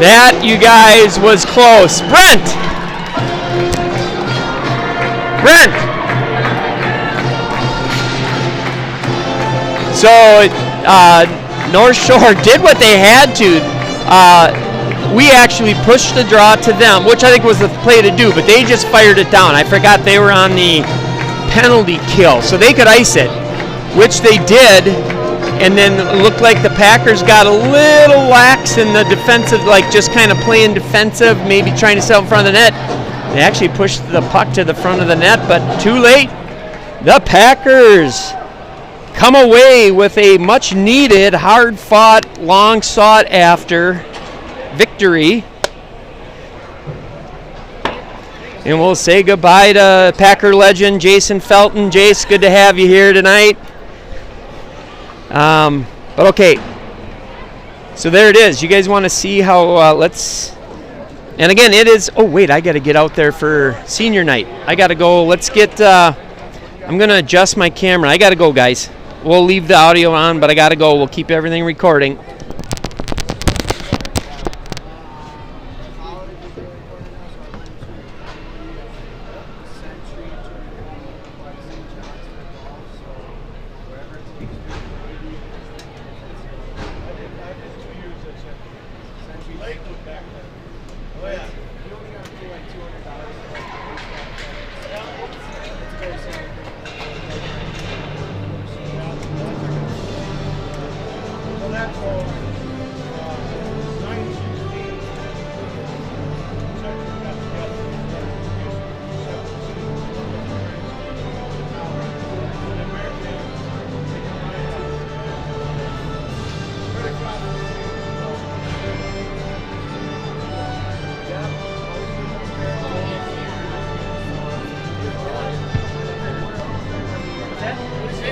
That, you guys, was close. Brent. So North Shore did what they had to. We actually pushed the draw to them, which I think was the play to do, but they just fired it down. I forgot they were on the penalty kill, so they could ice it, which they did, and then it looked like the Packers got a little lax in the defensive, like just kind of playing defensive, maybe trying to sell in front of the net. They actually pushed the puck to the front of the net, but too late. The Packers come away with a much-needed, hard-fought, long-sought-after victory. And we'll say goodbye to Packer legend Jason Felton. Jace, good to have you here tonight. But okay, so there it is. You guys want to see how, and again, it is, oh wait, I got to get out there for senior night. I got to go, let's get, I'm going to adjust my camera. I got to go, guys. We'll leave the audio on, but I got to go. We'll keep everything recording.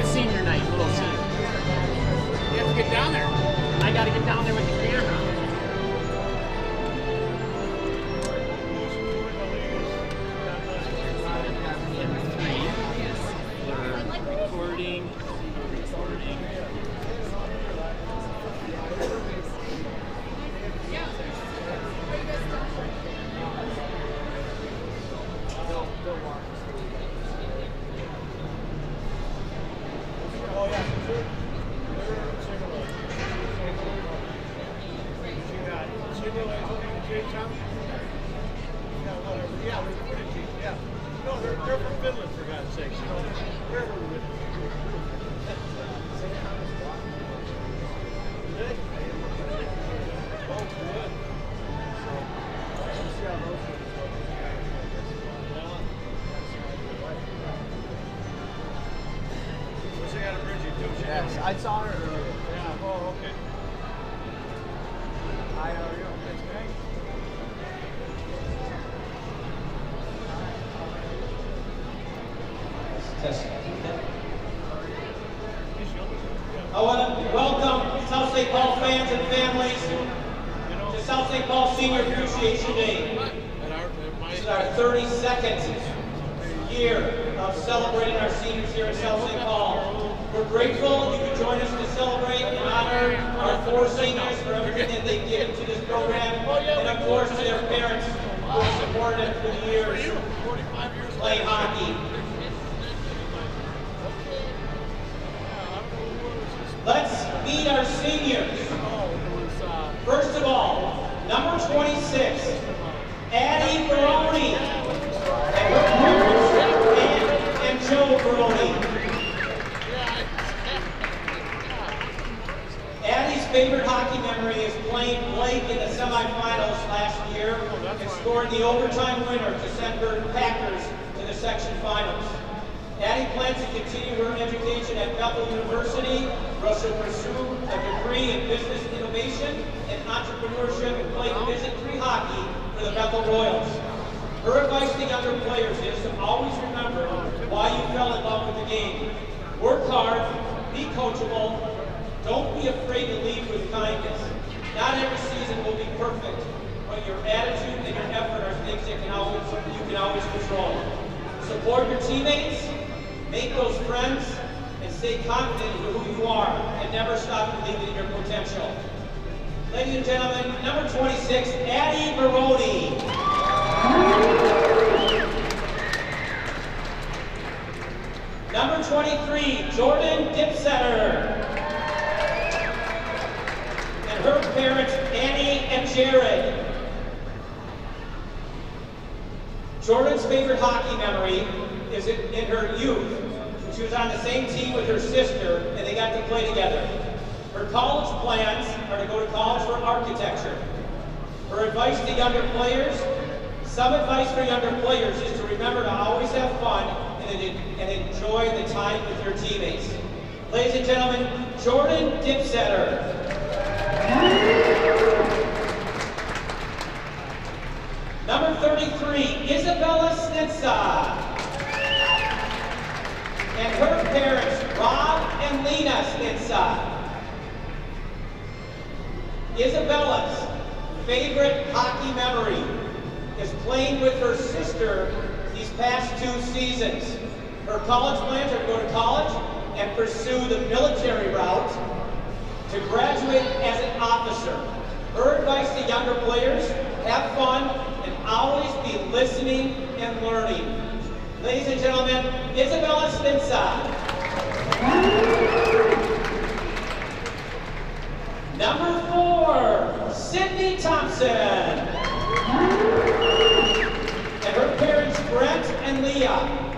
Senior night, little senior. You have to get down there. I got to get down there with the camera. Recording. They're from Finland, for God's sakes. Yes, I saw her earlier. Yeah, oh, okay. Hi, how are you? That's great. I want to welcome South St. Paul fans and families to South St. Paul Senior Appreciation Day. This is our 32nd year of celebrating our seniors here in South St. Paul. We're grateful you could join us to celebrate and honor our 4 seniors for everything that they've given to this program, and of course to their parents who have supported them for the years playing hockey. Let's meet our seniors. First of all, number 26, Addie Baroni, and her parents, and Joe Baroni. Addie's favorite hockey memory is playing Blake in the semifinals last year and scoring the overtime winner to send her Packers to the section finals. Addie plans to continue her education at Bethel University, where she'll pursue a degree in business innovation and entrepreneurship and play Division III hockey for the Bethel Royals. Her advice to younger players is to always remember why you fell in love with the game. Work hard, be coachable, don't be afraid to lead with kindness. Not every season will be perfect, but your attitude and your effort are things that you can always control. Support your teammates, make those friends, and stay confident in who you are, and never stop believing in your potential. Ladies and gentlemen, number 26, Addie Baroni. Number 23, Jordan Dipsetter. And her parents, Annie and Jared. Jordan's favorite hockey memory is in her youth. She was on the same team with her sister, and they got to play together. Her college plans are to go to college for architecture. Her advice to younger players, some advice for younger players is to remember to always have fun and enjoy the time with your teammates. Ladies and gentlemen, Jordan Dipsetter. Number 33, Isabella Snitza. And her parents, Rob and Lena Snitza. Isabella's favorite hockey memory is playing with her sister these past 2 seasons. Her college plans are to go to college and pursue the military route to graduate as an officer. Her advice to younger players, have fun and always be listening and learning. Ladies and gentlemen, Isabella Snitza. Number 4, Sydney Thompson. And her parents, Brent and Leah.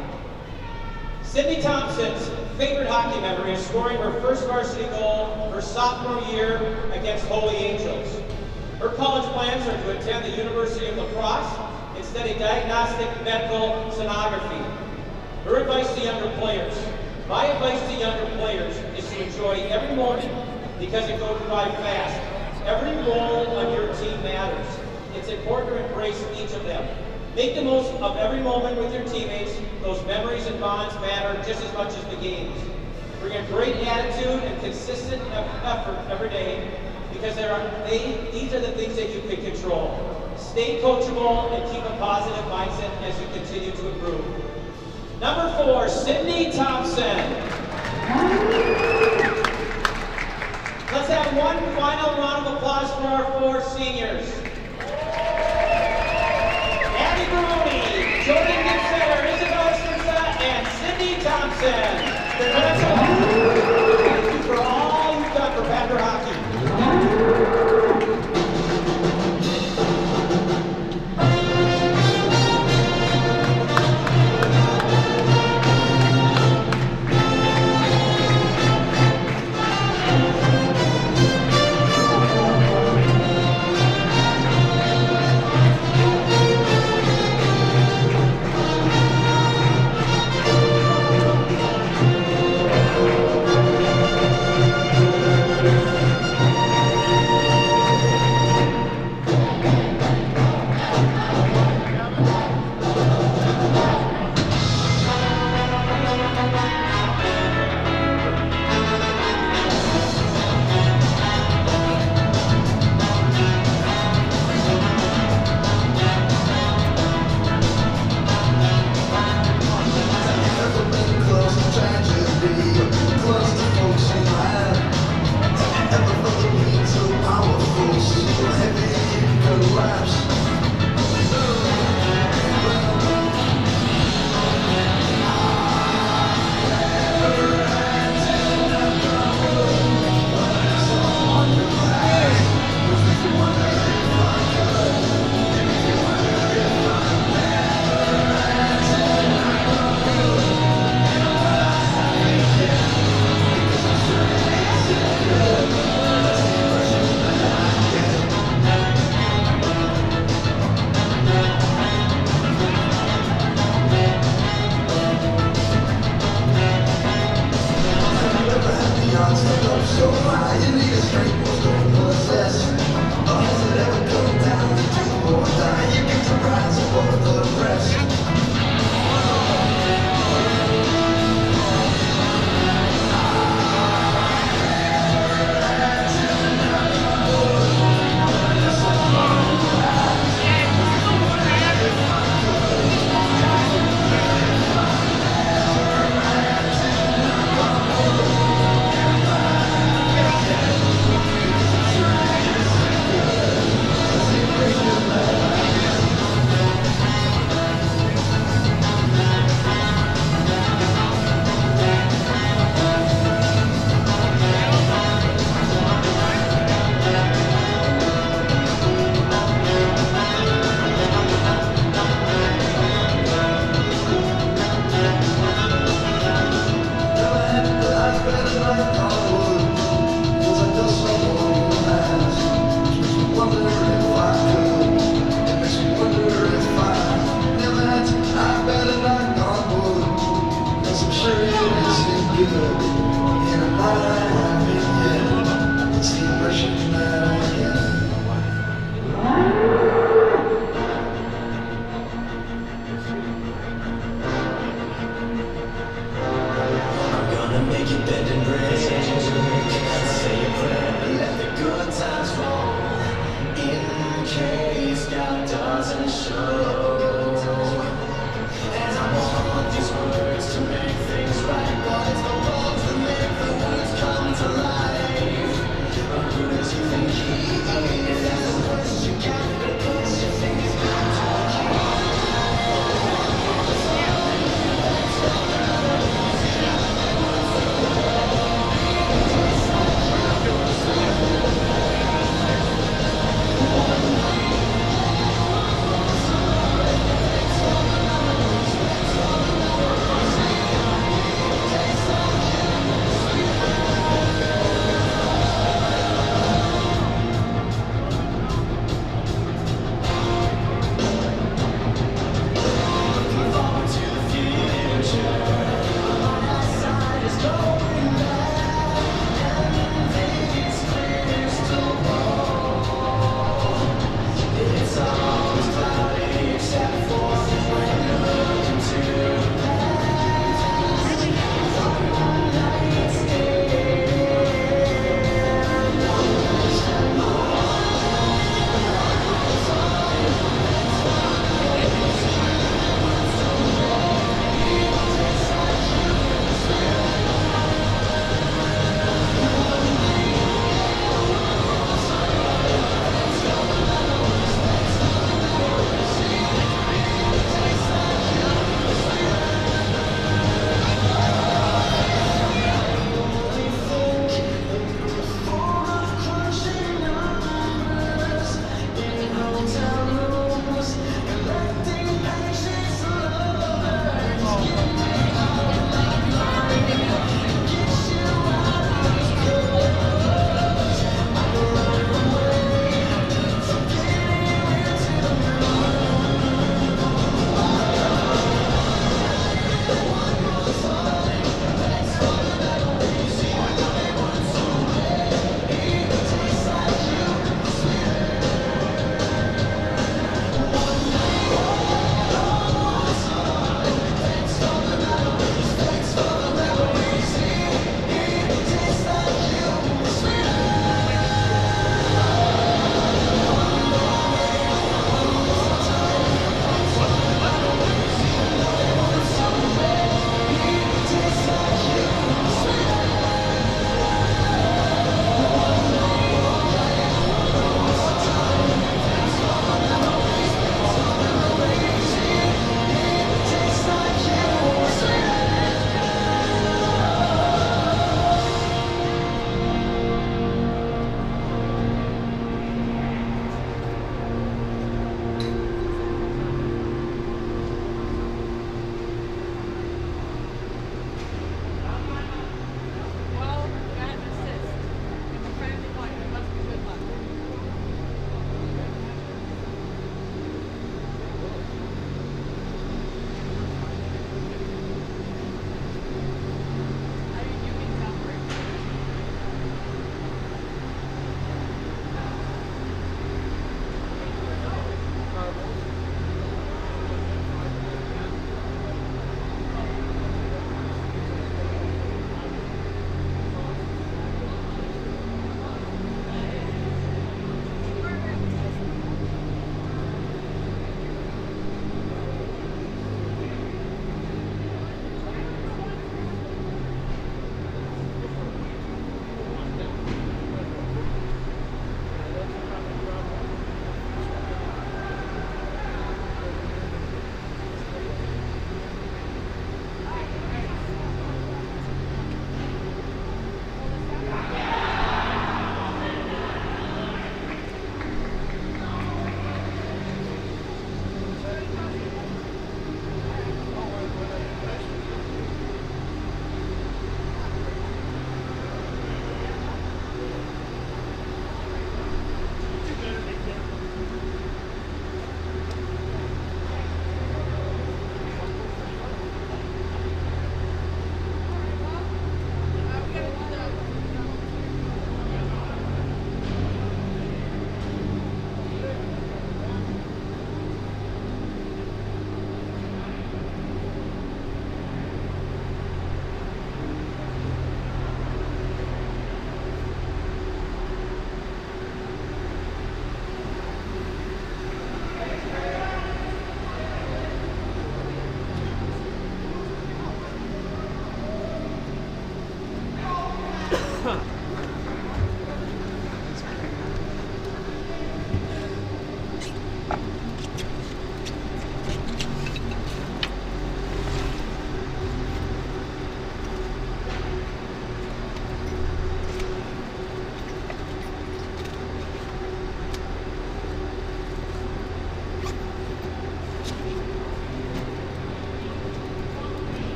Sydney Thompson's favorite hockey memory is scoring her first varsity goal her sophomore year against Holy Angels. Her college plans are to attend the University of La Crosse and study diagnostic medical sonography. Her advice to younger players. My advice to younger players is to enjoy every moment because it goes by fast. Every role on your team matters. It's important to embrace each of them. Make the most of every moment with your teammates. Those memories and bonds matter just as much as the games. Bring a great attitude and consistent effort every day because these are the things that you can control. Stay coachable and keep a positive mindset as you continue to improve. Number 4, Sydney Thompson. Let's have one final round of applause for our 4 seniors. Abby Baroni, Jordan Dipsetter, Isabella Snitza, and Sydney Thompson. Thank you for all you've done for Packer hockey.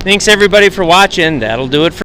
Thanks everybody for watching. That'll do it for